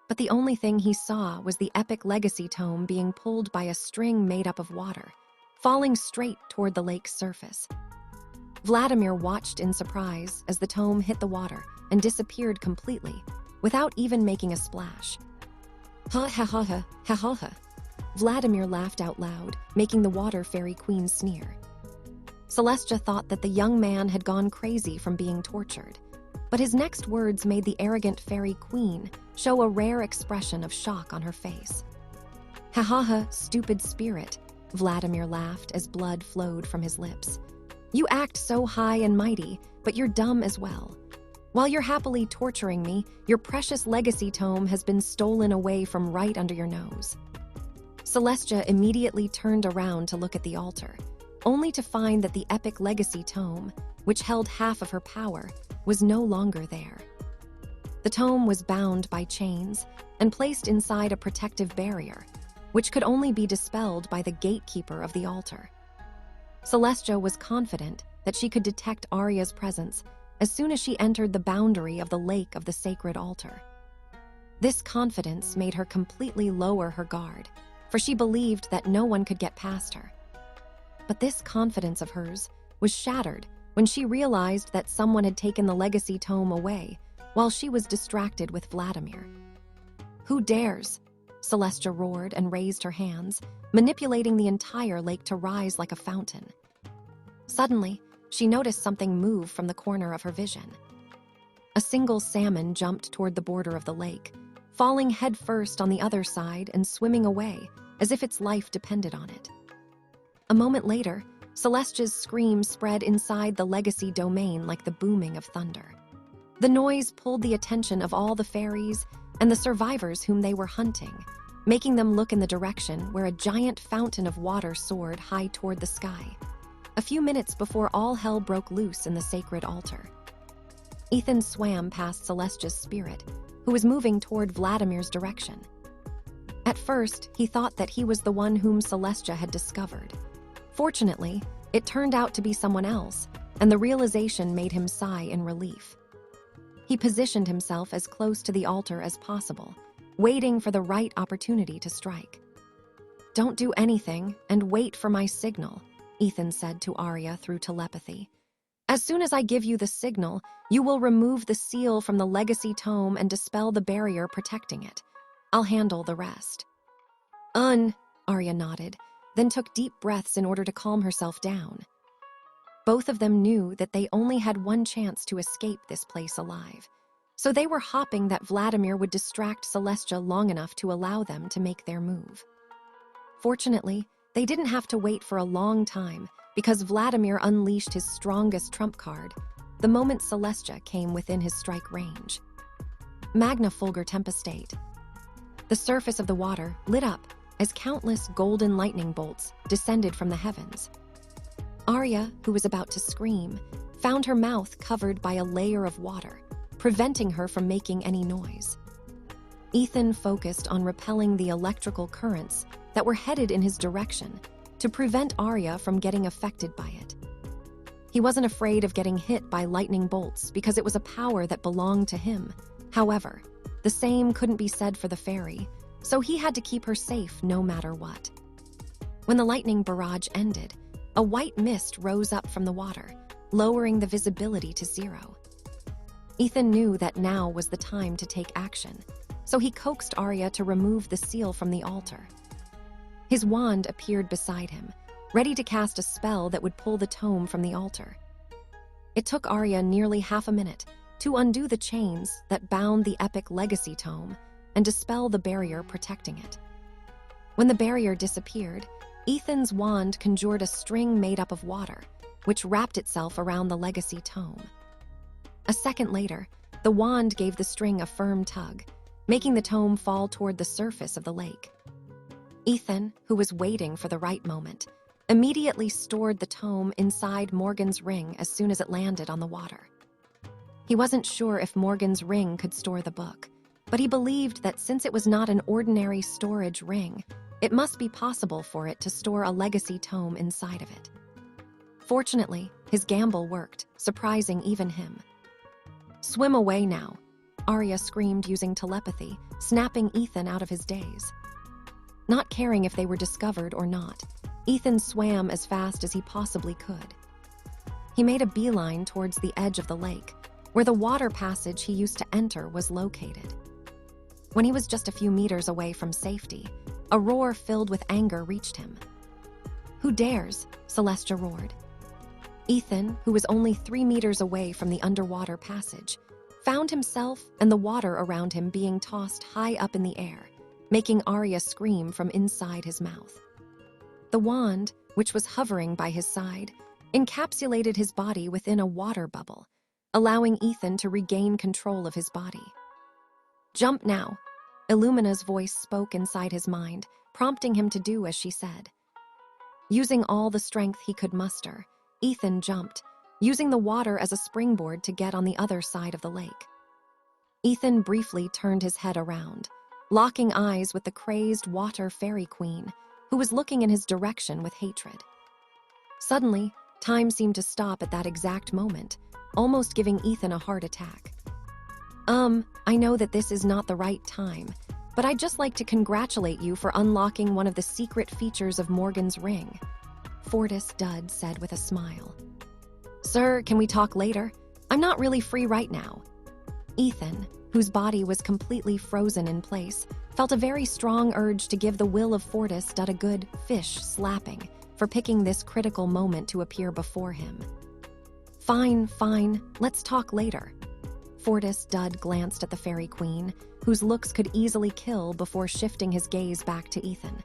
S1: But the only thing he saw was the epic legacy tome being pulled by a string made up of water, falling straight toward the lake's surface. Vladimir watched in surprise as the tome hit the water and disappeared completely, without even making a splash. Ha ha ha ha, ha ha ha. Vladimir laughed out loud, making the Water Fairy Queen sneer. Celestia thought that the young man had gone crazy from being tortured, but his next words made the arrogant Fairy Queen show a rare expression of shock on her face. Ha ha ha, stupid spirit, Vladimir laughed as blood flowed from his lips. You act so high and mighty, but you're dumb as well. While you're happily torturing me, your precious legacy tome has been stolen away from right under your nose. Celestia immediately turned around to look at the altar, only to find that the epic legacy tome, which held half of her power, was no longer there. The tome was bound by chains and placed inside a protective barrier, which could only be dispelled by the gatekeeper of the altar. Celestia was confident that she could detect Arya's presence as soon as she entered the boundary of the lake of the sacred altar. This confidence made her completely lower her guard, for she believed that no one could get past her. But this confidence of hers was shattered when she realized that someone had taken the legacy tome away while she was distracted with Vladimir. "Who dares?" Celestia roared and raised her hands, manipulating the entire lake to rise like a fountain. Suddenly, she noticed something move from the corner of her vision. A single salmon jumped toward the border of the lake, falling headfirst on the other side and swimming away as if its life depended on it. A moment later, Celestia's scream spread inside the legacy domain like the booming of thunder. The noise pulled the attention of all the fairies and the survivors whom they were hunting, making them look in the direction where a giant fountain of water soared high toward the sky, a few minutes before all hell broke loose in the sacred altar. Ethan swam past Celestia's spirit, who was moving toward Vladimir's direction. At first, he thought that he was the one whom Celestia had discovered. Fortunately, it turned out to be someone else, and the realization made him sigh in relief. He positioned himself as close to the altar as possible, waiting for the right opportunity to strike. "Don't do anything and wait for my signal," Ethan said to Arya through telepathy. "As soon as I give you the signal, you will remove the seal from the legacy tome and dispel the barrier protecting it. I'll handle the rest." Arya nodded, then took deep breaths in order to calm herself down. Both of them knew that they only had one chance to escape this place alive, so they were hoping that Vladimir would distract Celestia long enough to allow them to make their move. Fortunately, they didn't have to wait for a long time because Vladimir unleashed his strongest trump card the moment Celestia came within his strike range. Magna Fulgur Tempestate. The surface of the water lit up as countless golden lightning bolts descended from the heavens. Arya, who was about to scream, found her mouth covered by a layer of water, preventing her from making any noise. Ethan focused on repelling the electrical currents that were headed in his direction to prevent Arya from getting affected by it. He wasn't afraid of getting hit by lightning bolts because it was a power that belonged to him. However, the same couldn't be said for the fairy, so he had to keep her safe no matter what. When the lightning barrage ended, a white mist rose up from the water, lowering the visibility to 0. Ethan knew that now was the time to take action, so he coaxed Arya to remove the seal from the altar. His wand appeared beside him, ready to cast a spell that would pull the tome from the altar. It took Arya nearly half a minute to undo the chains that bound the epic legacy tome and dispel the barrier protecting it. When the barrier disappeared, Ethan's wand conjured a string made up of water, which wrapped itself around the legacy tome. A second later, the wand gave the string a firm tug, making the tome fall toward the surface of the lake. Ethan, who was waiting for the right moment, immediately stored the tome inside Morgan's ring as soon as it landed on the water. He wasn't sure if Morgan's ring could store the book, but he believed that since it was not an ordinary storage ring, it must be possible for it to store a legacy tome inside of it. Fortunately, his gamble worked, surprising even him. "Swim away now," Arya screamed using telepathy, snapping Ethan out of his daze. Not caring if they were discovered or not, Ethan swam as fast as he possibly could. He made a beeline towards the edge of the lake, where the water passage he used to enter was located. When he was just a few meters away from safety, a roar filled with anger reached him. "Who dares?" Celestia roared. Ethan, who was only 3 meters away from the underwater passage, found himself and the water around him being tossed high up in the air, making Arya scream from inside his mouth. The wand, which was hovering by his side, encapsulated his body within a water bubble, allowing Ethan to regain control of his body. "Jump now," Illumina's voice spoke inside his mind, prompting him to do as she said. Using all the strength he could muster, Ethan jumped, using the water as a springboard to get on the other side of the lake. Ethan briefly turned his head around, locking eyes with the crazed water fairy queen, who was looking in his direction with hatred. Suddenly, time seemed to stop at that exact moment, almost giving Ethan a heart attack. I know that this is not the right time, but I'd just like to congratulate you for unlocking one of the secret features of Morgan's ring, Fortis Dud said with a smile. Sir, can we talk later? I'm not really free right now. Ethan, whose body was completely frozen in place, felt a very strong urge to give the will of Fortis Dud a good fish slapping for picking this critical moment to appear before him. Fine, let's talk later. Fortis Dud glanced at the Fairy Queen, whose looks could easily kill before shifting his gaze back to Ethan.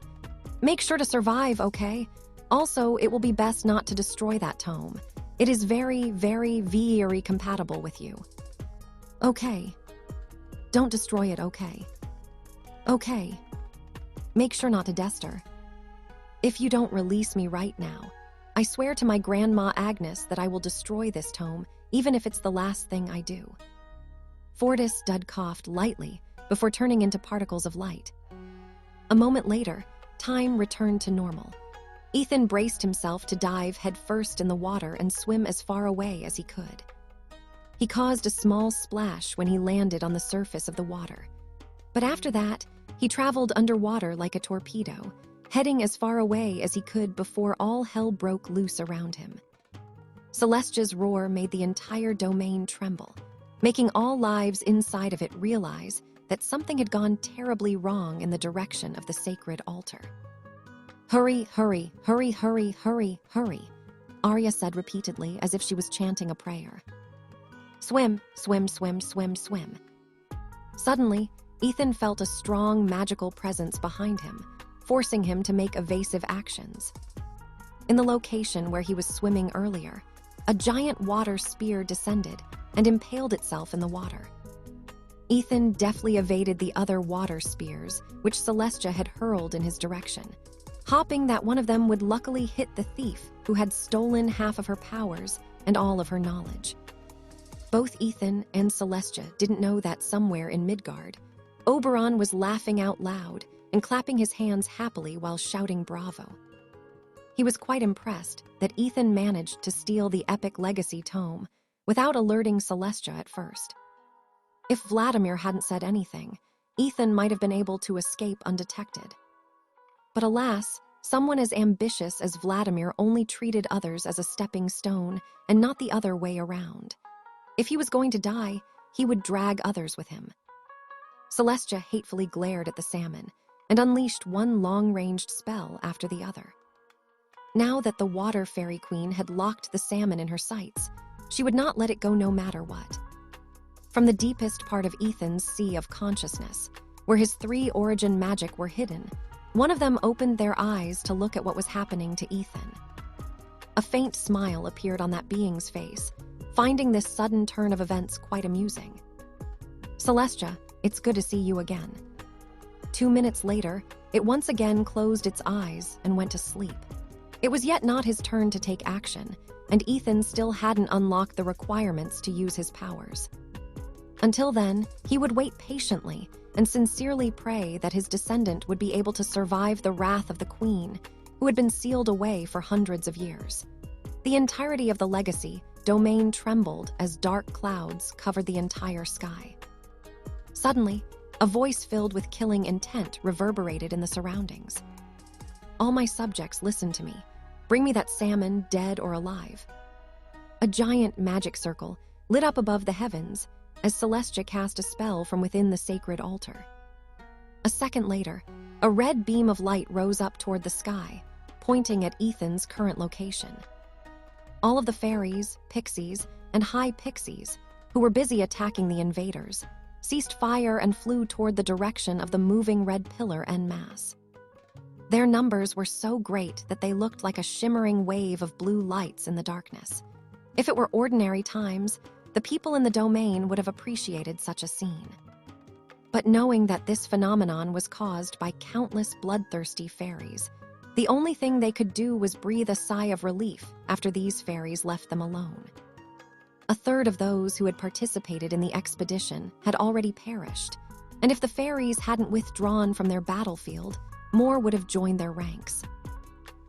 S1: Make sure to survive, okay? Also, it will be best not to destroy that tome. It is very, very compatible with you. Okay. Don't destroy it, okay? Okay. Make sure not to dester. If you don't release me right now, I swear to my Grandma Agnes that I will destroy this tome, even if it's the last thing I do. Fortis Dud coughed lightly before turning into particles of light. A moment later, time returned to normal. Ethan braced himself to dive headfirst in the water and swim as far away as he could. He caused a small splash when he landed on the surface of the water. But after that, he traveled underwater like a torpedo, heading as far away as he could before all hell broke loose around him. Celestia's roar made the entire domain tremble, making all lives inside of it realize that something had gone terribly wrong in the direction of the sacred altar. Hurry, hurry, hurry, hurry, hurry, hurry, Arya said repeatedly as if she was chanting a prayer. Swim, swim, swim, swim, swim. Suddenly, Ethan felt a strong magical presence behind him, forcing him to make evasive actions. In the location where he was swimming earlier, a giant water spear descended and impaled itself in the water. Ethan deftly evaded the other water spears, which Celestia had hurled in his direction, hoping that one of them would luckily hit the thief who had stolen half of her powers and all of her knowledge. Both Ethan and Celestia didn't know that somewhere in Midgard, Oberon was laughing out loud and clapping his hands happily while shouting bravo. He was quite impressed that Ethan managed to steal the epic legacy tome without alerting Celestia at first. If Vladimir hadn't said anything, Ethan might have been able to escape undetected. But alas, someone as ambitious as Vladimir only treated others as a stepping stone and not the other way around. If he was going to die, he would drag others with him. Celestia hatefully glared at the salmon and unleashed one long-ranged spell after the other. Now that the Water Fairy Queen had locked the salmon in her sights, she would not let it go no matter what. From the deepest part of Ethan's sea of consciousness, where his 3 origin magic were hidden, one of them opened their eyes to look at what was happening to Ethan. A faint smile appeared on that being's face, finding this sudden turn of events quite amusing. Celestia, it's good to see you again. 2 minutes later, it once again closed its eyes and went to sleep. It was yet not his turn to take action, and Ethan still hadn't unlocked the requirements to use his powers. Until then, he would wait patiently and sincerely pray that his descendant would be able to survive the wrath of the queen, who had been sealed away for hundreds of years. The entirety of the legacy domain trembled as dark clouds covered the entire sky. Suddenly, a voice filled with killing intent reverberated in the surroundings. All my subjects, listen to me. Bring me that salmon, dead or alive. A giant magic circle lit up above the heavens as Celestia cast a spell from within the sacred altar. A second later, a red beam of light rose up toward the sky, pointing at Ethan's current location. All of the fairies, pixies, and high pixies, who were busy attacking the invaders, ceased fire and flew toward the direction of the moving red pillar en masse. Their numbers were so great that they looked like a shimmering wave of blue lights in the darkness. If it were ordinary times, the people in the domain would have appreciated such a scene. But knowing that this phenomenon was caused by countless bloodthirsty fairies, the only thing they could do was breathe a sigh of relief after these fairies left them alone. A third of those who had participated in the expedition had already perished, and if the fairies hadn't withdrawn from their battlefield, more would have joined their ranks.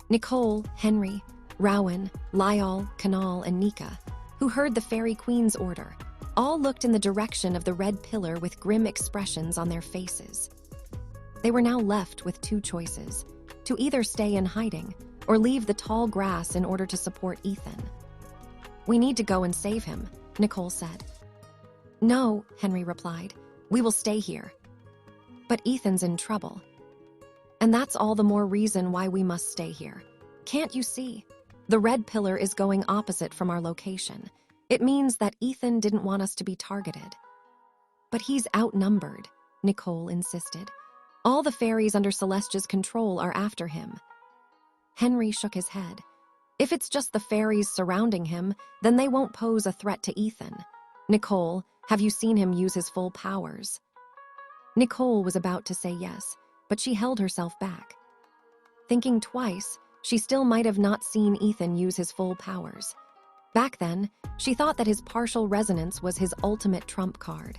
S1: Nicole, Henry, Rowan, Lyall, Kanal, and Nika, who heard the Fairy Queen's order, all looked in the direction of the red pillar with grim expressions on their faces. They were now left with two choices: to either stay in hiding or leave the tall grass in order to support Ethan. "We need to go and save him," Nicole said. "No," Henry replied. "We will stay here." "But Ethan's in trouble. And that's all the more reason why we must stay here. Can't you see? The red pillar is going opposite from our location. It means that Ethan didn't want us to be targeted." "But he's outnumbered," Nicole insisted. "All the fairies under Celestia's control are after him." Henry shook his head. "If it's just the fairies surrounding him, then they won't pose a threat to Ethan. Nicole, have you seen him use his full powers?" Nicole was about to say yes, but she held herself back. Thinking twice, she still might have not seen Ethan use his full powers. Back then, she thought that his partial resonance was his ultimate trump card.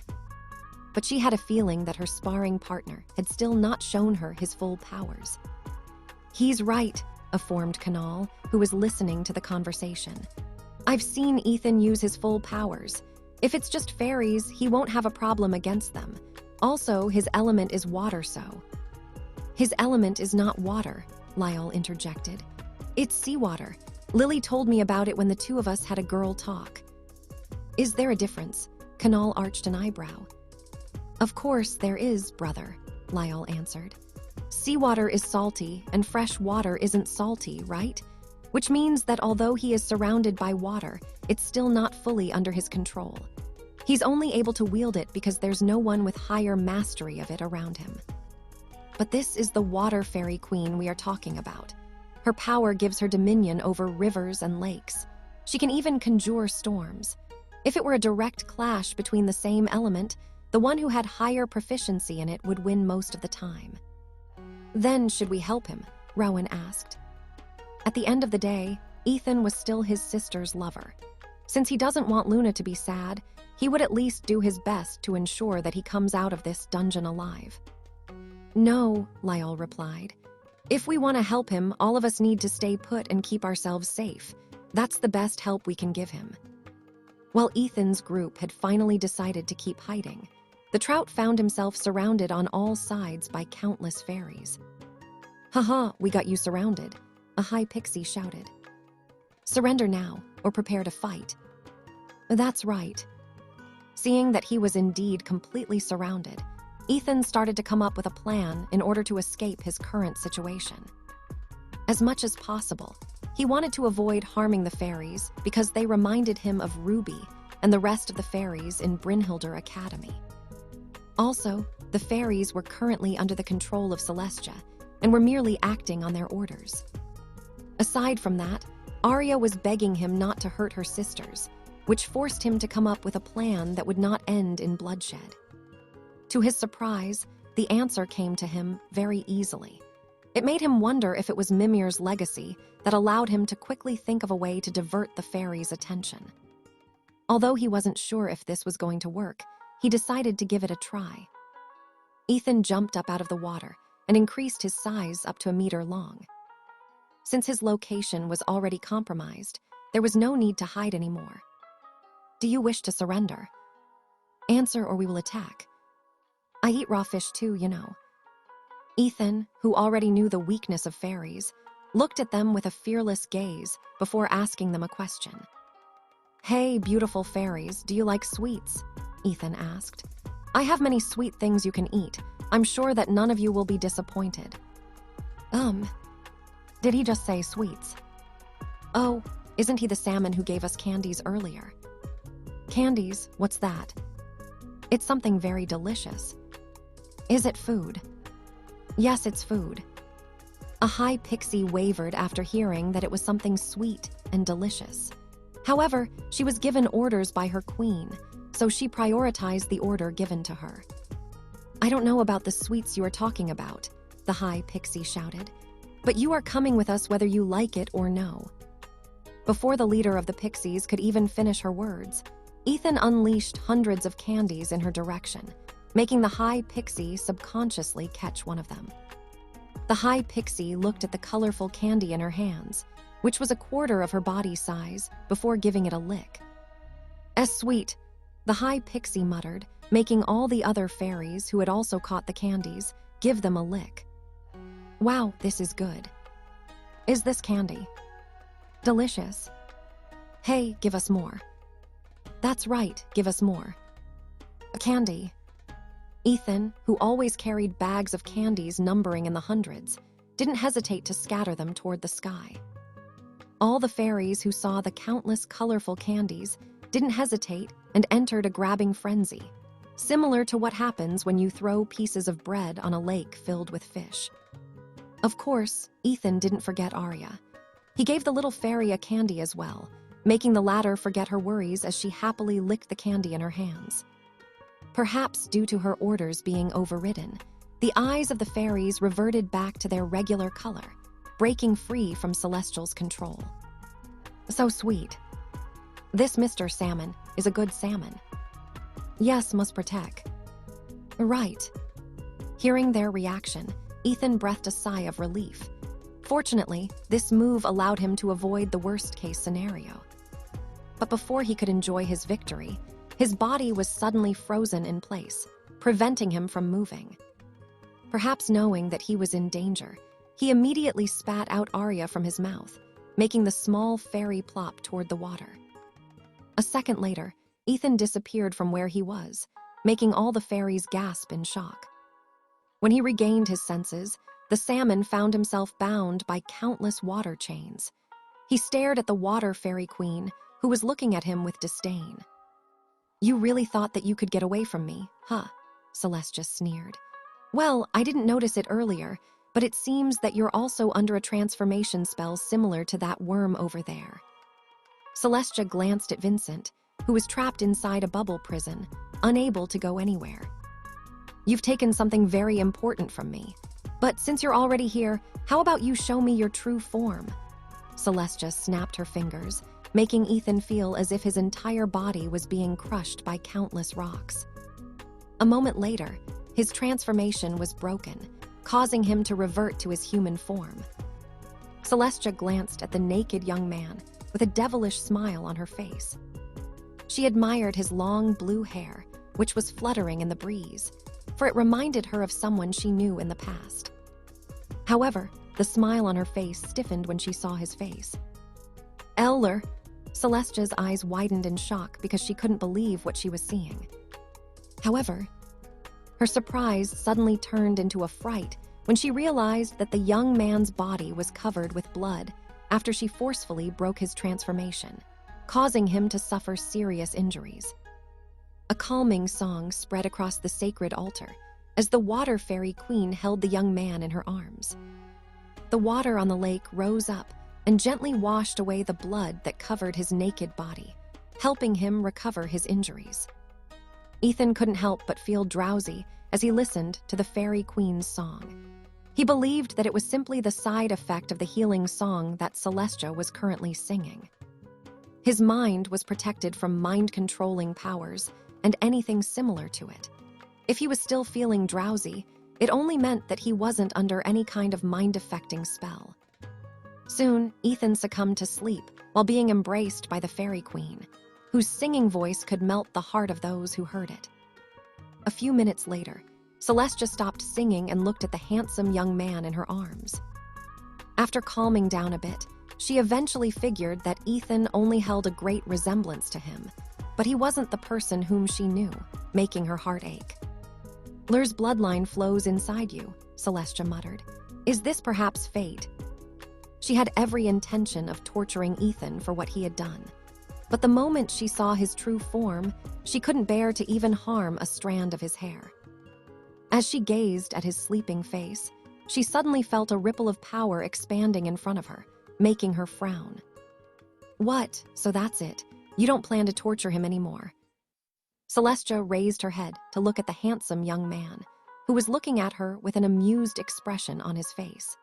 S1: But she had a feeling that her sparring partner had still not shown her his full powers. "He's right," affirmed Kanal, who was listening to the conversation. "I've seen Ethan use his full powers. If it's just fairies, he won't have a problem against them. Also, his element is water, so." "His element is not water," Lyle interjected. "It's seawater. Lily told me about it when the two of us had a girl talk." "Is there a difference?" Kanal arched an eyebrow. "Of course there is, brother," Lyle answered. "Seawater is salty, and fresh water isn't salty, right? Which means that although he is surrounded by water, it's still not fully under his control. He's only able to wield it because there's no one with higher mastery of it around him. But this is the Water Fairy Queen we are talking about. Her power gives her dominion over rivers and lakes. She can even conjure storms. If it were a direct clash between the same element, the one who had higher proficiency in it would win most of the time." "Then should we help him?" Rowan asked. At the end of the day, Ethan was still his sister's lover. Since he doesn't want Luna to be sad, he would at least do his best to ensure that he comes out of this dungeon alive. "No," Lyle replied. "If we want to help him, all of us need to stay put and keep ourselves safe. That's the best help we can give him." While Ethan's group had finally decided to keep hiding, the Trout found himself surrounded on all sides by countless fairies. "Haha, we got you surrounded," a high pixie shouted. "Surrender now, or prepare to fight." "That's right." Seeing that he was indeed completely surrounded, Ethan started to come up with a plan in order to escape his current situation. As much as possible, he wanted to avoid harming the fairies because they reminded him of Ruby and the rest of the fairies in Brynhildr Academy. Also, the fairies were currently under the control of Celestia and were merely acting on their orders. Aside from that, Arya was begging him not to hurt her sisters, which forced him to come up with a plan that would not end in bloodshed. To his surprise, the answer came to him very easily. It made him wonder if it was Mimir's legacy that allowed him to quickly think of a way to divert the fairies' attention. Although he wasn't sure if this was going to work, he decided to give it a try. Ethan jumped up out of the water and increased his size up to 1 meter long. Since his location was already compromised, there was no need to hide anymore. "Do you wish to surrender?" "Answer or we will attack. I eat raw fish too, you know." Ethan, who already knew the weakness of fairies, looked at them with a fearless gaze before asking them a question. "Hey, beautiful fairies, do you like sweets?" Ethan asked. "I have many sweet things you can eat. I'm sure that none of you will be disappointed." Did he just say sweets? "Oh, isn't he the salmon who gave us candies earlier?" "Candies? What's that?" "It's something very delicious." "Is it food?" "Yes, it's food." A high pixie wavered after hearing that it was something sweet and delicious. However, she was given orders by her queen, so she prioritized the order given to her. "I don't know about the sweets you are talking about," the high pixie shouted, "but you are coming with us whether you like it or no." Before the leader of the pixies could even finish her words, Ethan unleashed hundreds of candies in her direction, making the high pixie subconsciously catch one of them. The high pixie looked at the colorful candy in her hands, which was 1/4 of her body size, before giving it a lick. Sweet, the high pixie muttered, making all the other fairies who had also caught the candies give them a lick. Wow, this is good. Is this candy? Delicious. Hey, give us more. That's right, give us more. A candy. Ethan, who always carried bags of candies numbering in the hundreds, didn't hesitate to scatter them toward the sky. All the fairies who saw the countless colorful candies didn't hesitate and entered a grabbing frenzy, similar to what happens when you throw pieces of bread on a lake filled with fish. Of course, Ethan didn't forget Arya. He gave the little fairy a candy as well, making the latter forget her worries as she happily licked the candy in her hands. Perhaps due to her orders being overridden, the eyes of the fairies reverted back to their regular color, breaking free from Celestial's control. So sweet. This Mr. Salmon is a good salmon. Yes, must protect. Right. Hearing their reaction, Ethan breathed a sigh of relief. Fortunately, this move allowed him to avoid the worst-case scenario. But before he could enjoy his victory, his body was suddenly frozen in place, preventing him from moving. Perhaps knowing that he was in danger, he immediately spat out Arya from his mouth, making the small fairy plop toward the water. A second later, Ethan disappeared from where he was, making all the fairies gasp in shock. When he regained his senses, the salmon found himself bound by countless water chains. He stared at the water fairy queen, who was looking at him with disdain. You really thought that you could get away from me, huh? Celestia sneered. Well, I didn't notice it earlier, but it seems that you're also under a transformation spell similar to that worm over there. Celestia glanced at Vincent, who was trapped inside a bubble prison, unable to go anywhere. You've taken something very important from me, but since you're already here, how about you show me your true form? Celestia snapped her fingers, making Ethan feel as if his entire body was being crushed by countless rocks. A moment later, his transformation was broken, causing him to revert to his human form. Celestia glanced at the naked young man with a devilish smile on her face. She admired his long blue hair, which was fluttering in the breeze, for it reminded her of someone she knew in the past. However, the smile on her face stiffened when she saw his face. Elyer! Celestia's eyes widened in shock because she couldn't believe what she was seeing. However, her surprise suddenly turned into a fright when she realized that the young man's body was covered with blood after she forcefully broke his transformation, causing him to suffer serious injuries. A calming song spread across the sacred altar as the water fairy queen held the young man in her arms. The water on the lake rose up and gently washed away the blood that covered his naked body, helping him recover his injuries. Ethan couldn't help but feel drowsy as he listened to the fairy queen's song. He believed that it was simply the side effect of the healing song that Celestia was currently singing. His mind was protected from mind-controlling powers and anything similar to it. If he was still feeling drowsy, it only meant that he wasn't under any kind of mind-affecting spell. Soon, Ethan succumbed to sleep while being embraced by the fairy queen, whose singing voice could melt the heart of those who heard it. A few minutes later, Celestia stopped singing and looked at the handsome young man in her arms. After calming down a bit, she eventually figured that Ethan only held a great resemblance to him, but he wasn't the person whom she knew, making her heart ache. Lur's bloodline flows inside you, Celestia muttered. Is this perhaps fate? She had every intention of torturing Ethan for what he had done, but the moment she saw his true form, she couldn't bear to even harm a strand of his hair. As she gazed at his sleeping face, she suddenly felt a ripple of power expanding in front of her, making her frown. What? So that's it. You don't plan to torture him anymore. Celestia raised her head to look at the handsome young man, who was looking at her with an amused expression on his face.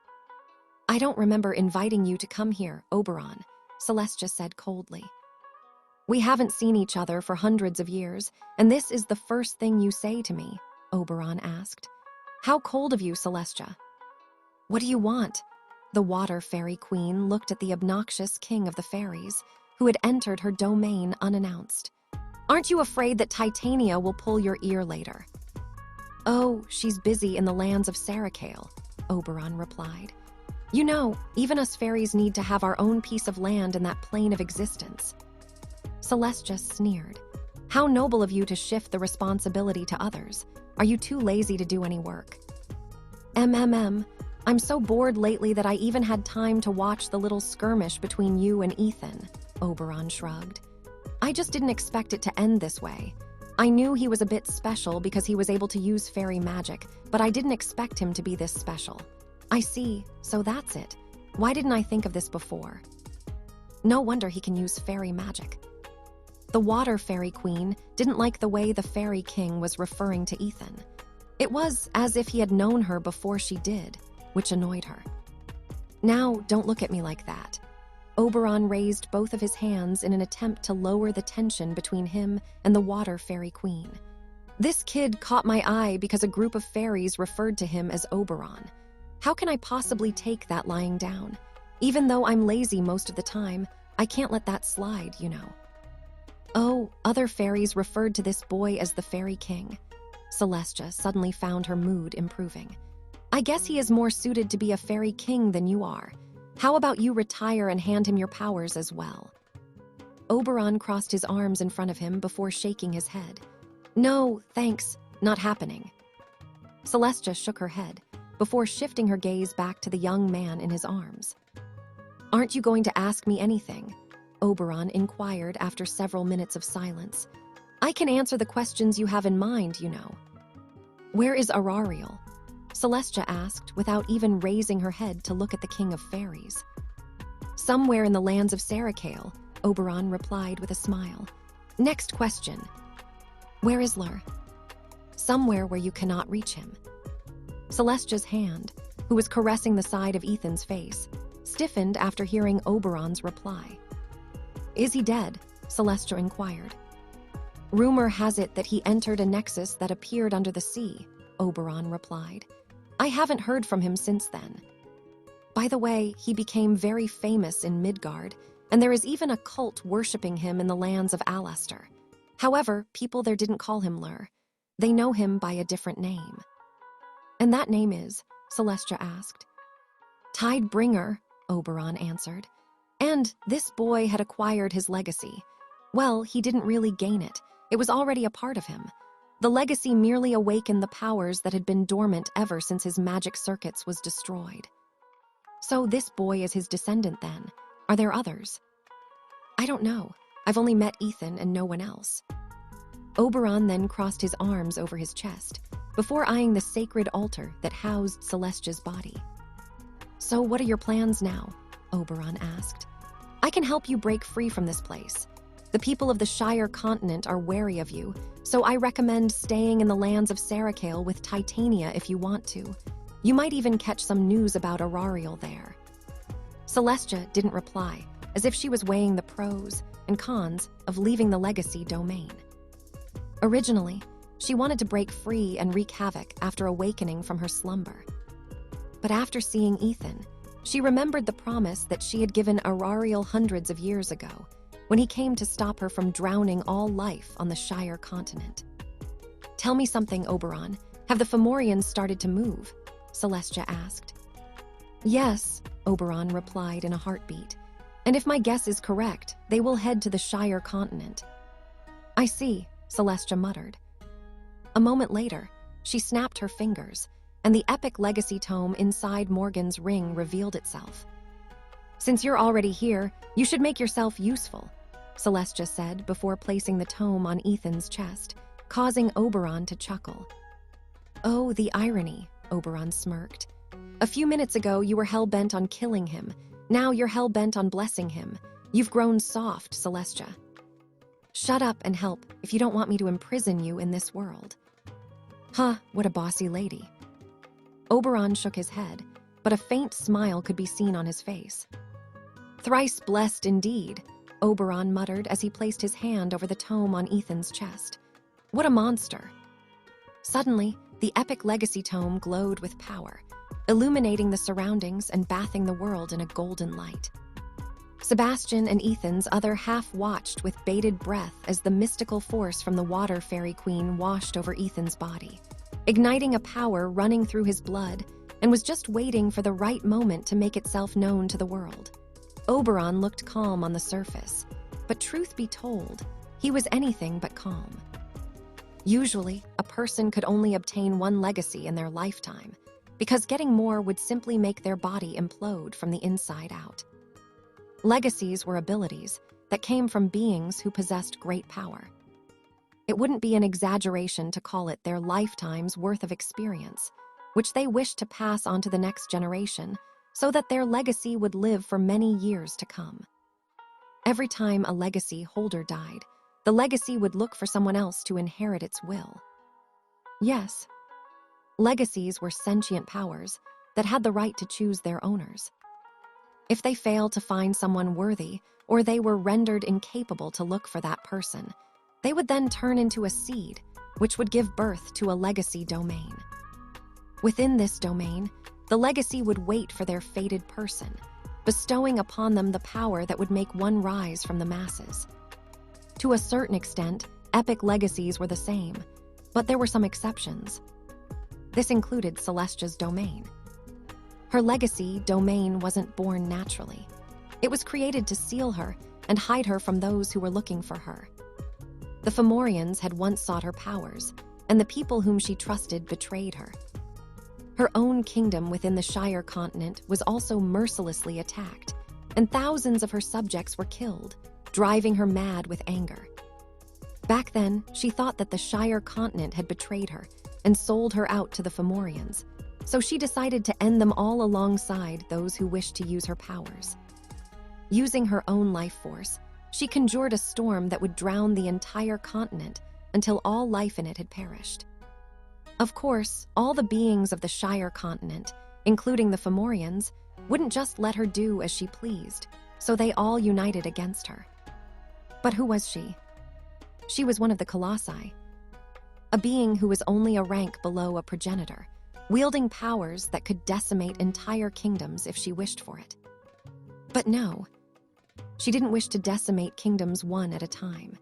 S1: I don't remember inviting you to come here, Oberon, Celestia said coldly. We haven't seen each other for hundreds of years, and this is the first thing you say to me, Oberon asked. How cold of you, Celestia. What do you want? The water fairy queen looked at the obnoxious king of the fairies, who had entered her domain unannounced. Aren't you afraid that Titania will pull your ear later? Oh, she's busy in the lands of Sarakale, Oberon replied. You know, even us fairies need to have our own piece of land in that plane of existence. Celestia sneered. How noble of you to shift the responsibility to others. Are you too lazy to do any work? I'm so bored lately that I even had time to watch the little skirmish between you and Ethan, Oberon shrugged. I just didn't expect it to end this way. I knew he was a bit special because he was able to use fairy magic, but I didn't expect him to be this special. I see, so that's it. Why didn't I think of this before? No wonder he can use fairy magic. The Water Fairy Queen didn't like the way the Fairy King was referring to Ethan. It was as if he had known her before she did, which annoyed her. Now, don't look at me like that. Oberon raised both of his hands in an attempt to lower the tension between him and the Water Fairy Queen. This kid caught my eye because a group of fairies referred to him as Oberon. How can I possibly take that lying down? Even though I'm lazy most of the time, I can't let that slide, you know. Oh, other fairies referred to this boy as the Fairy King. Celestia suddenly found her mood improving. I guess he is more suited to be a Fairy King than you are. How about you retire and hand him your powers as well? Oberon crossed his arms in front of him before shaking his head. No, thanks, not happening. Celestia shook her head before shifting her gaze back to the young man in his arms. Aren't you going to ask me anything? Oberon inquired after several minutes of silence. I can answer the questions you have in mind, you know. Where is Arariel? Celestia asked without even raising her head to look at the King of Fairies. Somewhere in the lands of Sarakale, Oberon replied with a smile. Next question. Where is Lur? Somewhere where you cannot reach him. Celestia's hand, who was caressing the side of Ethan's face, stiffened after hearing Oberon's reply. Is he dead? Celestia inquired. Rumor has it that he entered a nexus that appeared under the sea, Oberon replied. I haven't heard from him since then. By the way, he became very famous in Midgard, and there is even a cult worshipping him in the lands of Alaster. However, people there didn't call him Lur. They know him by a different name. And that name is? Celestia asked. Tidebringer, Oberon answered. And this boy had acquired his legacy. Well, he didn't really gain it. It was already a part of him. The legacy merely awakened the powers that had been dormant ever since his magic circuits was destroyed. So this boy is his descendant then. Are there others? I don't know. I've only met Ethan and no one else. Oberon then crossed his arms over his chest, before eyeing the sacred altar that housed Celestia's body. So what are your plans now? Oberon asked. I can help you break free from this place. The people of the Shire continent are wary of you, so I recommend staying in the lands of Sarakale with Titania if you want to. You might even catch some news about Arariel there. Celestia didn't reply, as if she was weighing the pros and cons of leaving the legacy domain. Originally, she wanted to break free and wreak havoc after awakening from her slumber. But after seeing Ethan, she remembered the promise that she had given Arariel hundreds of years ago, when he came to stop her from drowning all life on the Shire continent. Tell me something, Oberon. Have the Fomorians started to move? Celestia asked. Yes, Oberon replied in a heartbeat. And if my guess is correct, they will head to the Shire continent. I see, Celestia muttered. A moment later, she snapped her fingers, and the epic legacy tome inside Morgan's ring revealed itself. Since you're already here, you should make yourself useful, Celestia said before placing the tome on Ethan's chest, causing Oberon to chuckle. Oh, the irony, Oberon smirked. A few minutes ago, you were hell-bent on killing him. Now you're hell-bent on blessing him. You've grown soft, Celestia. Shut up and help if you don't want me to imprison you in this world. Huh, what a bossy lady. Oberon shook his head, but a faint smile could be seen on his face. Thrice blessed indeed, Oberon muttered as he placed his hand over the tome on Ethan's chest. What a monster. Suddenly, the epic legacy tome glowed with power, illuminating the surroundings and bathing the world in a golden light. Sebastian and Ethan's other half watched with bated breath as the mystical force from the water fairy queen washed over Ethan's body, igniting a power running through his blood, and was just waiting for the right moment to make itself known to the world. Oberon looked calm on the surface, but truth be told, he was anything but calm. Usually, a person could only obtain one legacy in their lifetime, because getting more would simply make their body implode from the inside out. Legacies were abilities that came from beings who possessed great power. It wouldn't be an exaggeration to call it their lifetime's worth of experience, which they wished to pass on to the next generation so that their legacy would live for many years to come. Every time a legacy holder died, the legacy would look for someone else to inherit its will. Yes, legacies were sentient powers that had the right to choose their owners. If they failed to find someone worthy, or they were rendered incapable to look for that person, they would then turn into a seed, which would give birth to a legacy domain. Within this domain, the legacy would wait for their fated person, bestowing upon them the power that would make one rise from the masses. To a certain extent, epic legacies were the same, but there were some exceptions. This included Celestia's domain. Her legacy domain wasn't born naturally. It was created to seal her and hide her from those who were looking for her. The Fomorians had once sought her powers, and the people whom she trusted betrayed her. Her own kingdom within the Shire continent was also mercilessly attacked, and thousands of her subjects were killed, driving her mad with anger. Back then, she thought that the Shire continent had betrayed her and sold her out to the Fomorians, so she decided to end them all alongside those who wished to use her powers. Using her own life force, she conjured a storm that would drown the entire continent until all life in it had perished. Of course, all the beings of the Shire continent, including the Fomorians, wouldn't just let her do as she pleased, so they all united against her. But who was she? She was one of the Colossi, a being who was only a rank below a progenitor, wielding powers that could decimate entire kingdoms if she wished for it. But no, she didn't wish to decimate kingdoms one at a time.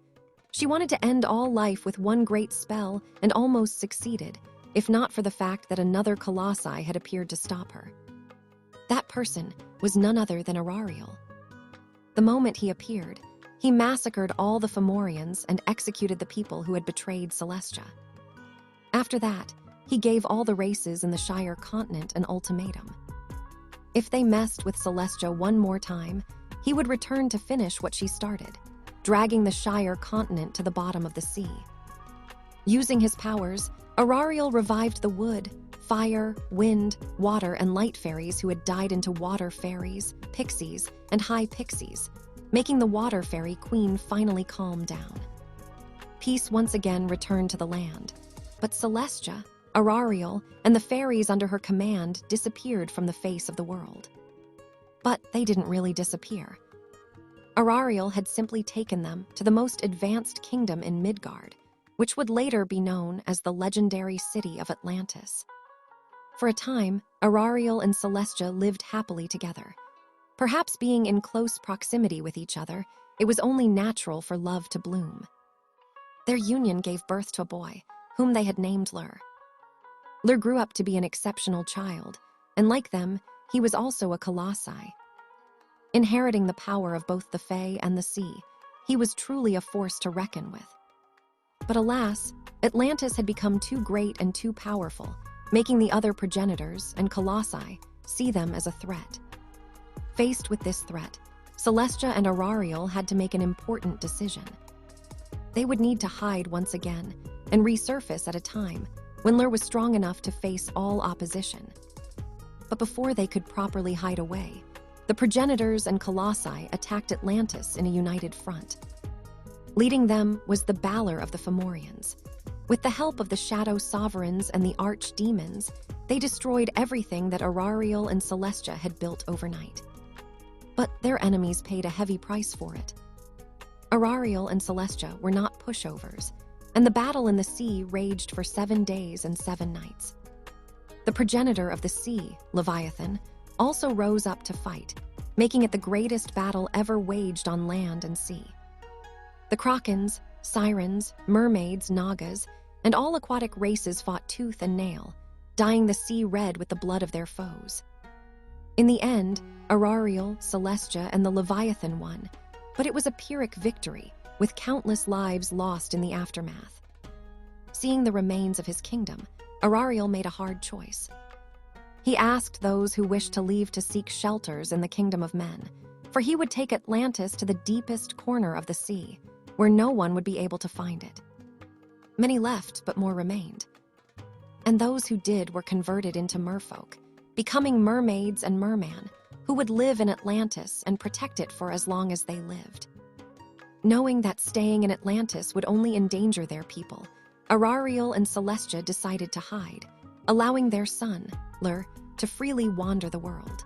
S1: She wanted to end all life with one great spell and almost succeeded, if not for the fact that another Colossi had appeared to stop her. That person was none other than Arariel. The moment he appeared, he massacred all the Fomorians and executed the people who had betrayed Celestia. After that, he gave all the races in the Shire continent an ultimatum. If they messed with Celestia one more time, he would return to finish what she started, dragging the Shire continent to the bottom of the sea. Using his powers, Arariel revived the wood, fire, wind, water, and light fairies who had died into water fairies, pixies, and high pixies, making the water fairy queen finally calm down. Peace once again returned to the land, but Celestia, Arariel, and the fairies under her command disappeared from the face of the world. But they didn't really disappear. Arariel had simply taken them to the most advanced kingdom in Midgard, which would later be known as the legendary city of Atlantis. For a time, Arariel and Celestia lived happily together. Perhaps being in close proximity with each other, it was only natural for love to bloom. Their union gave birth to a boy, whom they had named Lur. Lur grew up to be an exceptional child, and like them, he was also a colossi. Inheriting the power of both the Fae and the sea, he was truly a force to reckon with. But alas, Atlantis had become too great and too powerful, making the other progenitors and colossi see them as a threat. Faced with this threat, Celestia and Arariel had to make an important decision. They would need to hide once again and resurface at a time when Lur was strong enough to face all opposition. But before they could properly hide away, the progenitors and colossi attacked Atlantis in a united front. Leading them was the Balor of the Fomorians. With the help of the Shadow Sovereigns and the Archdemons, they destroyed everything that Arariel and Celestia had built overnight. But their enemies paid a heavy price for it. Arariel and Celestia were not pushovers, and the battle in the sea raged for 7 days and 7 nights. The progenitor of the sea, Leviathan, also rose up to fight, making it the greatest battle ever waged on land and sea. The Krakens, sirens, mermaids, nagas, and all aquatic races fought tooth and nail, dyeing the sea red with the blood of their foes. In the end, Arariel, Celestia, and the Leviathan won, but it was a Pyrrhic victory, with countless lives lost in the aftermath. Seeing the remains of his kingdom, Arariel made a hard choice. He asked those who wished to leave to seek shelters in the kingdom of men, for he would take Atlantis to the deepest corner of the sea, where no one would be able to find it. Many left, but more remained. And those who did were converted into merfolk, becoming mermaids and merman, who would live in Atlantis and protect it for as long as they lived. Knowing that staying in Atlantis would only endanger their people, Arariel and Celestia decided to hide, allowing their son, Lur, to freely wander the world.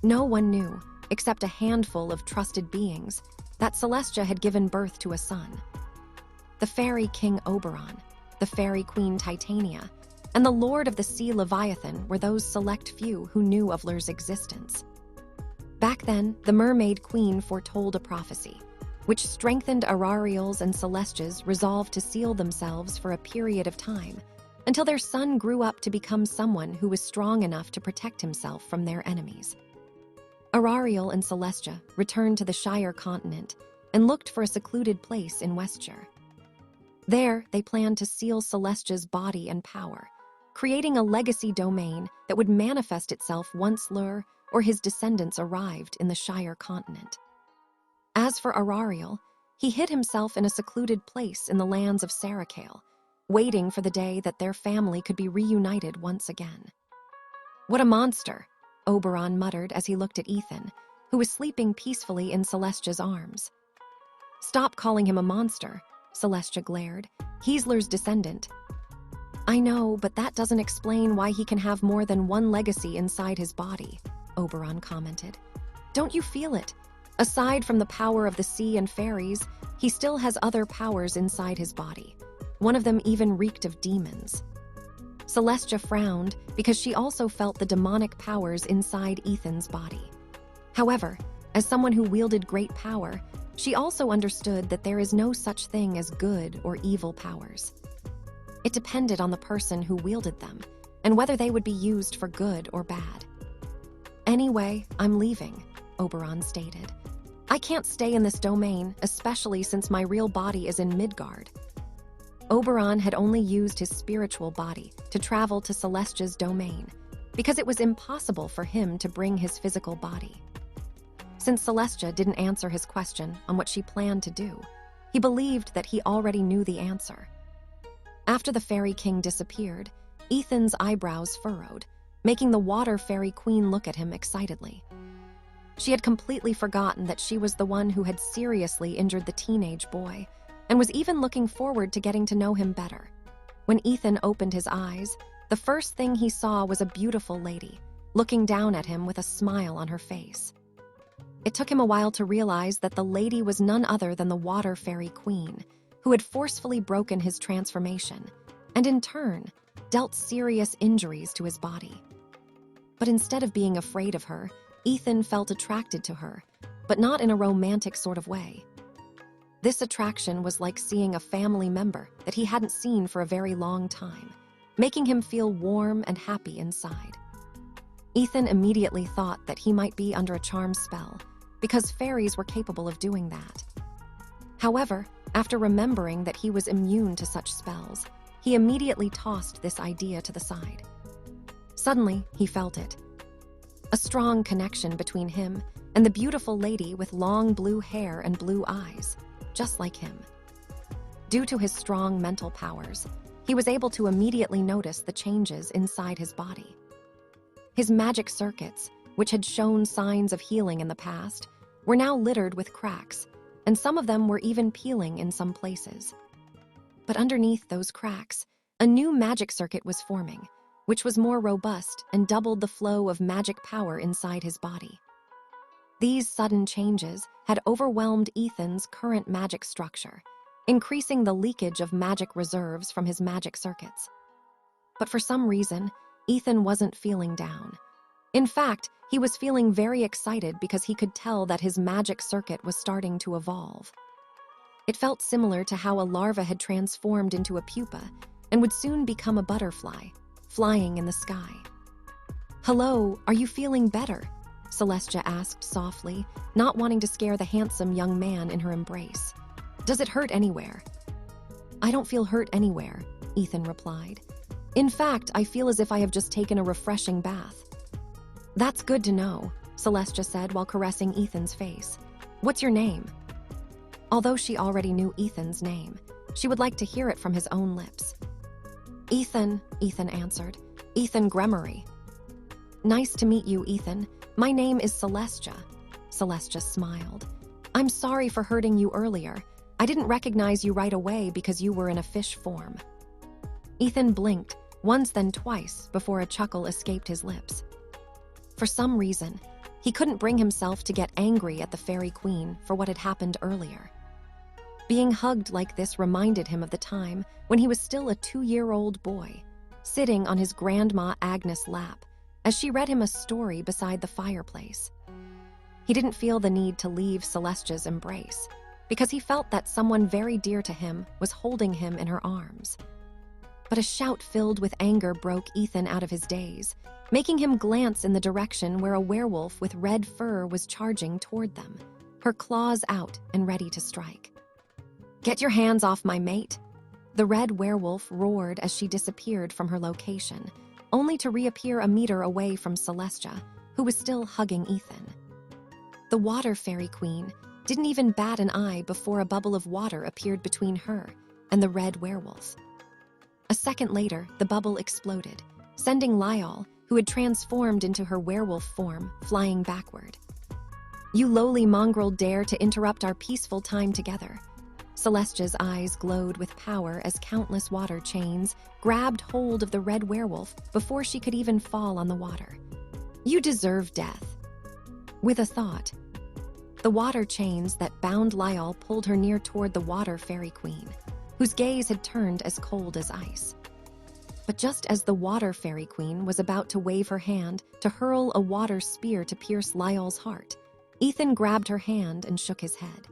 S1: No one knew, except a handful of trusted beings, that Celestia had given birth to a son. The fairy king Oberon, the fairy queen Titania, and the lord of the sea Leviathan were those select few who knew of Lur's existence. Back then, the mermaid queen foretold a prophecy, which strengthened Arariel's and Celestia's resolve to seal themselves for a period of time, until their son grew up to become someone who was strong enough to protect himself from their enemies. Arariel and Celestia returned to the Shire continent and looked for a secluded place in Westshire. There, they planned to seal Celestia's body and power, creating a legacy domain that would manifest itself once Lur or his descendants arrived in the Shire continent. As for Arariel, he hid himself in a secluded place in the lands of Sarakale, waiting for the day that their family could be reunited once again. "What a monster," Oberon muttered as he looked at Ethan, who was sleeping peacefully in Celestia's arms. "Stop calling him a monster," Celestia glared. "He's Lur's descendant." "I know, but that doesn't explain why he can have more than one legacy inside his body," Oberon commented. "Don't you feel it? Aside from the power of the sea and fairies, he still has other powers inside his body. One of them even reeked of demons." Celestia frowned because she also felt the demonic powers inside Ethan's body. However, as someone who wielded great power, she also understood that there is no such thing as good or evil powers. It depended on the person who wielded them and whether they would be used for good or bad. "Anyway, I'm leaving," Oberon stated. "I can't stay in this domain, especially since my real body is in Midgard." Oberon had only used his spiritual body to travel to Celestia's domain, because it was impossible for him to bring his physical body. Since Celestia didn't answer his question on what she planned to do, he believed that he already knew the answer. After the fairy king disappeared, Ethan's eyebrows furrowed, making the water fairy queen look at him excitedly. She had completely forgotten that she was the one who had seriously injured the teenage boy, and was even looking forward to getting to know him better. When Ethan opened his eyes, the first thing he saw was a beautiful lady, looking down at him with a smile on her face. It took him a while to realize that the lady was none other than the water fairy queen, who had forcefully broken his transformation, and in turn, dealt serious injuries to his body. But instead of being afraid of her, Ethan felt attracted to her, but not in a romantic sort of way. This attraction was like seeing a family member that he hadn't seen for a very long time, making him feel warm and happy inside. Ethan immediately thought that he might be under a charm spell, because fairies were capable of doing that. However, after remembering that he was immune to such spells, he immediately tossed this idea to the side. Suddenly, he felt it. A strong connection between him and the beautiful lady with long blue hair and blue eyes, just like him. Due to his strong mental powers, he was able to immediately notice the changes inside his body. His magic circuits, which had shown signs of healing in the past, were now littered with cracks, and some of them were even peeling in some places. But underneath those cracks, a new magic circuit was forming, which was more robust and doubled the flow of magic power inside his body. These sudden changes had overwhelmed Ethan's current magic structure, increasing the leakage of magic reserves from his magic circuits. But for some reason, Ethan wasn't feeling down. In fact, He was feeling very excited because he could tell that his magic circuit was starting to evolve. It felt similar to how a larva had transformed into a pupa and would soon become a butterfly, flying in the sky. "Hello, are you feeling better?" Celestia asked softly, not wanting to scare the handsome young man in her embrace. "Does it hurt anywhere?" "I don't feel hurt anywhere," Ethan replied. "In fact, I feel as if I have just taken a refreshing bath." "That's good to know," Celestia said while caressing Ethan's face. "What's your name?" Although she already knew Ethan's name, she would like to hear it from his own lips. "Ethan," Ethan answered. "Ethan Gremory." "Nice to meet you, Ethan. My name is Celestia." Celestia smiled. "I'm sorry for hurting you earlier. I didn't recognize you right away because you were in a fish form." Ethan blinked, once then twice, before a chuckle escaped his lips. For some reason, he couldn't bring himself to get angry at the Fairy Queen for what had happened earlier. Being hugged like this reminded him of the time when he was still a 2-year-old boy, sitting on his grandma Agnes' lap as she read him a story beside the fireplace. He didn't feel the need to leave Celestia's embrace because he felt that someone very dear to him was holding him in her arms. But a shout filled with anger broke Ethan out of his daze, making him glance in the direction where a werewolf with red fur was charging toward them, her claws out and ready to strike. "Get your hands off my mate!" The red werewolf roared as she disappeared from her location, only to reappear a meter away from Celestia, who was still hugging Ethan. The Water Fairy Queen didn't even bat an eye before a bubble of water appeared between her and the red werewolf. A second later, the bubble exploded, sending Lyall, who had transformed into her werewolf form, flying backward. "You lowly mongrel dare to interrupt our peaceful time together." Celestia's eyes glowed with power as countless water chains grabbed hold of the red werewolf before she could even fall on the water. "You deserve death." With a thought, the water chains that bound Lyall pulled her near toward the Water Fairy Queen, whose gaze had turned as cold as ice. But just as the Water Fairy Queen was about to wave her hand to hurl a water spear to pierce Lyall's heart, Ethan grabbed her hand and shook his head.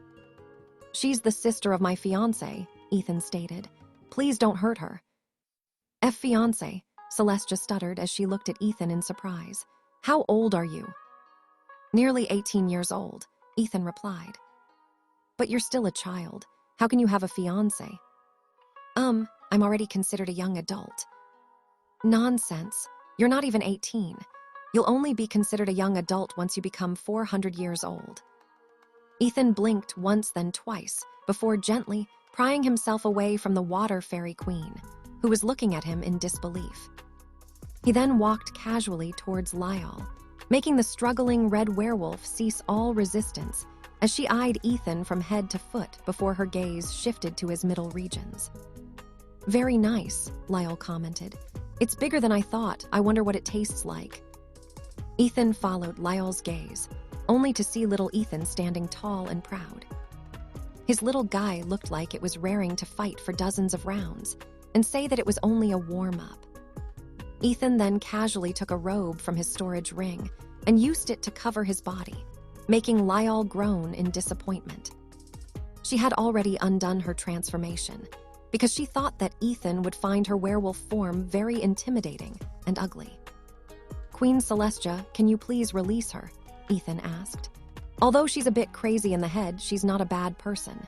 S1: "She's the sister of my fiancé," Ethan stated. "Please don't hurt her." "Fiancé," Celestia stuttered as she looked at Ethan in surprise. "How old are you?" "Nearly 18 years old," Ethan replied. "But you're still a child. How can you have a fiancé?" I'm already considered a young adult." "Nonsense. You're not even 18. You'll only be considered a young adult once you become 400 years old." Ethan blinked once then twice before gently prying himself away from the Water Fairy Queen, who was looking at him in disbelief. He then walked casually towards Lyall, making the struggling red werewolf cease all resistance as she eyed Ethan from head to foot before her gaze shifted to his middle regions. "Very nice," Lyall commented. "It's bigger than I thought. I wonder what it tastes like." Ethan followed Lyall's gaze, only to see little Ethan standing tall and proud. His little guy looked like it was raring to fight for dozens of rounds and say that it was only a warm-up. Ethan then casually took a robe from his storage ring and used it to cover his body, making Lyall groan in disappointment. She had already undone her transformation because she thought that Ethan would find her werewolf form very intimidating and ugly. "Queen Celestia, can you please release her?" Ethan asked. "Although she's a bit crazy in the head, she's not a bad person."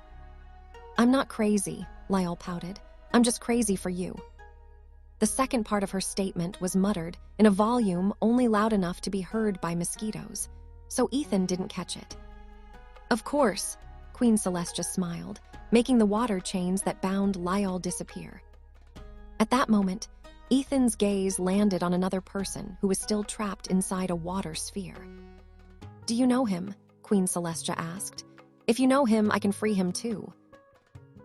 S1: "I'm not crazy," Lyall pouted. "I'm just crazy for you." The second part of her statement was muttered in a volume only loud enough to be heard by mosquitoes, so Ethan didn't catch it. "Of course," Queen Celestia smiled, making the water chains that bound Lyall disappear. At that moment, Ethan's gaze landed on another person who was still trapped inside a water sphere. "Do you know him?" Queen Celestia asked. "If you know him, I can free him too."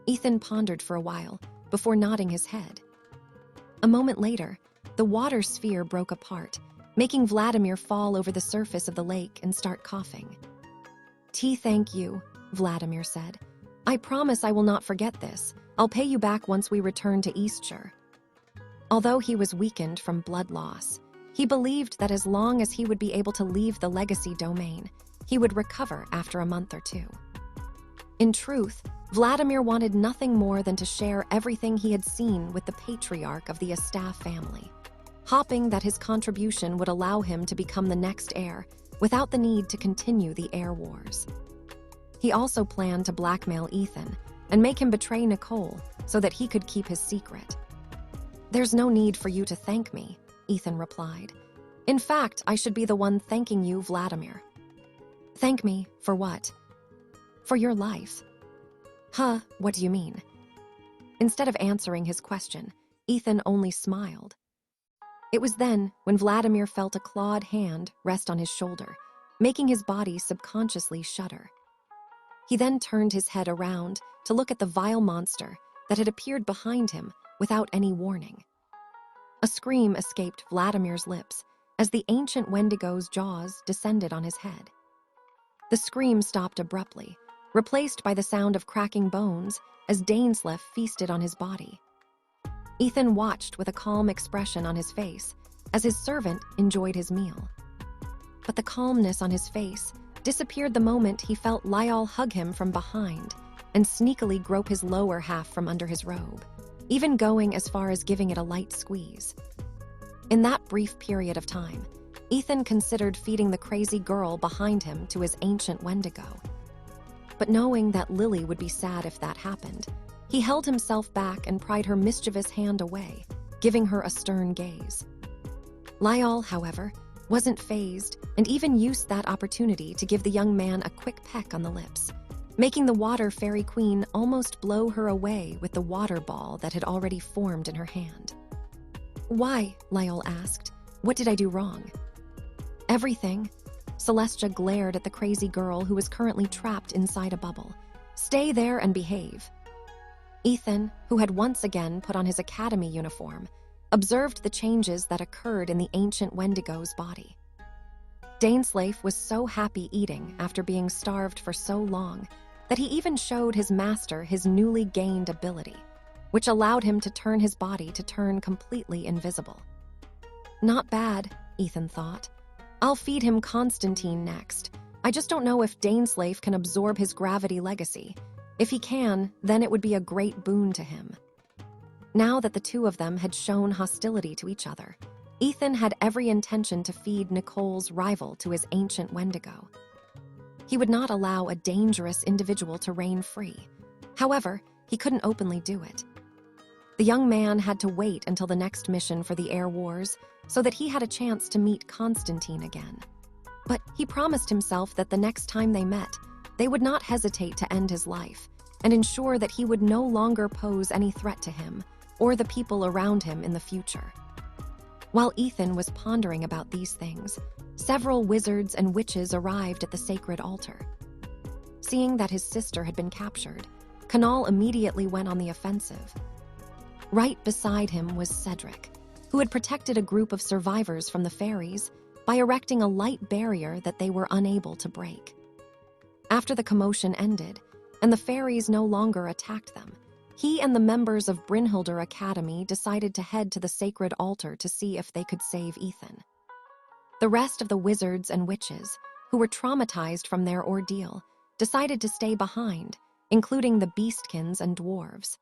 S1: Ethan pondered for a while before nodding his head. A moment later, the water sphere broke apart, making Vladimir fall over the surface of the lake and start coughing. Thank you," Vladimir said. "I promise I will not forget this. I'll pay you back once we return to Eastshire." Although he was weakened from blood loss, He believed that as long as he would be able to leave the legacy domain, he would recover after a month or two. In truth, Vladimir wanted nothing more than to share everything he had seen with the patriarch of the Astaf family, hoping that his contribution would allow him to become the next heir without the need to continue the heir wars. He also planned to blackmail Ethan and make him betray Nicole so that he could keep his secret. "There's no need for you to thank me," Ethan replied. "In fact, I should be the one thanking you, Vladimir." "Thank me for what?" "For your life." "Huh, what do you mean?" Instead of answering his question, Ethan only smiled. It was then when Vladimir felt a clawed hand rest on his shoulder, making his body subconsciously shudder. He then turned his head around to look at the vile monster that had appeared behind him without any warning. A scream escaped Vladimir's lips as the ancient Wendigo's jaws descended on his head. The scream stopped abruptly, replaced by the sound of cracking bones as Dainsleif feasted on his body. Ethan watched with a calm expression on his face as his servant enjoyed his meal. But the calmness on his face disappeared the moment he felt Lyall hug him from behind and sneakily grope his lower half from under his robe, even going as far as giving it a light squeeze. In that brief period of time, Ethan considered feeding the crazy girl behind him to his ancient Wendigo. But knowing that Lily would be sad if that happened, he held himself back and pried her mischievous hand away, giving her a stern gaze. Lyall, however, wasn't fazed and even used that opportunity to give the young man a quick peck on the lips, making the water fairy queen almost blow her away with the water ball that had already formed in her hand. "Why?" Lyall asked. "What did I do wrong?" "Everything." Celestia glared at the crazy girl who was currently trapped inside a bubble. "Stay there and behave." Ethan, who had once again put on his academy uniform, observed the changes that occurred in the ancient Wendigo's body. Dainsleif was so happy eating after being starved for so long that he even showed his master his newly gained ability, which allowed him to turn his body to turn completely invisible. Not bad, Ethan thought. I'll feed him Constantine next. I just don't know if Dainsleif can absorb his gravity legacy. If he can, then it would be a great boon to him. Now that the two of them had shown hostility to each other, Ethan had every intention to feed Nicole's rival to his ancient Wendigo. He would not allow a dangerous individual to reign free. However, he couldn't openly do it. The young man had to wait until the next mission for the Air Wars so that he had a chance to meet Constantine again. But he promised himself that the next time they met, they would not hesitate to end his life and ensure that he would no longer pose any threat to him or the people around him in the future. While Ethan was pondering about these things, several wizards and witches arrived at the sacred altar. Seeing that his sister had been captured, Canal immediately went on the offensive. Right beside him was Cedric, who had protected a group of survivors from the fairies by erecting a light barrier that they were unable to break. After the commotion ended, and the fairies no longer attacked them, he and the members of Brynhildr Academy decided to head to the sacred altar to see if they could save Ethan. The rest of the wizards and witches, who were traumatized from their ordeal, decided to stay behind, including the beastkins and dwarves.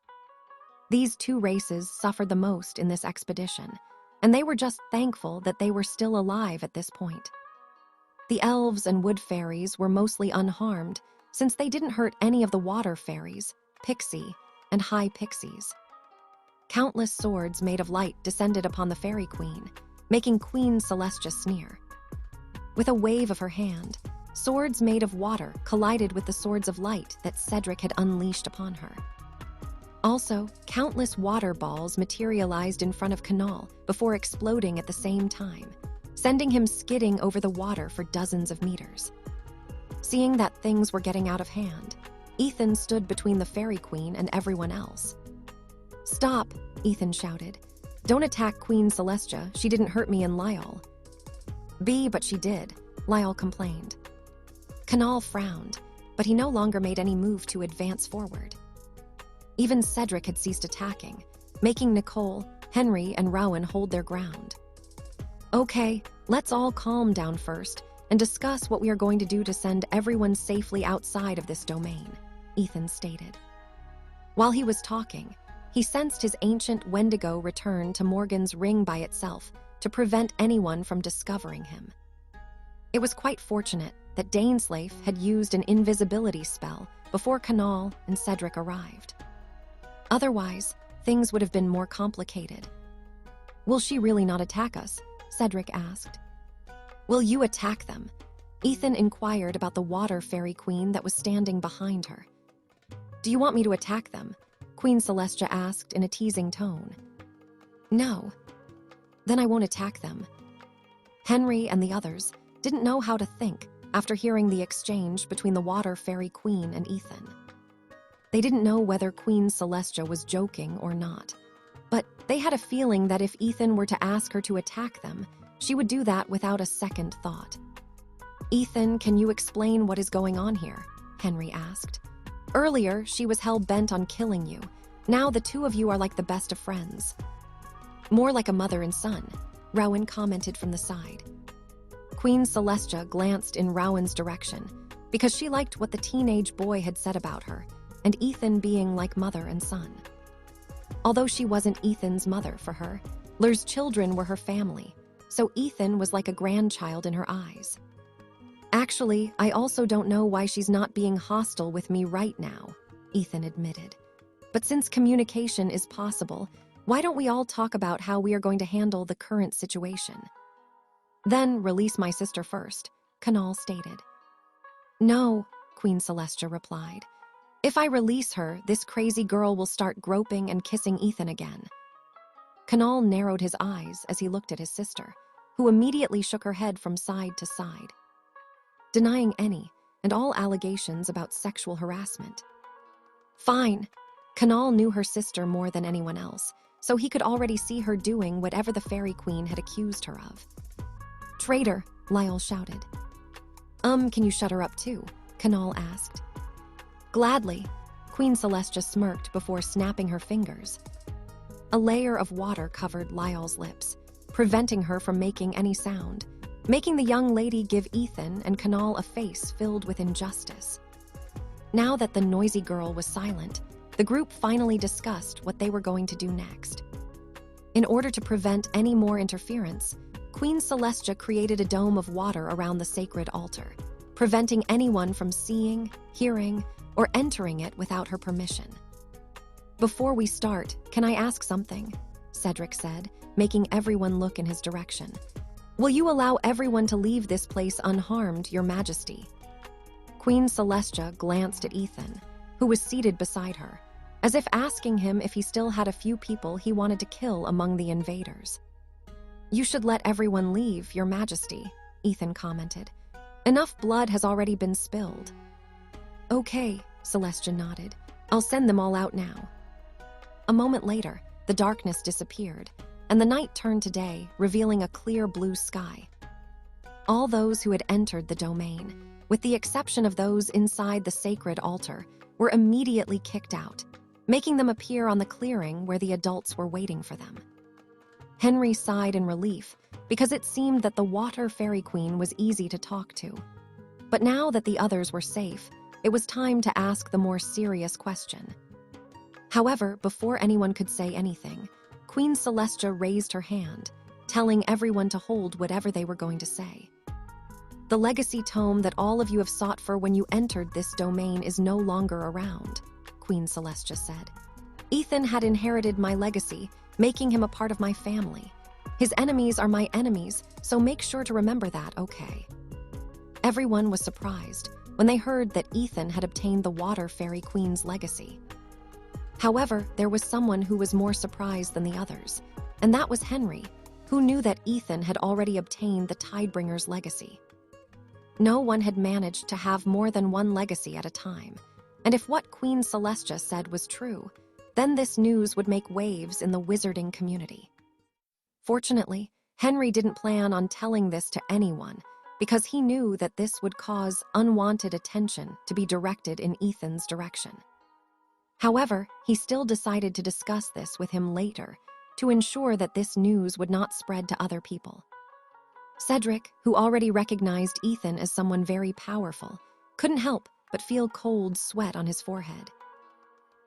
S1: These two races suffered the most in this expedition, and they were just thankful that they were still alive at this point. The elves and wood fairies were mostly unharmed, since they didn't hurt any of the water fairies, pixie, and high pixies. Countless swords made of light descended upon the fairy queen, making Queen Celestia sneer. With a wave of her hand, swords made of water collided with the swords of light that Cedric had unleashed upon her. Also, countless water balls materialized in front of Canal before exploding at the same time, sending him skidding over the water for dozens of meters. Seeing that things were getting out of hand, Ethan stood between the fairy queen and everyone else. "Stop," Ethan shouted. "Don't attack Queen Celestia. She didn't hurt me and Lyall." But she did," Lyall complained. Canal frowned, but he no longer made any move to advance forward. Even Cedric had ceased attacking, making Nicole, Henry, and Rowan hold their ground. Okay, let's all calm down first and discuss what we are going to do to send everyone safely outside of this domain, Ethan stated. While he was talking, he sensed his ancient Wendigo return to Morgan's ring by itself to prevent anyone from discovering him. It was quite fortunate that Dainsleif had used an invisibility spell before Kanal and Cedric arrived. Otherwise, things would have been more complicated. Will she really not attack us? Cedric asked. Will you attack them? Ethan inquired about the water fairy queen that was standing behind her. Do you want me to attack them? Queen Celestia asked in a teasing tone. No. Then I won't attack them. Henry and the others didn't know how to think after hearing the exchange between the water fairy queen and Ethan. They didn't know whether Queen Celestia was joking or not, but they had a feeling that if Ethan were to ask her to attack them, she would do that without a second thought. Ethan, can you explain what is going on here? Henry asked. Earlier, she was hell-bent on killing you. Now the two of you are like the best of friends. More like a mother and son, Rowan commented from the side. Queen Celestia glanced in Rowan's direction because she liked what the teenage boy had said about her, and Ethan being like mother and son. Although she wasn't Ethan's mother for her, Lur's children were her family, so Ethan was like a grandchild in her eyes. Actually, I also don't know why she's not being hostile with me right now, Ethan admitted. But since communication is possible, why don't we all talk about how we are going to handle the current situation? Then release my sister first, Kanal stated. No, Queen Celestia replied. If I release her, this crazy girl will start groping and kissing Ethan again. Kanal narrowed his eyes as he looked at his sister, who immediately shook her head from side to side, denying any and all allegations about sexual harassment. Fine. Kanal knew her sister more than anyone else, so he could already see her doing whatever the fairy queen had accused her of. Traitor, Lyle shouted. Can you shut her up too? Kanal asked. Gladly, Queen Celestia smirked before snapping her fingers. A layer of water covered Lyle's lips, preventing her from making any sound, making the young lady give Ethan and Kanal a face filled with injustice. Now that the noisy girl was silent, the group finally discussed what they were going to do next. In order to prevent any more interference, Queen Celestia created a dome of water around the sacred altar, preventing anyone from seeing, hearing, or entering it without her permission. Before we start, can I ask something? Cedric said, making everyone look in his direction. Will you allow everyone to leave this place unharmed, Your Majesty? Queen Celestia glanced at Ethan, who was seated beside her, as if asking him if he still had a few people he wanted to kill among the invaders. You should let everyone leave, Your Majesty, Ethan commented. Enough blood has already been spilled. Okay, Celestia nodded. I'll send them all out now. A moment later, the darkness disappeared, and the night turned to day, revealing a clear blue sky. All those who had entered the domain, with the exception of those inside the sacred altar, were immediately kicked out, making them appear on the clearing where the adults were waiting for them. Henry sighed in relief because it seemed that the water fairy queen was easy to talk to. But now that the others were safe, it was time to ask the more serious question. However, before anyone could say anything, Queen Celestia raised her hand, telling everyone to hold whatever they were going to say. The legacy tome that all of you have sought for when you entered this domain is no longer around, Queen Celestia said. Ethan had inherited my legacy, making him a part of my family. His enemies are my enemies, so make sure to remember that, okay? Everyone was surprised when they heard that Ethan had obtained the Water Fairy Queen's legacy. However, there was someone who was more surprised than the others, and that was Henry, who knew that Ethan had already obtained the Tidebringer's legacy. No one had managed to have more than one legacy at a time, and if what Queen Celestia said was true, then this news would make waves in the wizarding community. Fortunately, Henry didn't plan on telling this to anyone because he knew that this would cause unwanted attention to be directed in Ethan's direction. However, he still decided to discuss this with him later to ensure that this news would not spread to other people. Cedric, who already recognized Ethan as someone very powerful, couldn't help but feel cold sweat on his forehead.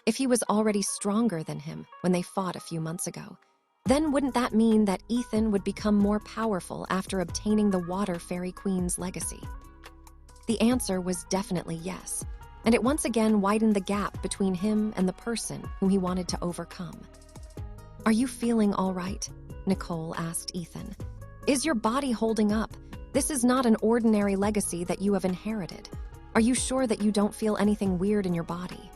S1: If he was already stronger than him when they fought a few months ago, then wouldn't that mean that Ethan would become more powerful after obtaining the Water Fairy Queen's legacy? The answer was definitely yes, and it once again widened the gap between him and the person whom he wanted to overcome. "Are you feeling all right?" Nicole asked Ethan. "Is your body holding up? This is not an ordinary legacy that you have inherited. Are you sure that you don't feel anything weird in your body?"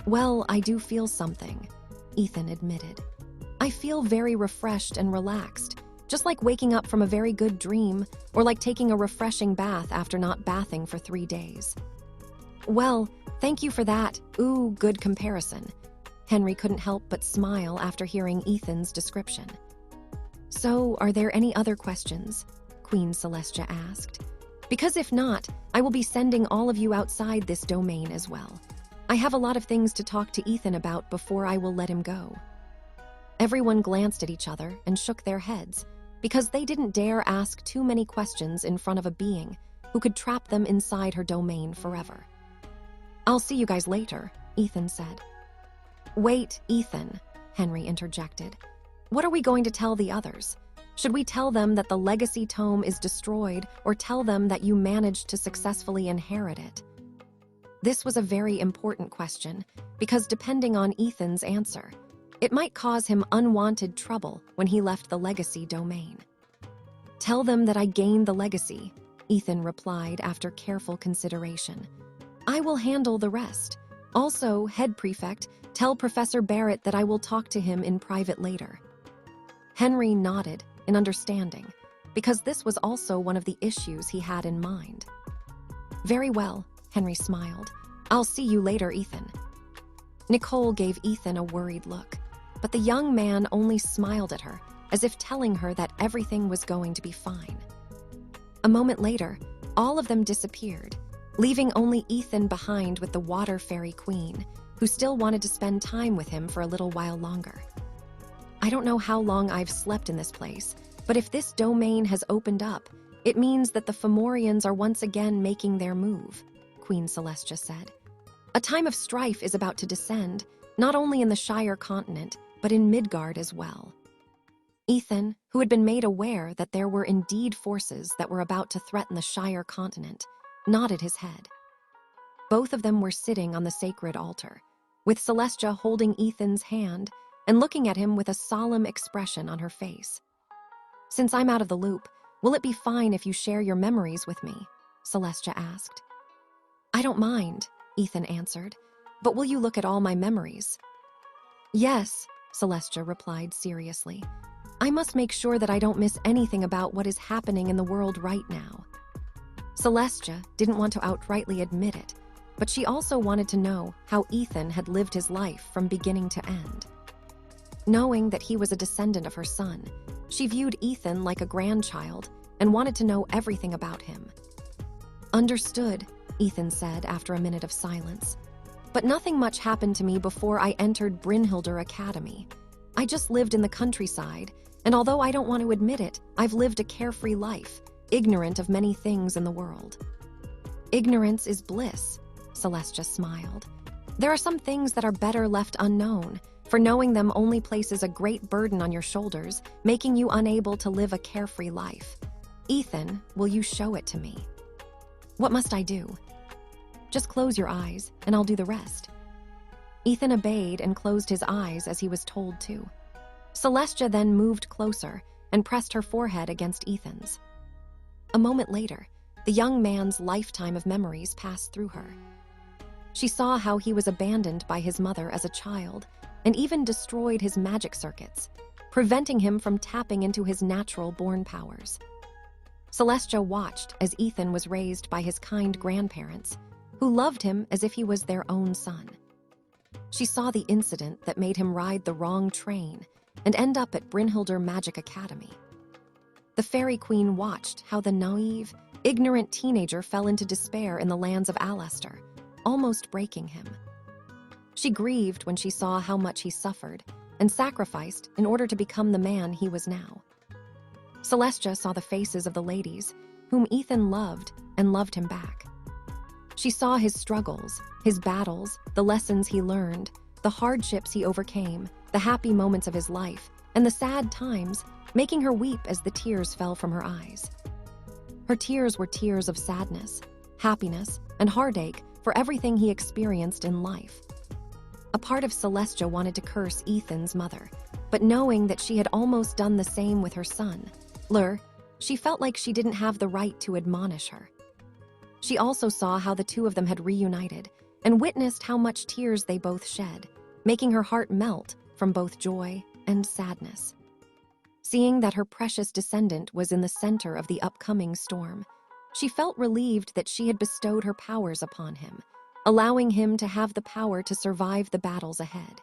S1: "Well, I do feel something," Ethan admitted. "I feel very refreshed and relaxed, just like waking up from a very good dream or like taking a refreshing bath after not bathing for 3 days." "Well, thank you for that. Ooh, good comparison." Henry couldn't help but smile after hearing Ethan's description. "So, are there any other questions?" Queen Celestia asked. "Because if not, I will be sending all of you outside this domain as well. I have a lot of things to talk to Ethan about before I will let him go." Everyone glanced at each other and shook their heads, because they didn't dare ask too many questions in front of a being who could trap them inside her domain forever. "I'll see you guys later," Ethan said. "Wait, Ethan," Henry interjected. "What are we going to tell the others? Should we tell them that the legacy tome is destroyed or tell them that you managed to successfully inherit it?" This was a very important question, because depending on Ethan's answer, it might cause him unwanted trouble when he left the legacy domain. "Tell them that I gained the legacy," Ethan replied after careful consideration. "I will handle the rest. Also, head prefect, tell Professor Barrett that I will talk to him in private later." Henry nodded in understanding, because this was also one of the issues he had in mind. "Very well," Henry smiled. "I'll see you later, Ethan." Nicole gave Ethan a worried look, but the young man only smiled at her, as if telling her that everything was going to be fine. A moment later, all of them disappeared, leaving only Ethan behind with the Water Fairy Queen, who still wanted to spend time with him for a little while longer. "I don't know how long I've slept in this place, but if this domain has opened up, it means that the Fomorians are once again making their move," Queen Celestia said. "A time of strife is about to descend, not only in the Shire continent, but in Midgard as well." Ethan, who had been made aware that there were indeed forces that were about to threaten the Shire continent, nodded his head. Both of them were sitting on the sacred altar, with Celestia holding Ethan's hand and looking at him with a solemn expression on her face. "Since I'm out of the loop, will it be fine if you share your memories with me?" Celestia asked. "I don't mind," Ethan answered, "but will you look at all my memories?" "Yes," Celestia replied seriously. "I must make sure that I don't miss anything about what is happening in the world right now." Celestia didn't want to outrightly admit it, but she also wanted to know how Ethan had lived his life from beginning to end. Knowing that he was a descendant of her son, she viewed Ethan like a grandchild and wanted to know everything about him. "Understood," Ethan said after a minute of silence. "But nothing much happened to me before I entered Brynhildr Academy. I just lived in the countryside, and although I don't want to admit it, I've lived a carefree life, ignorant of many things in the world." "Ignorance is bliss," Celestia smiled. "There are some things that are better left unknown, for knowing them only places a great burden on your shoulders, making you unable to live a carefree life. Ethan, will you show it to me?" "What must I do?" "Just close your eyes, and I'll do the rest." Ethan obeyed and closed his eyes as he was told to. Celestia then moved closer and pressed her forehead against Ethan's. A moment later, the young man's lifetime of memories passed through her. She saw how he was abandoned by his mother as a child, and even destroyed his magic circuits, preventing him from tapping into his natural-born powers. Celestia watched as Ethan was raised by his kind grandparents, who loved him as if he was their own son. She saw the incident that made him ride the wrong train and end up at Brynhildr Magic Academy. The Fairy Queen watched how the naive, ignorant teenager fell into despair in the lands of Alastor, almost breaking him. She grieved when she saw how much he suffered and sacrificed in order to become the man he was now. Celestia saw the faces of the ladies, whom Ethan loved and loved him back. She saw his struggles, his battles, the lessons he learned, the hardships he overcame, the happy moments of his life, and the sad times, making her weep as the tears fell from her eyes. Her tears were tears of sadness, happiness, and heartache for everything he experienced in life. A part of Celestia wanted to curse Ethan's mother, but knowing that she had almost done the same with her son, Lur, she felt like she didn't have the right to admonish her. She also saw how the two of them had reunited and witnessed how much tears they both shed, making her heart melt from both joy and sadness. Seeing that her precious descendant was in the center of the upcoming storm, she felt relieved that she had bestowed her powers upon him, allowing him to have the power to survive the battles ahead.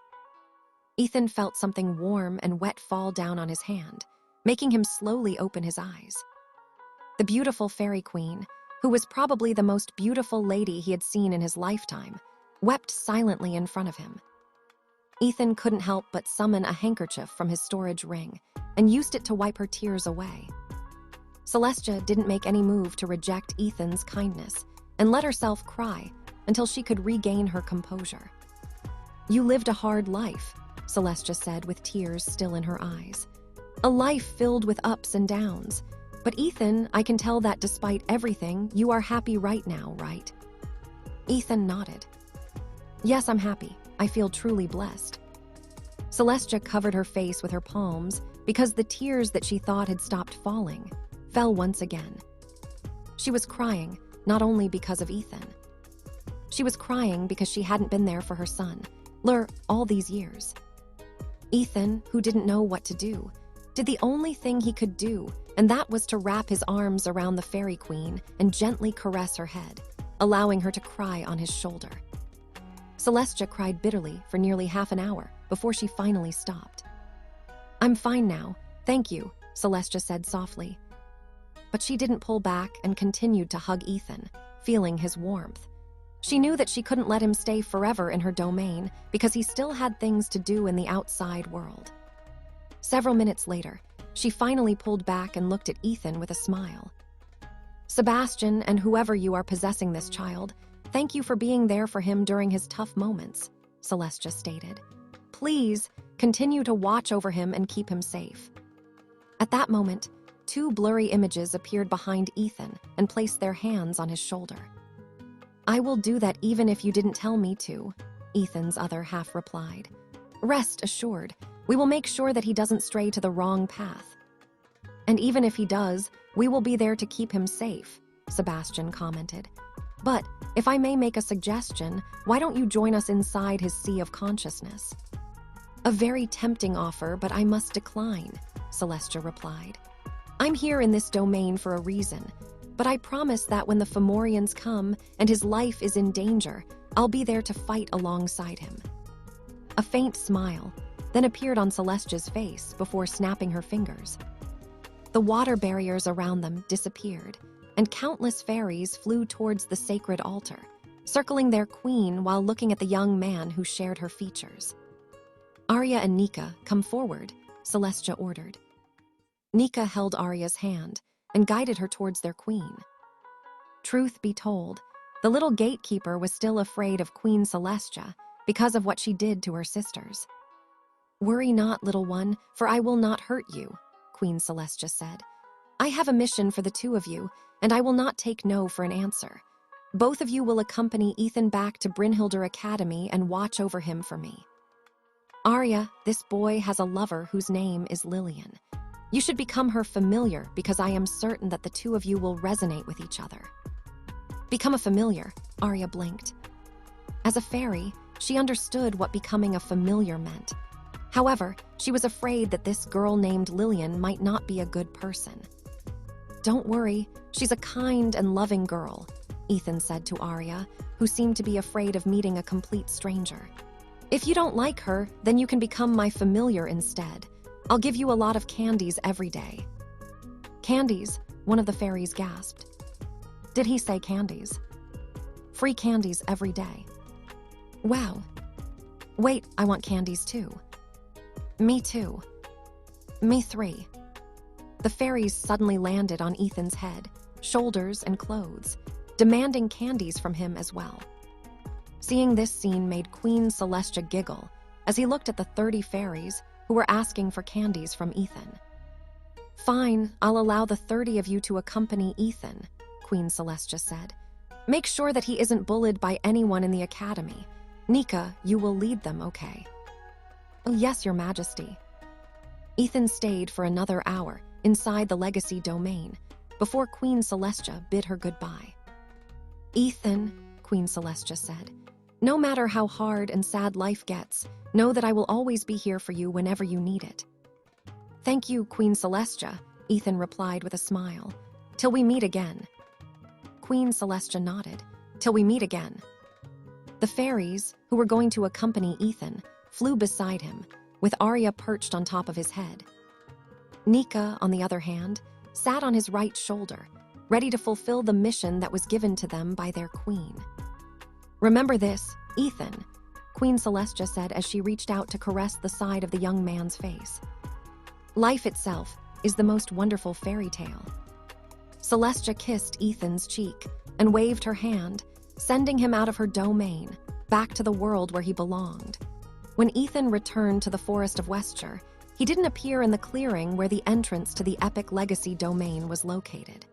S1: Ethan felt something warm and wet fall down on his hand, making him slowly open his eyes. The beautiful fairy queen, who was probably the most beautiful lady he had seen in his lifetime, wept silently in front of him. Ethan couldn't help but summon a handkerchief from his storage ring and used it to wipe her tears away. Celestia didn't make any move to reject Ethan's kindness and let herself cry until she could regain her composure. "You lived a hard life," Celestia said with tears still in her eyes. "A life filled with ups and downs. But Ethan, I can tell that despite everything, you are happy right now, right?" Ethan nodded. "Yes, I'm happy. I feel truly blessed." Celestia covered her face with her palms because the tears that she thought had stopped falling fell once again. She was crying not only because of Ethan. She was crying because she hadn't been there for her son, Lur, all these years. Ethan, who didn't know what to do, did the only thing he could do, and that was to wrap his arms around the fairy queen and gently caress her head, allowing her to cry on his shoulder. Celestia cried bitterly for nearly half an hour before she finally stopped. "I'm fine now, thank you," Celestia said softly. But she didn't pull back and continued to hug Ethan, feeling his warmth. She knew that she couldn't let him stay forever in her domain because he still had things to do in the outside world. Several minutes later, she finally pulled back and looked at Ethan with a smile. "Sebastian, and whoever you are possessing this child, thank you for being there for him during his tough moments," Celestia stated. "Please, continue to watch over him and keep him safe." At that moment, two blurry images appeared behind Ethan and placed their hands on his shoulder. "I will do that even if you didn't tell me to," Ethan's other half replied. "Rest assured, we will make sure that he doesn't stray to the wrong path. And even if he does, we will be there to keep him safe," Sebastian commented. "But, if I may make a suggestion, why don't you join us inside his sea of consciousness?" "A very tempting offer, but I must decline," Celestia replied. "I'm here in this domain for a reason, but I promise that when the Fomorians come and his life is in danger, I'll be there to fight alongside him." A faint smile then appeared on Celestia's face before snapping her fingers. The water barriers around them disappeared, and countless fairies flew towards the sacred altar, circling their queen while looking at the young man who shared her features. "Arya and Nika, come forward," Celestia ordered. Nika held Arya's hand and guided her towards their queen. Truth be told, the little gatekeeper was still afraid of Queen Celestia because of what she did to her sisters. "Worry not, little one, for I will not hurt you," Queen Celestia said. "I have a mission for the two of you, and I will not take no for an answer. Both of you will accompany Ethan back to Brynhildr Academy and watch over him for me. Arya, this boy has a lover whose name is Lillian. You should become her familiar because I am certain that the two of you will resonate with each other." Become a familiar, Arya blinked. As a fairy, she understood what becoming a familiar meant. However, she was afraid that this girl named Lillian might not be a good person. "Don't worry, she's a kind and loving girl," Ethan said to Arya, who seemed to be afraid of meeting a complete stranger. "If you don't like her, then you can become my familiar instead. I'll give you a lot of candies every day." "Candies?" one of the fairies gasped. Did he say candies? Free candies every day. Wow. Wait, I want candies too. Me too. Me 3. the fairies suddenly landed on Ethan's head, shoulders, and clothes, demanding candies from him as well. Seeing this scene made Queen Celestia giggle as he looked at the 30 fairies who were asking for candies from Ethan. "Fine, I'll allow the 30 of you to accompany Ethan," Queen Celestia said. "Make sure that he isn't bullied by anyone in the academy. Nika, you will lead them, okay?" "Oh, yes, Your Majesty." Ethan stayed for another hour inside the legacy domain before Queen Celestia bid her goodbye. "Ethan," Queen Celestia said, "no matter how hard and sad life gets, know that I will always be here for you whenever you need it." "Thank you, Queen Celestia," Ethan replied with a smile. "Till we meet again." Queen Celestia nodded. "Till we meet again." The fairies, who were going to accompany Ethan, flew beside him, with Arya perched on top of his head. Nika, on the other hand, sat on his right shoulder, ready to fulfill the mission that was given to them by their queen. "Remember this, Ethan," Queen Celestia said as she reached out to caress the side of the young man's face. "Life itself is the most wonderful fairy tale." Celestia kissed Ethan's cheek and waved her hand, sending him out of her domain, back to the world where he belonged. When Ethan returned to the Forest of Westshire, he didn't appear in the clearing where the entrance to the epic legacy domain was located.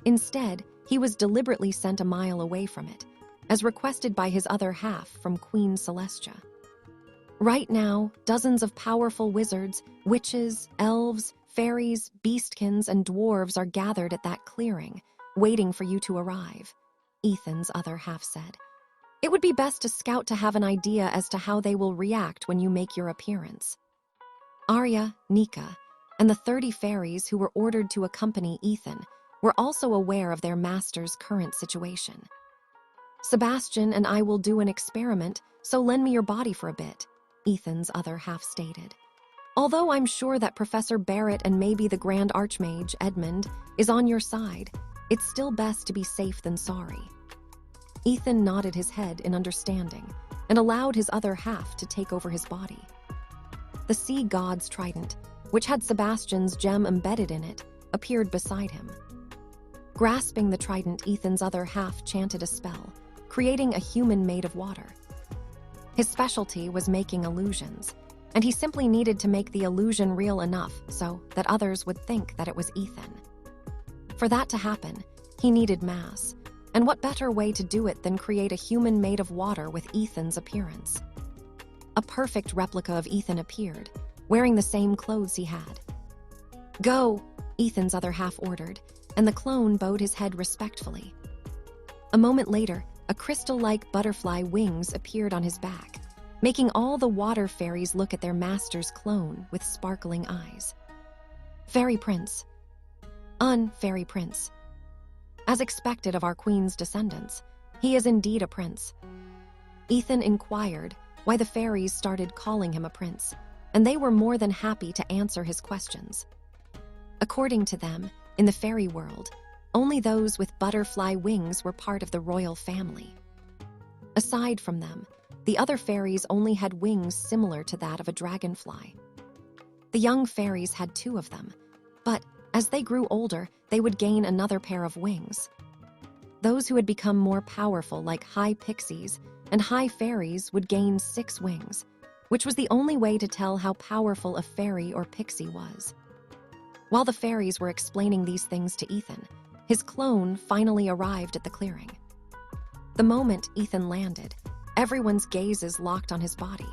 S1: Instead, he was deliberately sent a mile away from it, as requested by his other half from Queen Celestia. Right now, dozens of powerful wizards, witches, elves, fairies, beastkins, and dwarves are gathered at that clearing, waiting for you to arrive, Ethan's other half said. "It would be best to scout to have an idea as to how they will react when you make your appearance." Arya, Nika, and the 30 fairies who were ordered to accompany Ethan were also aware of their master's current situation. "Sebastian and I will do an experiment, so lend me your body for a bit," Ethan's other half stated. "Although I'm sure that Professor Barrett and maybe the Grand Archmage, Edmund, is on your side, it's still best to be safe than sorry." Ethan nodded his head in understanding and allowed his other half to take over his body. The sea god's trident, which had Sebastian's gem embedded in it, appeared beside him. Grasping the trident, Ethan's other half chanted a spell, creating a human made of water. His specialty was making illusions, and he simply needed to make the illusion real enough so that others would think that it was Ethan. For that to happen, he needed mass, and what better way to do it than create a human made of water with Ethan's appearance? A perfect replica of Ethan appeared, wearing the same clothes he had. "Go," Ethan's other half ordered, and the clone bowed his head respectfully. A moment later, a crystal-like butterfly wings appeared on his back, making all the water fairies look at their master's clone with sparkling eyes. "Fairy Prince. Fairy Prince. As expected of our queen's descendants, he is indeed a prince." Ethan inquired why the fairies started calling him a prince, and they were more than happy to answer his questions. According to them, in the fairy world, only those with butterfly wings were part of the royal family. Aside from them, the other fairies only had wings similar to that of a dragonfly. The young fairies had 2 of them, but as they grew older, they would gain another pair of wings. Those who had become more powerful, like high pixies and high fairies, would gain 6 wings, which was the only way to tell how powerful a fairy or pixie was. While the fairies were explaining these things to Ethan, his clone finally arrived at the clearing. The moment Ethan landed, everyone's gazes locked on his body.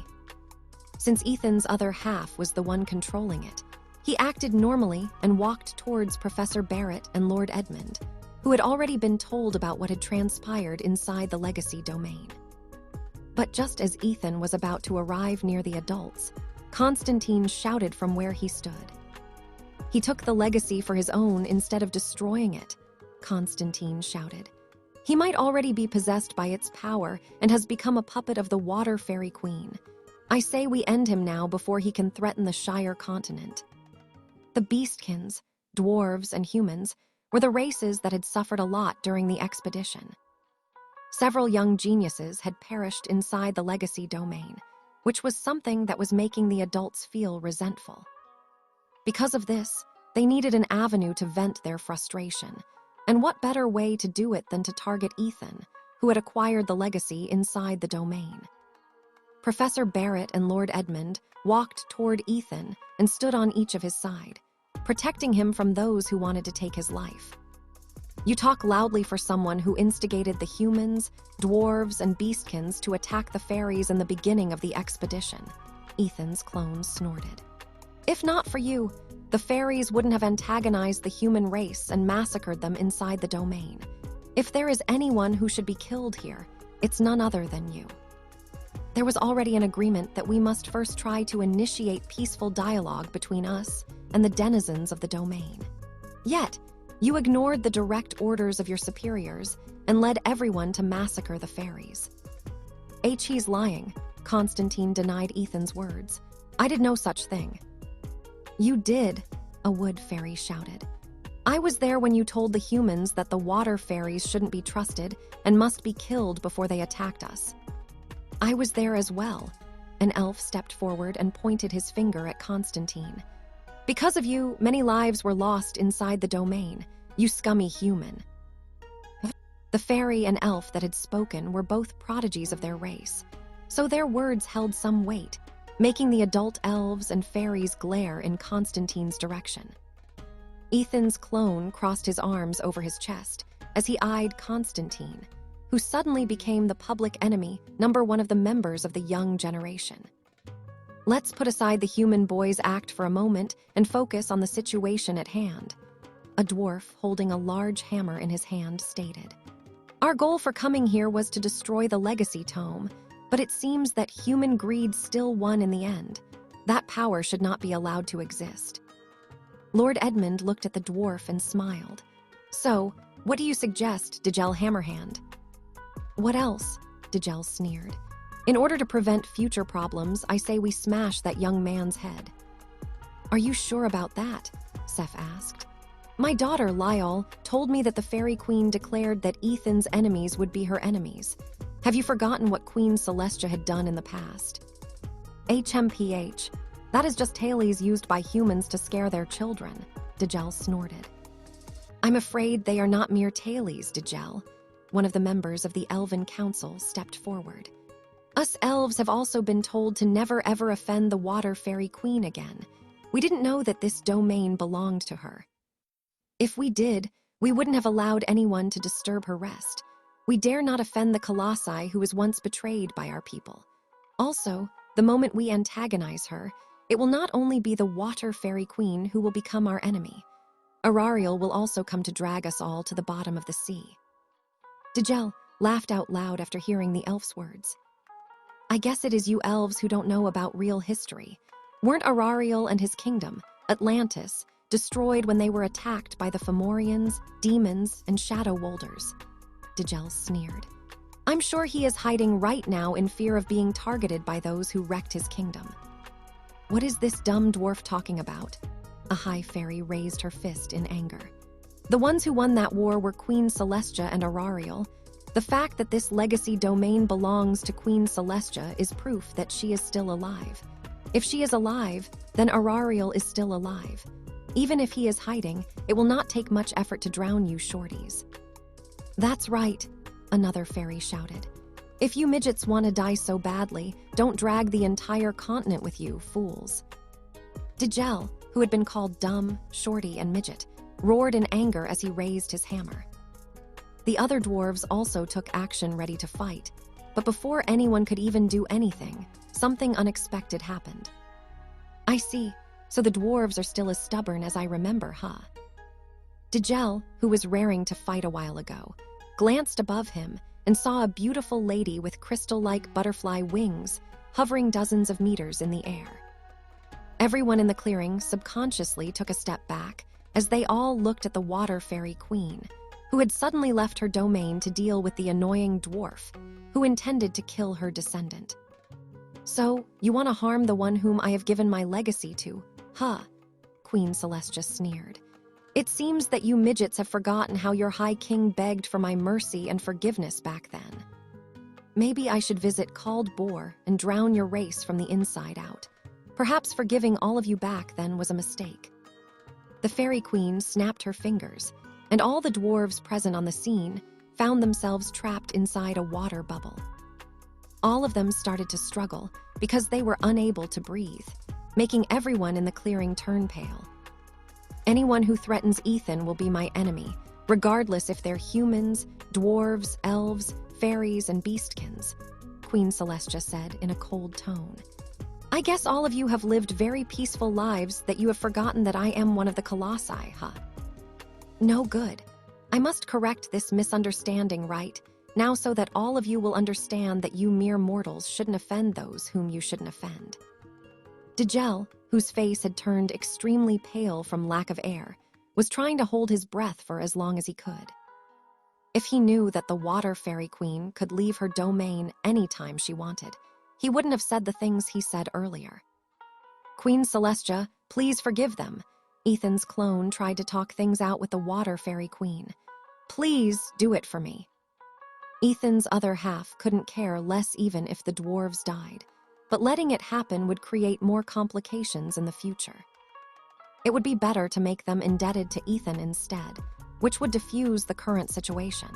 S1: Since Ethan's other half was the one controlling it, he acted normally and walked towards Professor Barrett and Lord Edmund, who had already been told about what had transpired inside the legacy domain. But just as Ethan was about to arrive near the adults, Constantine shouted from where he stood. "He took the legacy for his own instead of destroying it," Constantine shouted. "He might already be possessed by its power and has become a puppet of the Water Fairy Queen. I say we end him now before he can threaten the Shire continent." The Beastkins, dwarves, and humans were the races that had suffered a lot during the expedition. Several young geniuses had perished inside the legacy domain, which was something that was making the adults feel resentful. Because of this, They needed an avenue to vent their frustration. And what better way to do it than to target Ethan, who had acquired the legacy inside the domain? Professor Barrett and Lord Edmund walked toward Ethan and stood on each of his side, protecting him from those who wanted to take his life. You talk loudly for someone who instigated the humans, dwarves, and beastkins to attack the fairies in the beginning of the expedition, Ethan's clone snorted. If not for you, the fairies wouldn't have antagonized the human race and massacred them inside the domain. If there is anyone who should be killed here, it's none other than you. There was already an agreement that we must first try to initiate peaceful dialogue between us and the denizens of the domain. Yet, you ignored the direct orders of your superiors and led everyone to massacre the fairies. He's lying, Constantine denied Ethan's words. I did no such thing. You did, a wood fairy shouted. I was there when you told the humans that the water fairies shouldn't be trusted and must be killed before they attacked us. I was there as well. An elf stepped forward and pointed his finger at Constantine. Because of you, many lives were lost inside the domain, you scummy human. The fairy and elf that had spoken were both prodigies of their race, so their words held some weight, making the adult elves and fairies glare in Constantine's direction. Ethan's clone crossed his arms over his chest as he eyed Constantine, who suddenly became the public enemy, #1 of the members of the young generation. Let's put aside the human boy's act for a moment and focus on the situation at hand. A dwarf holding a large hammer in his hand stated. Our goal for coming here was to destroy the legacy tome, but it seems that human greed still won in the end. That power should not be allowed to exist. Lord Edmund looked at the dwarf and smiled. So, what do you suggest, Digel Hammerhand? What else? Digel sneered. In order to prevent future problems, I say we smash that young man's head. Are you sure about that? Seth asked. My daughter, Lyall, told me that the Fairy Queen declared that Ethan's enemies would be her enemies. Have you forgotten what Queen Celestia had done in the past? HMPH. That is just tailies used by humans to scare their children, Digel snorted. I'm afraid they are not mere tailies, Digel. One of the members of the Elven Council stepped forward. Us elves have also been told to never ever offend the Water Fairy Queen again. We didn't know that this domain belonged to her. If we did, we wouldn't have allowed anyone to disturb her rest. We dare not offend the Colossi who was once betrayed by our people. Also, the moment we antagonize her, it will not only be the Water Fairy Queen who will become our enemy. Arariel will also come to drag us all to the bottom of the sea. Digel laughed out loud after hearing the elf's words. I guess it is you elves who don't know about real history. Weren't Arariel and his kingdom, Atlantis, destroyed when they were attacked by the Fomorians, demons, and Shadow Wolders? Digel sneered. I'm sure he is hiding right now in fear of being targeted by those who wrecked his kingdom. What is this dumb dwarf talking about? A high fairy raised her fist in anger. The ones who won that war were Queen Celestia and Arariel. The fact that this legacy domain belongs to Queen Celestia is proof that she is still alive. If she is alive, then Arariel is still alive. Even if he is hiding, it will not take much effort to drown you shorties. That's right, another fairy shouted. If you midgets want to die so badly, don't drag the entire continent with you, fools. Digel, who had been called dumb, shorty, and midget, roared in anger as he raised his hammer. The other dwarves also took action ready to fight, but before anyone could even do anything, something unexpected happened. I see, so the dwarves are still as stubborn as I remember, huh? Digel, who was raring to fight a while ago, glanced above him and saw a beautiful lady with crystal-like butterfly wings hovering dozens of meters in the air. Everyone in the clearing subconsciously took a step back as they all looked at the Water Fairy Queen, who had suddenly left her domain to deal with the annoying dwarf, who intended to kill her descendant. So, you want to harm the one whom I have given my legacy to, huh? Queen Celestia sneered. It seems that you midgets have forgotten how your High King begged for my mercy and forgiveness back then. Maybe I should visit Called Boar and drown your race from the inside out. Perhaps forgiving all of you back then was a mistake. The fairy queen snapped her fingers, and all the dwarves present on the scene found themselves trapped inside a water bubble. All of them started to struggle because they were unable to breathe, making everyone in the clearing turn pale. Anyone who threatens Ethan will be my enemy, regardless if they're humans, dwarves, elves, fairies, and beastkins, Queen Celestia said in a cold tone. I guess all of you have lived very peaceful lives that you have forgotten that I am one of the colossi, huh? No good. I must correct this misunderstanding right now so that all of you will understand that you mere mortals shouldn't offend those whom you shouldn't offend. Digel, whose face had turned extremely pale from lack of air, was trying to hold his breath for as long as he could. If he knew that the water fairy queen could leave her domain anytime she wanted, he wouldn't have said the things he said earlier. Queen Celestia, please forgive them. Ethan's clone tried to talk things out with the water fairy queen. Please do it for me. Ethan's other half couldn't care less even if the dwarves died, but letting it happen would create more complications in the future. It would be better to make them indebted to Ethan instead, which would diffuse the current situation.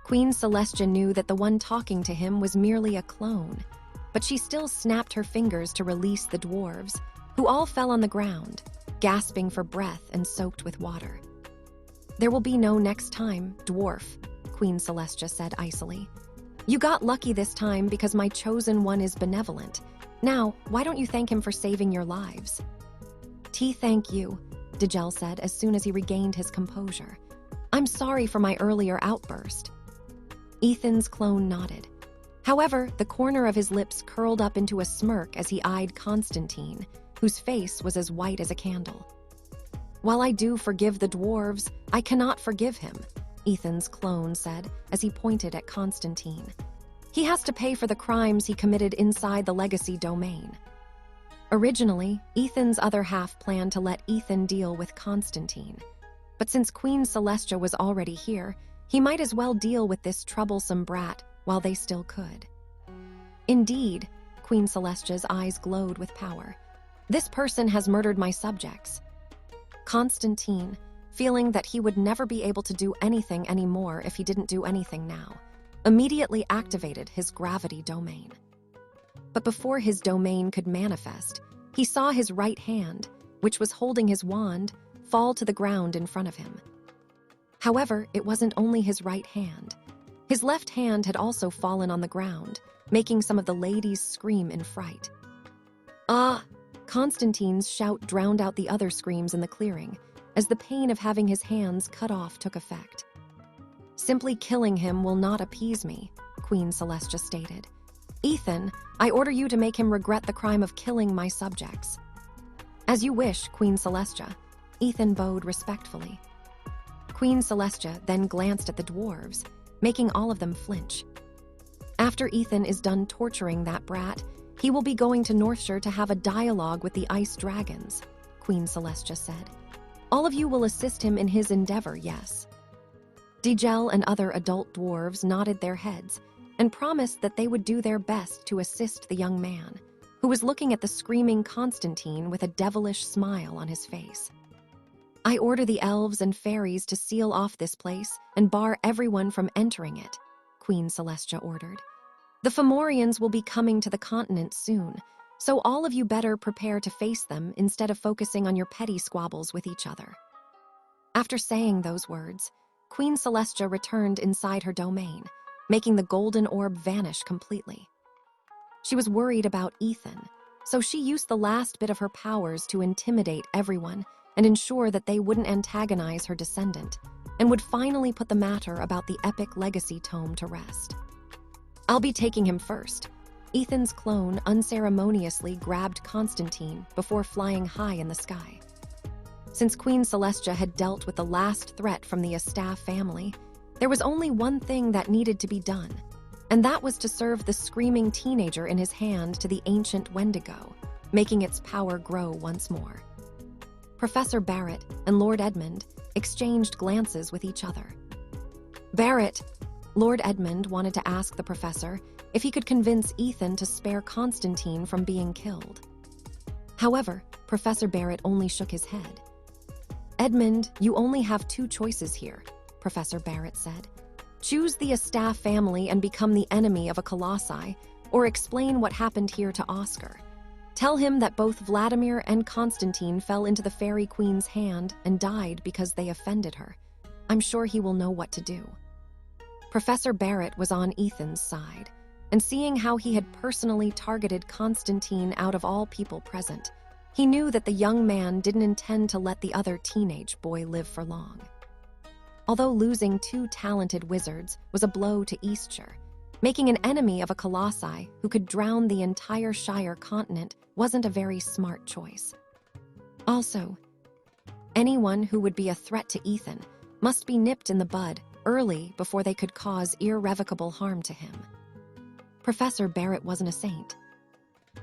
S1: Queen Celestia knew that the one talking to him was merely a clone, but she still snapped her fingers to release the dwarves, who all fell on the ground, gasping for breath and soaked with water. There will be no next time, dwarf, Queen Celestia said icily. You got lucky this time because my chosen one is benevolent. Now, why don't you thank him for saving your lives? Thank you, Digel said as soon as he regained his composure. I'm sorry for my earlier outburst. Ethan's clone nodded. However, the corner of his lips curled up into a smirk as he eyed Constantine, whose face was as white as a candle. While I do forgive the dwarves, I cannot forgive him, Ethan's clone said as he pointed at Constantine. He has to pay for the crimes he committed inside the legacy domain. Originally, Ethan's other half planned to let Ethan deal with Constantine. But since Queen Celestia was already here, he might as well deal with this troublesome brat while they still could. Indeed, Queen Celestia's eyes glowed with power. This person has murdered my subjects. Constantine, feeling that he would never be able to do anything anymore if he didn't do anything now, immediately activated his gravity domain. But before his domain could manifest, he saw his right hand, which was holding his wand, fall to the ground in front of him. However, it wasn't only his right hand. His left hand had also fallen on the ground, making some of the ladies scream in fright. Ah! Constantine's shout drowned out the other screams in the clearing, as the pain of having his hands cut off took effect. Simply killing him will not appease me, Queen Celestia stated. Ethan, I order you to make him regret the crime of killing my subjects. As you wish, Queen Celestia, Ethan bowed respectfully. Queen Celestia then glanced at the dwarves, making all of them flinch. After Ethan is done torturing that brat, he will be going to Northshire to have a dialogue with the ice dragons, Queen Celestia said. All of you will assist him in his endeavor, yes. Digel and other adult dwarves nodded their heads and promised that they would do their best to assist the young man, who was looking at the screaming Constantine with a devilish smile on his face. I order the elves and fairies to seal off this place and bar everyone from entering it, Queen Celestia ordered. The Fomorians will be coming to the continent soon, so all of you better prepare to face them instead of focusing on your petty squabbles with each other. After saying those words, Queen Celestia returned inside her domain, making the golden orb vanish completely. She was worried about Ethan, so she used the last bit of her powers to intimidate everyone and ensure that they wouldn't antagonize her descendant, and would finally put the matter about the epic legacy tome to rest. I'll be taking him first. Ethan's clone unceremoniously grabbed Constantine before flying high in the sky. Since Queen Celestia had dealt with the last threat from the Astaf family, there was only one thing that needed to be done, and that was to serve the screaming teenager in his hand to the ancient Wendigo, making its power grow once more. Professor Barrett and Lord Edmund exchanged glances with each other. Barrett, Lord Edmund wanted to ask the professor if he could convince Ethan to spare Constantine from being killed. However, Professor Barrett only shook his head. Edmund, you only have two choices here, Professor Barrett said. Choose the Astaf family and become the enemy of a Colossi, or explain what happened here to Oscar. Tell him that both Vladimir and Constantine fell into the Fairy Queen's hand and died because they offended her. I'm sure he will know what to do. Professor Barrett was on Ethan's side, and seeing how he had personally targeted Constantine out of all people present, he knew that the young man didn't intend to let the other teenage boy live for long. Although losing two talented wizards was a blow to Eastshire, making an enemy of a Colossi who could drown the entire Shire continent wasn't a very smart choice. Also, anyone who would be a threat to Ethan must be nipped in the bud early before they could cause irrevocable harm to him. Professor Barrett wasn't a saint.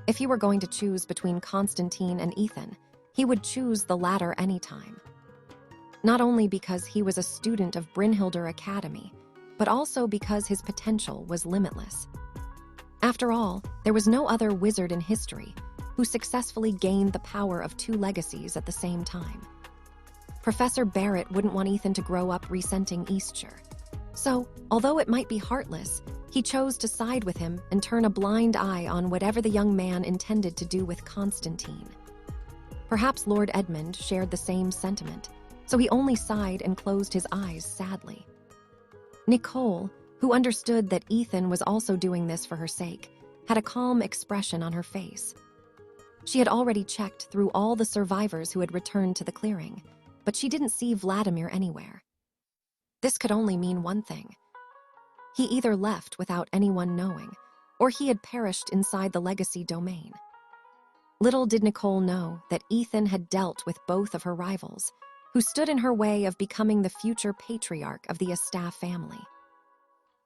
S1: If he were going to choose between Constantine and Ethan, he would choose the latter anytime. Not only because he was a student of Brynhildr Academy, but also because his potential was limitless. After all, there was no other wizard in history who successfully gained the power of two legacies at the same time. Professor Barrett wouldn't want Ethan to grow up resenting Eastshire. So, although it might be heartless, he chose to side with him and turn a blind eye on whatever the young man intended to do with Constantine. Perhaps Lord Edmund shared the same sentiment, so he only sighed and closed his eyes sadly. Nicole, who understood that Ethan was also doing this for her sake, had a calm expression on her face. She had already checked through all the survivors who had returned to the clearing, but she didn't see Vladimir anywhere. This could only mean one thing. He either left without anyone knowing, or he had perished inside the legacy domain. Little did Nicole know that Ethan had dealt with both of her rivals, who stood in her way of becoming the future patriarch of the Astaf family.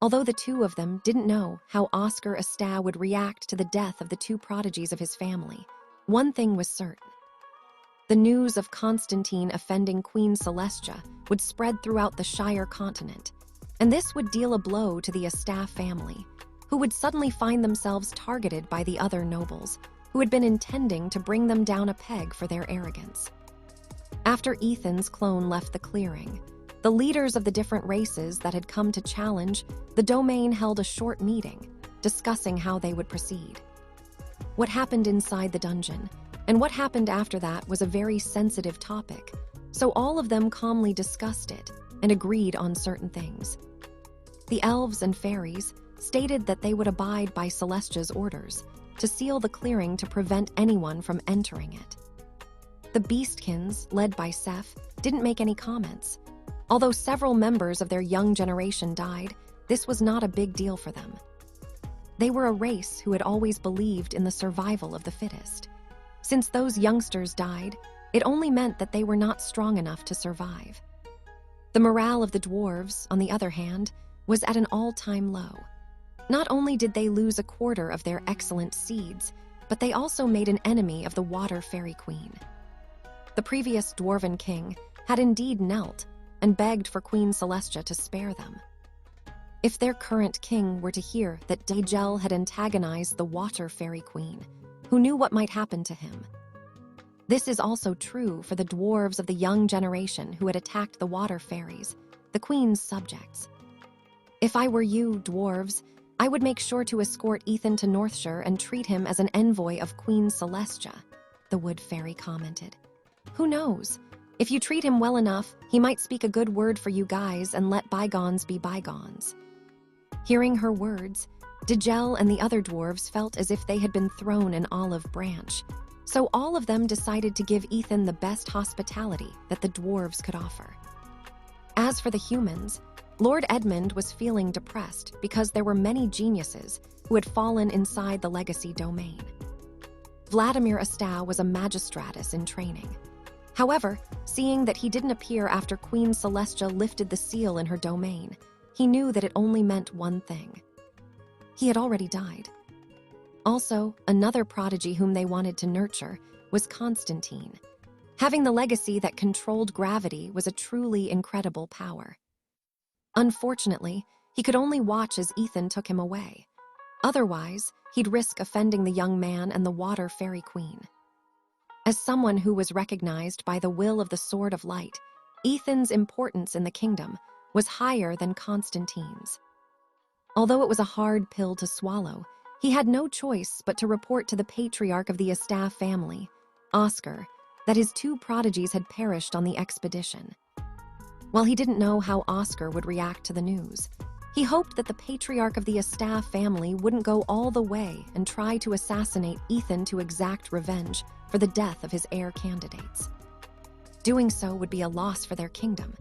S1: Although the two of them didn't know how Oscar Astaf would react to the death of the two prodigies of his family, one thing was certain. The news of Constantine offending Queen Celestia would spread throughout the Shire continent, and this would deal a blow to the Astaf family, who would suddenly find themselves targeted by the other nobles, who had been intending to bring them down a peg for their arrogance. After Ethan's clone left the clearing, the leaders of the different races that had come to challenge the domain held a short meeting, discussing how they would proceed. What happened inside the dungeon, and what happened after that was a very sensitive topic, so all of them calmly discussed it and agreed on certain things. The elves and fairies stated that they would abide by Celestia's orders to seal the clearing to prevent anyone from entering it. The Beastkins, led by Seth, didn't make any comments. Although several members of their young generation died, this was not a big deal for them. They were a race who had always believed in the survival of the fittest. Since those youngsters died, it only meant that they were not strong enough to survive. The morale of the dwarves, on the other hand, was at an all-time low. Not only did they lose a quarter of their excellent seeds, but they also made an enemy of the Water Fairy Queen. The previous dwarven king had indeed knelt and begged for Queen Celestia to spare them. If their current king were to hear that Dagel had antagonized the Water Fairy Queen, who knew what might happen to him? This is also true for the dwarves of the young generation who had attacked the Water Fairies, the Queen's subjects. If I were you, dwarves, I would make sure to escort Ethan to Northshire and treat him as an envoy of Queen Celestia, the Wood Fairy commented. Who knows? If you treat him well enough, he might speak a good word for you guys and let bygones be bygones. Hearing her words, Dagel and the other dwarves felt as if they had been thrown an olive branch, so all of them decided to give Ethan the best hospitality that the dwarves could offer. As for the humans, Lord Edmund was feeling depressed because there were many geniuses who had fallen inside the legacy domain. Vladimir Astaf was a magistratus in training. However, seeing that he didn't appear after Queen Celestia lifted the seal in her domain, he knew that it only meant one thing. He had already died. Also, another prodigy whom they wanted to nurture was Constantine. Having the legacy that controlled gravity was a truly incredible power. Unfortunately, he could only watch as Ethan took him away. Otherwise, he'd risk offending the young man and the Water Fairy Queen. As someone who was recognized by the will of the Sword of Light, Ethan's importance in the kingdom was higher than Constantine's. Although it was a hard pill to swallow, he had no choice but to report to the patriarch of the Estaf family, Oscar, that his two prodigies had perished on the expedition. While he didn't know how Oscar would react to the news, he hoped that the patriarch of the Estaf family wouldn't go all the way and try to assassinate Ethan to exact revenge for the death of his heir candidates. Doing so would be a loss for their kingdom.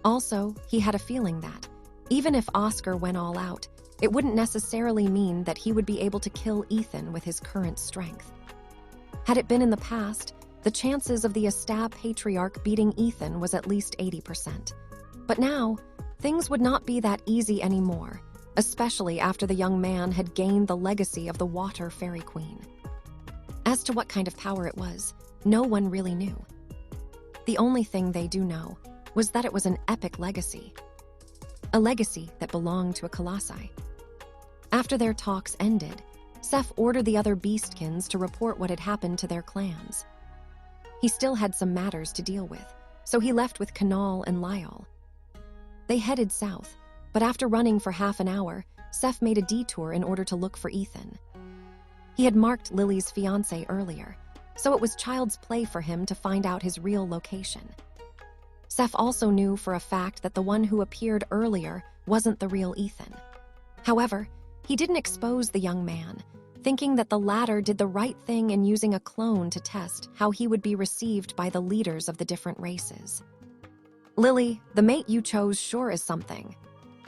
S1: Also, he had a feeling that, even if Oscar went all out, it wouldn't necessarily mean that he would be able to kill Ethan with his current strength. Had it been in the past, the chances of the Estaf patriarch beating Ethan was at least 80%. But now, things would not be that easy anymore, especially after the young man had gained the legacy of the Water Fairy Queen. As to what kind of power it was, no one really knew. The only thing they do know was that it was an epic legacy. A legacy that belonged to a colossi. After their talks ended, Seth ordered the other beastkins to report what had happened to their clans. He still had some matters to deal with, so he left with Kanal and Lyall. They headed south, but after running for half an hour, Seth made a detour in order to look for Ethan. He had marked Lily's fiancé earlier, so it was child's play for him to find out his real location. Seth also knew for a fact that the one who appeared earlier wasn't the real Ethan. However, he didn't expose the young man, thinking that the latter did the right thing in using a clone to test how he would be received by the leaders of the different races. Lily, the mate you chose sure is something,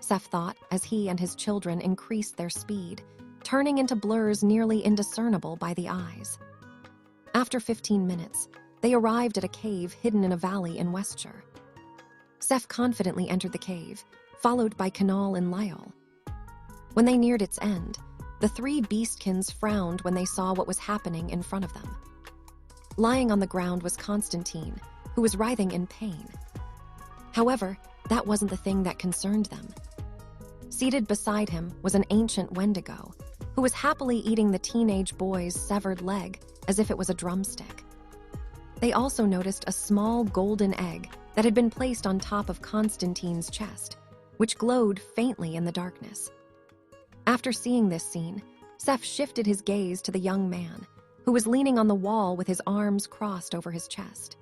S1: Seth thought as he and his children increased their speed, turning into blurs nearly indiscernible by the eyes. After 15 minutes, they arrived at a cave hidden in a valley in Westshire. Seth confidently entered the cave, followed by Kanal and Lyall. When they neared its end, the three beastkins frowned when they saw what was happening in front of them. Lying on the ground was Constantine, who was writhing in pain. However, that wasn't the thing that concerned them. Seated beside him was an ancient Wendigo, who was happily eating the teenage boy's severed leg as if it was a drumstick. They also noticed a small golden egg that had been placed on top of Constantine's chest, which glowed faintly in the darkness. After seeing this scene, Seth shifted his gaze to the young man, who was leaning on the wall with his arms crossed over his chest.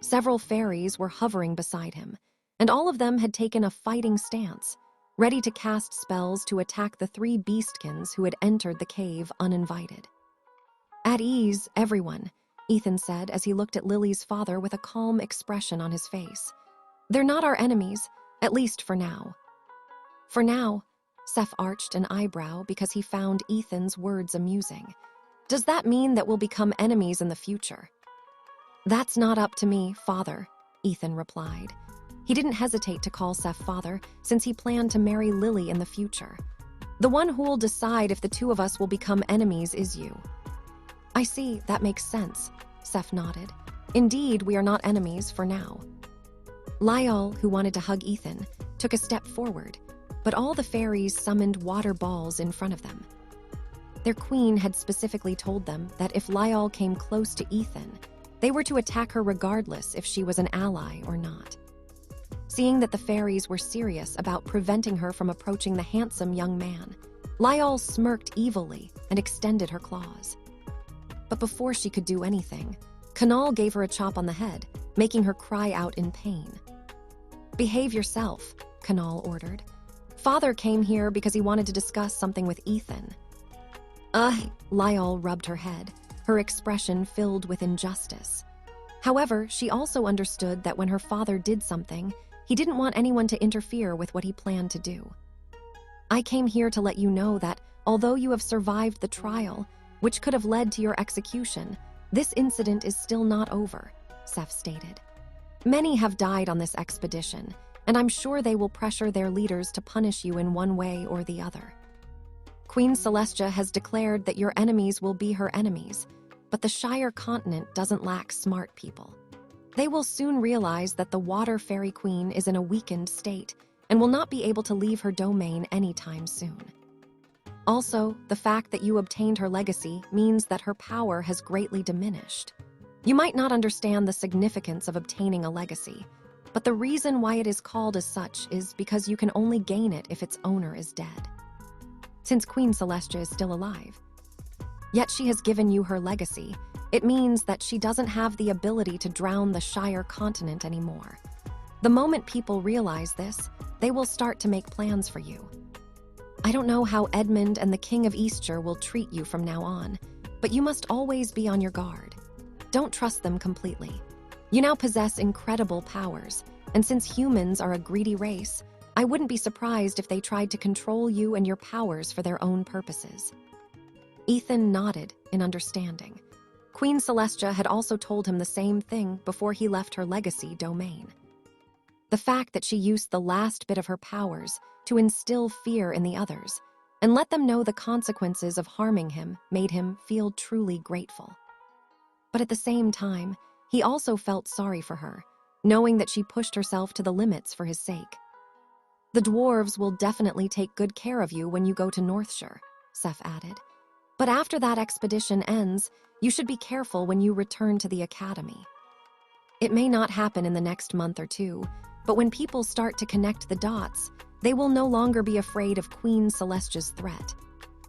S1: Several fairies were hovering beside him, and all of them had taken a fighting stance, ready to cast spells to attack the three beastkins who had entered the cave uninvited. At ease, everyone, Ethan said as he looked at Lily's father with a calm expression on his face. They're not our enemies, at least for now. For now, Seth arched an eyebrow because he found Ethan's words amusing. Does that mean that we'll become enemies in the future? That's not up to me, father, Ethan replied. He didn't hesitate to call Seth father since he planned to marry Lily in the future. The one who'll decide if the two of us will become enemies is you. I see, that makes sense, Seth nodded. Indeed, we are not enemies for now. Lyall, who wanted to hug Ethan, took a step forward, but all the fairies summoned water balls in front of them. Their queen had specifically told them that if Lyall came close to Ethan, they were to attack her regardless if she was an ally or not. Seeing that the fairies were serious about preventing her from approaching the handsome young man, Lyall smirked evilly and extended her claws. But before she could do anything, Kanal gave her a chop on the head, making her cry out in pain. Behave yourself, Kanal ordered. Father came here because he wanted to discuss something with Ethan. Lyall rubbed her head, her expression filled with injustice. However, she also understood that when her father did something, he didn't want anyone to interfere with what he planned to do. I came here to let you know that, although you have survived the trial, which could have led to your execution, this incident is still not over, Seth stated. Many have died on this expedition, and I'm sure they will pressure their leaders to punish you in one way or the other. Queen Celestia has declared that your enemies will be her enemies, but the Shire continent doesn't lack smart people. They will soon realize that the Water Fairy Queen is in a weakened state and will not be able to leave her domain anytime soon. Also, the fact that you obtained her legacy means that her power has greatly diminished. You might not understand the significance of obtaining a legacy, but the reason why it is called as such is because you can only gain it if its owner is dead. Since Queen Celestia is still alive, yet she has given you her legacy, it means that she doesn't have the ability to drown the Shire continent anymore. The moment people realize this, they will start to make plans for you. I don't know how Edmund and the King of Eastshire will treat you from now on, but you must always be on your guard. Don't trust them completely. You now possess incredible powers, and since humans are a greedy race, I wouldn't be surprised if they tried to control you and your powers for their own purposes. Ethan nodded in understanding. Queen Celestia had also told him the same thing before he left her legacy domain. The fact that she used the last bit of her powers to instill fear in the others and let them know the consequences of harming him made him feel truly grateful. But at the same time, he also felt sorry for her, knowing that she pushed herself to the limits for his sake. The dwarves will definitely take good care of you when you go to Northshire, Seth added. But after that expedition ends, you should be careful when you return to the academy. It may not happen in the next month or two, but when people start to connect the dots, they will no longer be afraid of Queen Celestia's threat.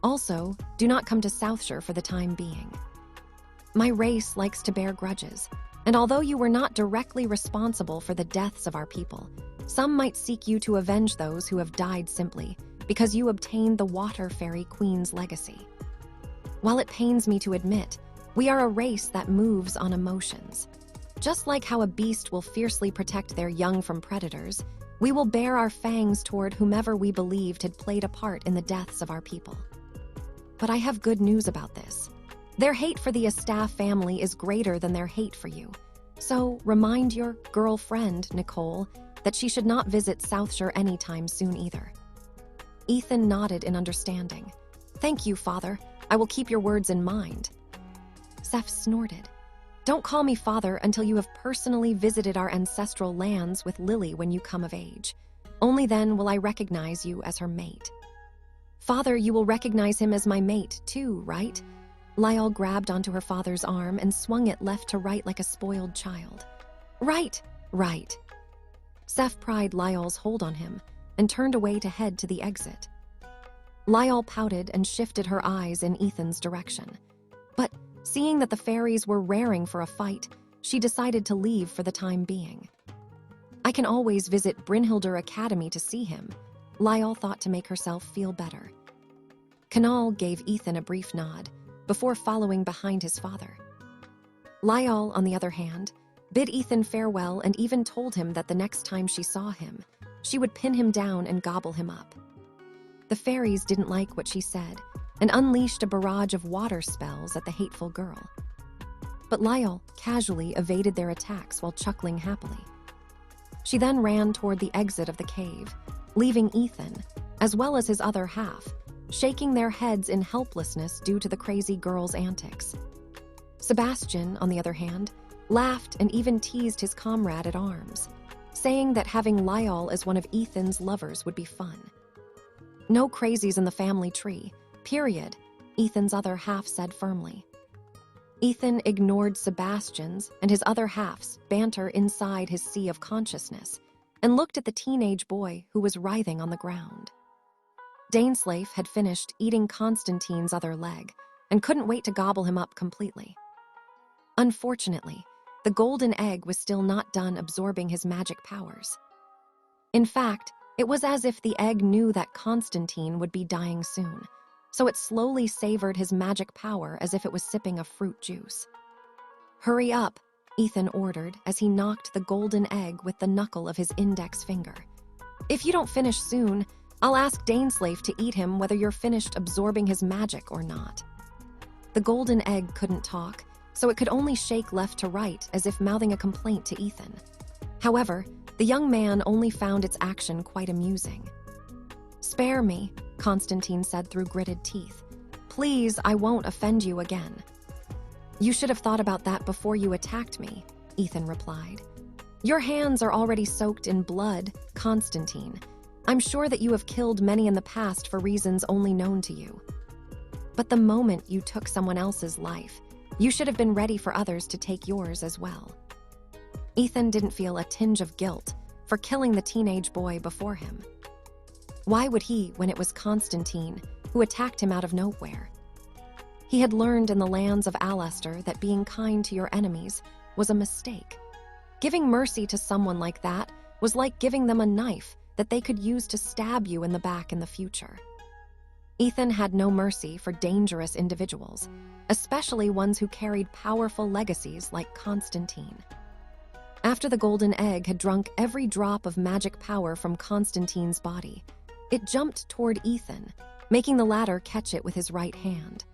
S1: Also, do not come to Southshire for the time being. My race likes to bear grudges, and although you were not directly responsible for the deaths of our people, some might seek you to avenge those who have died simply because you obtained the Water Fairy Queen's legacy. While it pains me to admit, we are a race that moves on emotions. Just like how a beast will fiercely protect their young from predators, we will bare our fangs toward whomever we believed had played a part in the deaths of our people. But I have good news about this. Their hate for the Astaf family is greater than their hate for you. So remind your girlfriend, Nicole, that she should not visit Southshire anytime soon either. Ethan nodded in understanding. Thank you, Father. I will keep your words in mind. Seth snorted. Don't call me father until you have personally visited our ancestral lands with Lily when you come of age. Only then will I recognize you as her mate. Father, you will recognize him as my mate too, right? Lyall grabbed onto her father's arm and swung it left to right like a spoiled child. Right. Seth pried Lyall's hold on him and turned away to head to the exit. Lyall pouted and shifted her eyes in Ethan's direction. But seeing that the fairies were raring for a fight, she decided to leave for the time being. I can always visit Brynhildr Academy to see him, Lyall thought to make herself feel better. Canal gave Ethan a brief nod before following behind his father. Lyall, on the other hand, bid Ethan farewell and even told him that the next time she saw him, she would pin him down and gobble him up. The fairies didn't like what she said and unleashed a barrage of water spells at the hateful girl. But Lyall casually evaded their attacks while chuckling happily. She then ran toward the exit of the cave, leaving Ethan, as well as his other half, shaking their heads in helplessness due to the crazy girl's antics. Sebastian, on the other hand, laughed and even teased his comrade at arms, saying that having Lyall as one of Ethan's lovers would be fun. No crazies in the family tree, period, Ethan's other half said firmly. Ethan ignored Sebastian's and his other half's banter inside his sea of consciousness and looked at the teenage boy who was writhing on the ground. Dainsleif had finished eating Constantine's other leg and couldn't wait to gobble him up completely. Unfortunately, the golden egg was still not done absorbing his magic powers. In fact, it was as if the egg knew that Constantine would be dying soon, so it slowly savored his magic power as if it was sipping a fruit juice. Hurry up, Ethan ordered as he knocked the golden egg with the knuckle of his index finger. If you don't finish soon, I'll ask Dainsleif to eat him whether you're finished absorbing his magic or not. The golden egg couldn't talk, so it could only shake left to right as if mouthing a complaint to Ethan. However, the young man only found its action quite amusing. Spare me, Constantine said through gritted teeth. Please, I won't offend you again. You should have thought about that before you attacked me, Ethan replied. Your hands are already soaked in blood, Constantine. I'm sure that you have killed many in the past for reasons only known to you. But the moment you took someone else's life, you should have been ready for others to take yours as well. Ethan didn't feel a tinge of guilt for killing the teenage boy before him. Why would he when it was Constantine who attacked him out of nowhere? He had learned in the lands of Alester that being kind to your enemies was a mistake. Giving mercy to someone like that was like giving them a knife that they could use to stab you in the back in the future. Ethan had no mercy for dangerous individuals, especially ones who carried powerful legacies like Constantine. After the golden egg had drunk every drop of magic power from Constantine's body, it jumped toward Ethan, making the latter catch it with his right hand.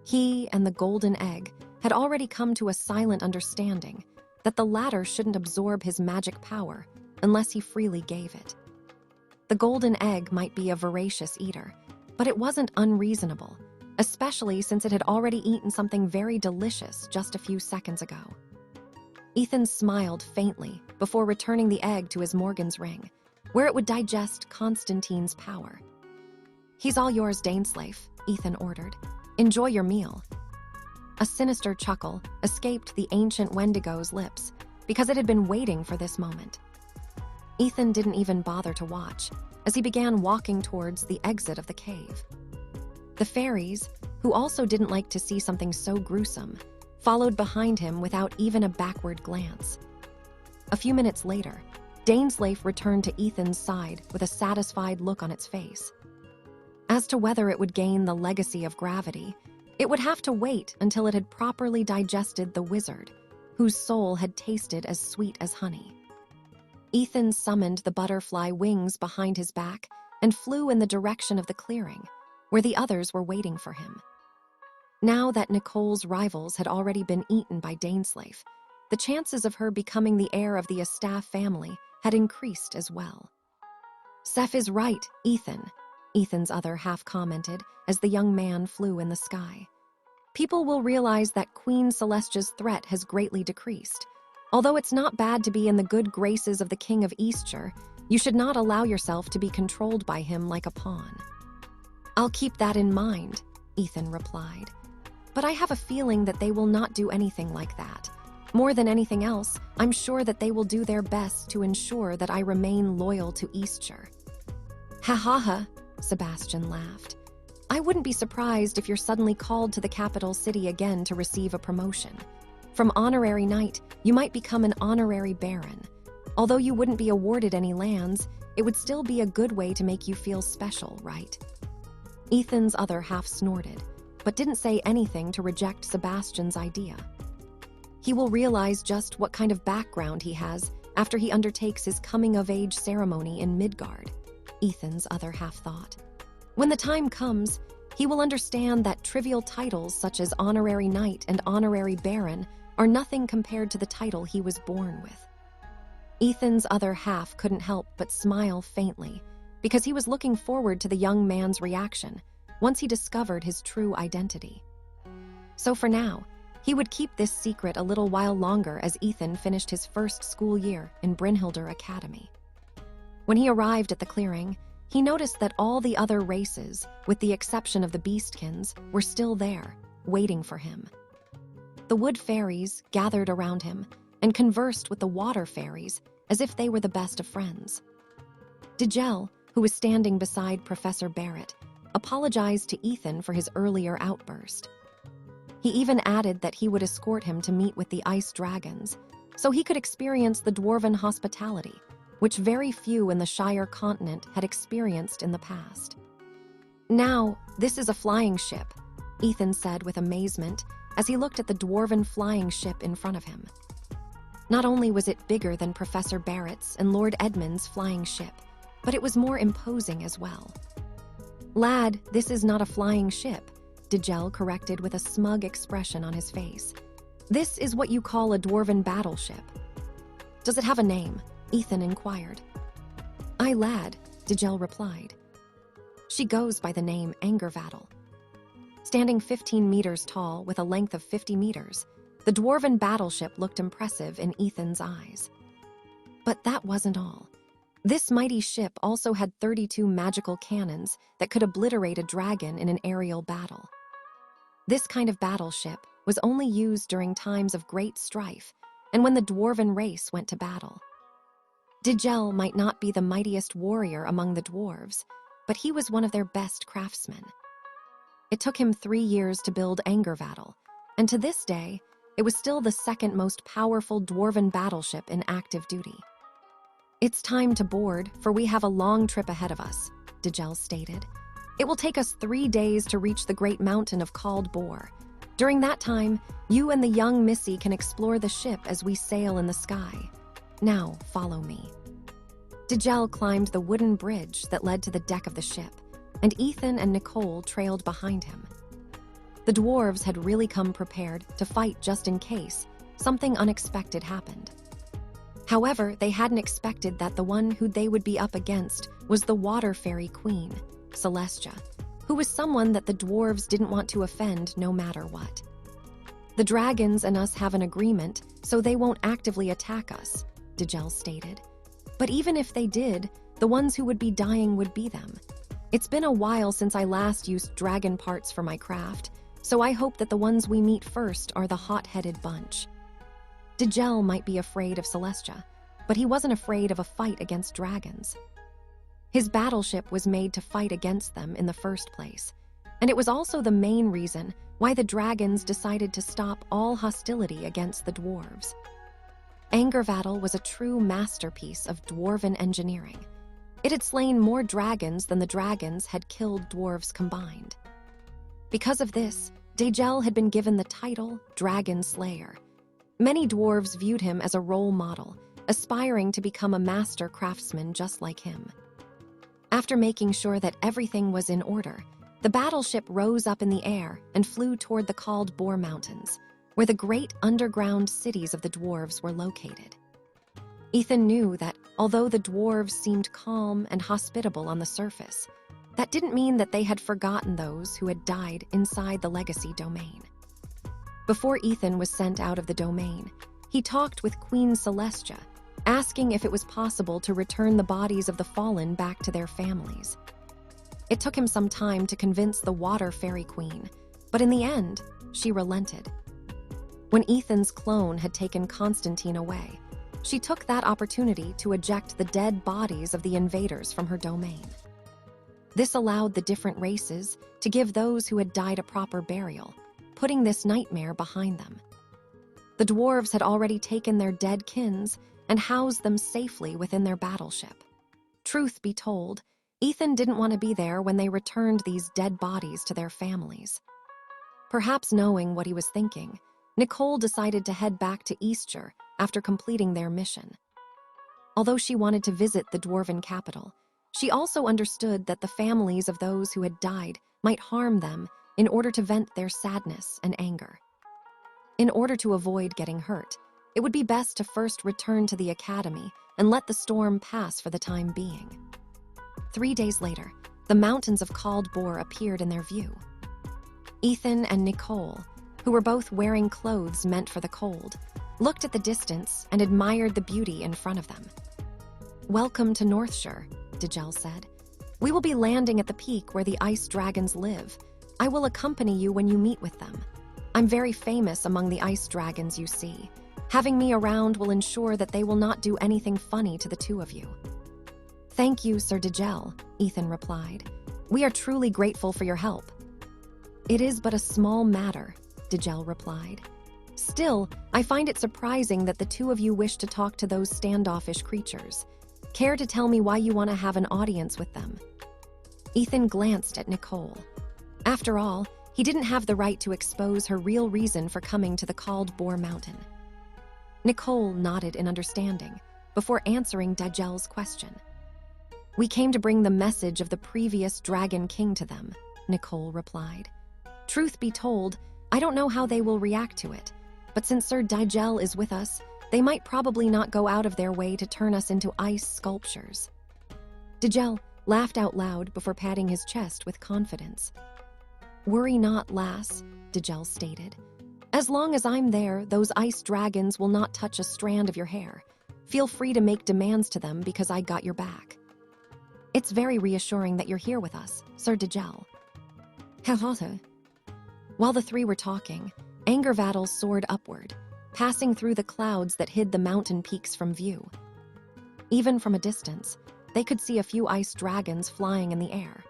S1: He and the golden egg had already come to a silent understanding that the latter shouldn't absorb his magic power unless he freely gave it. The golden egg might be a voracious eater, but it wasn't unreasonable, especially since it had already eaten something very delicious just a few seconds ago. Ethan smiled faintly before returning the egg to his Morgan's ring, where it would digest Constantine's power. "He's all yours, Daneslave," Ethan ordered. "Enjoy your meal." A sinister chuckle escaped the ancient Wendigo's lips because it had been waiting for this moment. Ethan didn't even bother to watch as he began walking towards the exit of the cave. The fairies, who also didn't like to see something so gruesome, followed behind him without even a backward glance. A few minutes later, Daneslave returned to Ethan's side with a satisfied look on its face. As to whether it would gain the legacy of gravity, it would have to wait until it had properly digested the wizard, whose soul had tasted as sweet as honey. Ethan summoned the butterfly wings behind his back and flew in the direction of the clearing, where the others were waiting for him. Now that Nicole's rivals had already been eaten by Daneslave, the chances of her becoming the heir of the Astaff family had increased as well. "Seth is right, Ethan," Ethan's other half commented as the young man flew in the sky. "People will realize that Queen Celestia's threat has greatly decreased. Although it's not bad to be in the good graces of the King of Eastshire, you should not allow yourself to be controlled by him like a pawn." "I'll keep that in mind," Ethan replied. "But I have a feeling that they will not do anything like that. More than anything else, I'm sure that they will do their best to ensure that I remain loyal to Eastshire." "Ha ha ha," Sebastian laughed. "I wouldn't be surprised if you're suddenly called to the capital city again to receive a promotion. From honorary knight, you might become an honorary baron. Although you wouldn't be awarded any lands, it would still be a good way to make you feel special, right?" Ethan's other half snorted, but didn't say anything to reject Sebastian's idea. He will realize just what kind of background he has after he undertakes his coming-of-age ceremony in Midgard, Ethan's other half thought. When the time comes, he will understand that trivial titles such as honorary knight and honorary baron are nothing compared to the title he was born with. Ethan's other half couldn't help but smile faintly because he was looking forward to the young man's reaction once he discovered his true identity. So for now, he would keep this secret a little while longer as Ethan finished his first school year in Brynhildr Academy. When he arrived at the clearing, he noticed that all the other races, with the exception of the Beastkins, were still there, waiting for him. The wood fairies gathered around him and conversed with the water fairies as if they were the best of friends. Digel, who was standing beside Professor Barrett, apologized to Ethan for his earlier outburst. He even added that he would escort him to meet with the ice dragons, so he could experience the dwarven hospitality, which very few in the Shire continent had experienced in the past. "Now, this is a flying ship," Ethan said with amazement as he looked at the dwarven flying ship in front of him. Not only was it bigger than Professor Barrett's and Lord Edmund's flying ship, but it was more imposing as well. "Lad, this is not a flying ship," Digel corrected with a smug expression on his face. "This is what you call a dwarven battleship." "Does it have a name?" Ethan inquired. "Aye, lad," Digel replied. "She goes by the name Angervattle." Standing 15 meters tall with a length of 50 meters, the dwarven battleship looked impressive in Ethan's eyes. But that wasn't all. This mighty ship also had 32 magical cannons that could obliterate a dragon in an aerial battle. This kind of battleship was only used during times of great strife and when the dwarven race went to battle. Digel might not be the mightiest warrior among the dwarves, but he was one of their best craftsmen. It took him 3 years to build Angervattle, and to this day, it was still the second most powerful dwarven battleship in active duty. "It's time to board, for we have a long trip ahead of us," Digel stated. "It will take us 3 days to reach the great mountain of Called Boar. During that time, you and the young Missy can explore the ship as we sail in the sky. Now, follow me." Digel climbed the wooden bridge that led to the deck of the ship, and Ethan and Nicole trailed behind him. The dwarves had really come prepared to fight just in case something unexpected happened. However, they hadn't expected that the one who they would be up against was the water fairy queen, Celestia, who was someone that the dwarves didn't want to offend no matter what. "The dragons and us have an agreement, so they won't actively attack us," Digel stated. "But even if they did, the ones who would be dying would be them. It's been a while since I last used dragon parts for my craft, so I hope that the ones we meet first are the hot-headed bunch." Digel might be afraid of Celestia, but he wasn't afraid of a fight against dragons. His battleship was made to fight against them in the first place, and it was also the main reason why the dragons decided to stop all hostility against the dwarves. Angervattle was a true masterpiece of dwarven engineering. It had slain more dragons than the dragons had killed dwarves combined. Because of this, Digel had been given the title Dragon Slayer. Many dwarves viewed him as a role model, aspiring to become a master craftsman just like him. After making sure that everything was in order, the battleship rose up in the air and flew toward the Called Boar Mountains, where the great underground cities of the dwarves were located. Ethan knew that although the dwarves seemed calm and hospitable on the surface, that didn't mean that they had forgotten those who had died inside the legacy domain. Before Ethan was sent out of the domain, he talked with Queen Celestia, asking if it was possible to return the bodies of the fallen back to their families. It took him some time to convince the Water Fairy Queen, but in the end, she relented. When Ethan's clone had taken Constantine away, she took that opportunity to eject the dead bodies of the invaders from her domain. This allowed the different races to give those who had died a proper burial, putting this nightmare behind them. The dwarves had already taken their dead kins and housed them safely within their battleship. Truth be told, Ethan didn't want to be there when they returned these dead bodies to their families. Perhaps knowing what he was thinking, Nicole decided to head back to Eastshire after completing their mission. Although she wanted to visit the dwarven capital, she also understood that the families of those who had died might harm them in order to vent their sadness and anger. In order to avoid getting hurt, it would be best to first return to the academy and let the storm pass for the time being. 3 days later, the mountains of Called Boar appeared in their view. Ethan and Nicole, who were both wearing clothes meant for the cold, looked at the distance and admired the beauty in front of them. "Welcome to Northshire," Digel said. "We will be landing at the peak where the ice dragons live. I will accompany you when you meet with them. I'm very famous among the ice dragons you see. Having me around will ensure that they will not do anything funny to the two of you." "Thank you, Sir Digel," Ethan replied. "We are truly grateful for your help." "It is but a small matter," Digel replied. "Still, I find it surprising that the two of you wish to talk to those standoffish creatures. Care to tell me why you want to have an audience with them?" Ethan glanced at Nicole. After all, he didn't have the right to expose her real reason for coming to the Called Boar Mountain. Nicole nodded in understanding before answering Digel's question. "We came to bring the message of the previous Dragon King to them," Nicole replied. "Truth be told, I don't know how they will react to it, but since Sir Digel is with us, they might probably not go out of their way to turn us into ice sculptures." Digel laughed out loud before patting his chest with confidence. "Worry not, lass," Digel stated. "As long as I'm there, those ice dragons will not touch a strand of your hair. Feel free to make demands to them because I got your back. It's very reassuring that you're here with us, Sir Degel. While the three were talking, anger battles soared upward, passing through the clouds that hid the mountain peaks from view. Even from a distance, they could see a few ice dragons flying in the air.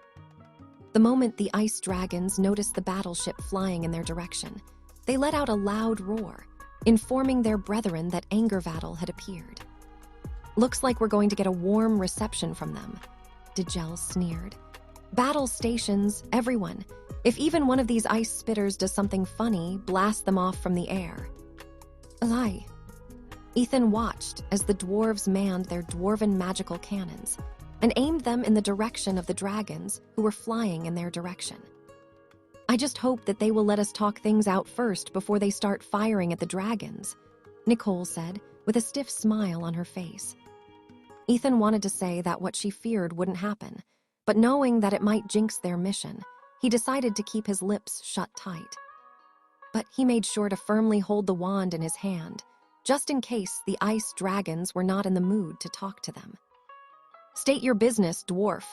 S1: The moment the ice dragons noticed the battleship flying in their direction, they let out a loud roar, informing their brethren that Angervattle had appeared. Looks like we're going to get a warm reception from them, Degel sneered. Battle stations, everyone. If even one of these ice spitters does something funny, blast them off from the air. Eli. Ethan watched as the dwarves manned their dwarven magical cannons and aimed them in the direction of the dragons who were flying in their direction. I just hope that they will let us talk things out first before they start firing at the dragons, Nicole said, with a stiff smile on her face. Ethan wanted to say that what she feared wouldn't happen, but knowing that it might jinx their mission, he decided to keep his lips shut tight. But he made sure to firmly hold the wand in his hand, just in case the ice dragons were not in the mood to talk to them. State your business, dwarf,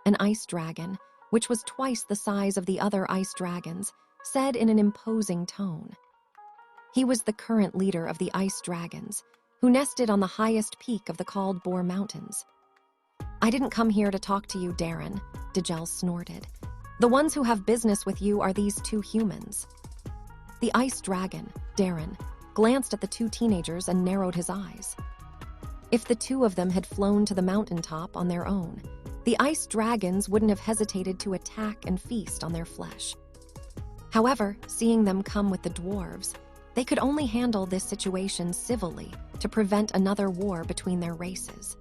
S1: an ice dragon, which was twice the size of the other ice dragons, said in an imposing tone. He was the current leader of the ice dragons, who nested on the highest peak of the called Boar Mountains. I didn't come here to talk to you, Darren, Degel snorted. The ones who have business with you are these two humans. The ice dragon, Darren, glanced at the two teenagers and narrowed his eyes. If the two of them had flown to the mountaintop on their own, the ice dragons wouldn't have hesitated to attack and feast on their flesh. However, seeing them come with the dwarves, they could only handle this situation civilly to prevent another war between their races.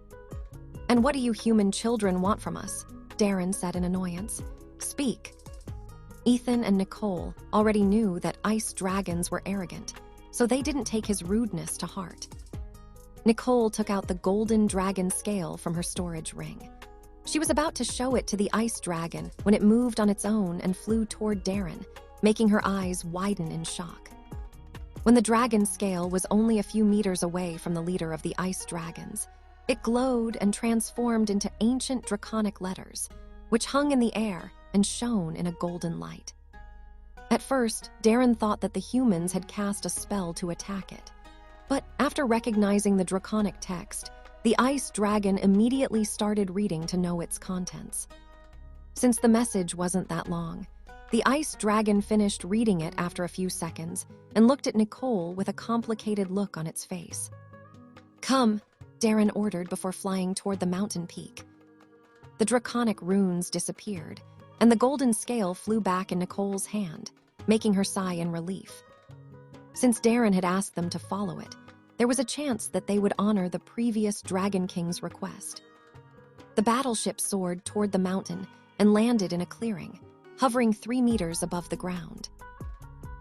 S1: And what do you human children want from us? Darren said in annoyance. Speak. Ethan and Nicole already knew that ice dragons were arrogant, so they didn't take his rudeness to heart. Nicole took out the golden dragon scale from her storage ring. She was about to show it to the ice dragon when it moved on its own and flew toward Darren, making her eyes widen in shock. When the dragon scale was only a few meters away from the leader of the ice dragons, it glowed and transformed into ancient draconic letters, which hung in the air and shone in a golden light. At first, Darren thought that the humans had cast a spell to attack it. But after recognizing the draconic text, the ice dragon immediately started reading to know its contents. Since the message wasn't that long, the ice dragon finished reading it after a few seconds and looked at Nicole with a complicated look on its face. Come, Darren ordered before flying toward the mountain peak. The draconic runes disappeared, and the golden scale flew back in Nicole's hand, making her sigh in relief. Since Darren had asked them to follow it, there was a chance that they would honor the previous Dragon King's request. The battleship soared toward the mountain and landed in a clearing, hovering 3 meters above the ground.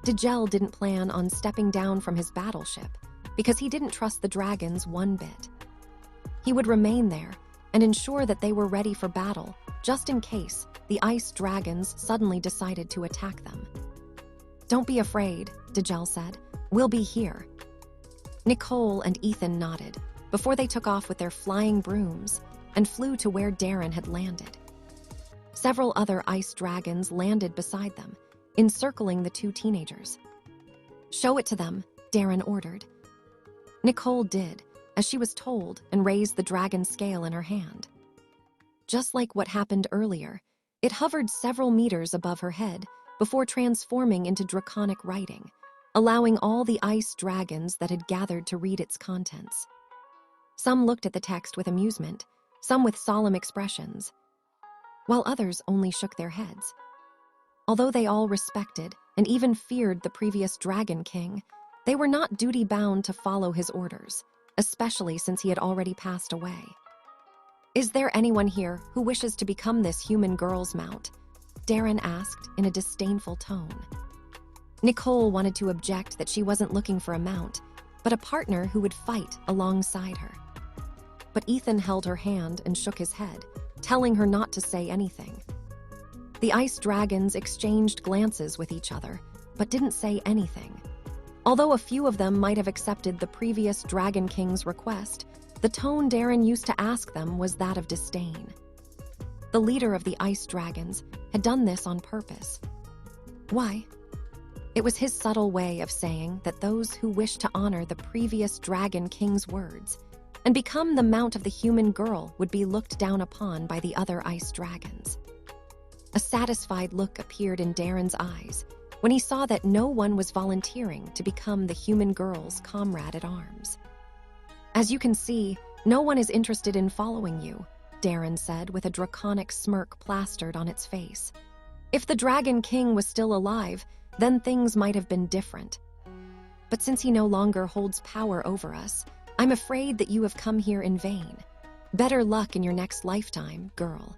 S1: Degel didn't plan on stepping down from his battleship because he didn't trust the dragons one bit. He would remain there and ensure that they were ready for battle just in case the ice dragons suddenly decided to attack them. Don't be afraid, Degel said. We'll be here. Nicole and Ethan nodded before they took off with their flying brooms and flew to where Darren had landed. Several other ice dragons landed beside them, encircling the two teenagers. Show it to them, Darren ordered. Nicole did, as she was told, and raised the dragon scale in her hand. Just like what happened earlier, it hovered several meters above her head before transforming into draconic writing, allowing all the ice dragons that had gathered to read its contents. Some looked at the text with amusement, some with solemn expressions, while others only shook their heads. Although they all respected and even feared the previous Dragon King, they were not duty-bound to follow his orders, especially since he had already passed away. Is there anyone here who wishes to become this human girl's mount? Darren asked in a disdainful tone. Nicole wanted to object that she wasn't looking for a mount, but a partner who would fight alongside her. But Ethan held her hand and shook his head, telling her not to say anything. The ice dragons exchanged glances with each other, but didn't say anything. Although a few of them might have accepted the previous Dragon King's request, The tone Darren used to ask them was that of disdain. The leader of the ice dragons had done this on purpose. Why? It was his subtle way of saying that those who wished to honor the previous Dragon King's words and become the mount of the human girl would be looked down upon by the other ice dragons. A satisfied look appeared in Darren's eyes when he saw that no one was volunteering to become the human girl's comrade at arms. As you can see, no one is interested in following you, Darren said with a draconic smirk plastered on its face. If the Dragon King was still alive, then things might have been different. But since he no longer holds power over us, I'm afraid that you have come here in vain. Better luck in your next lifetime, girl.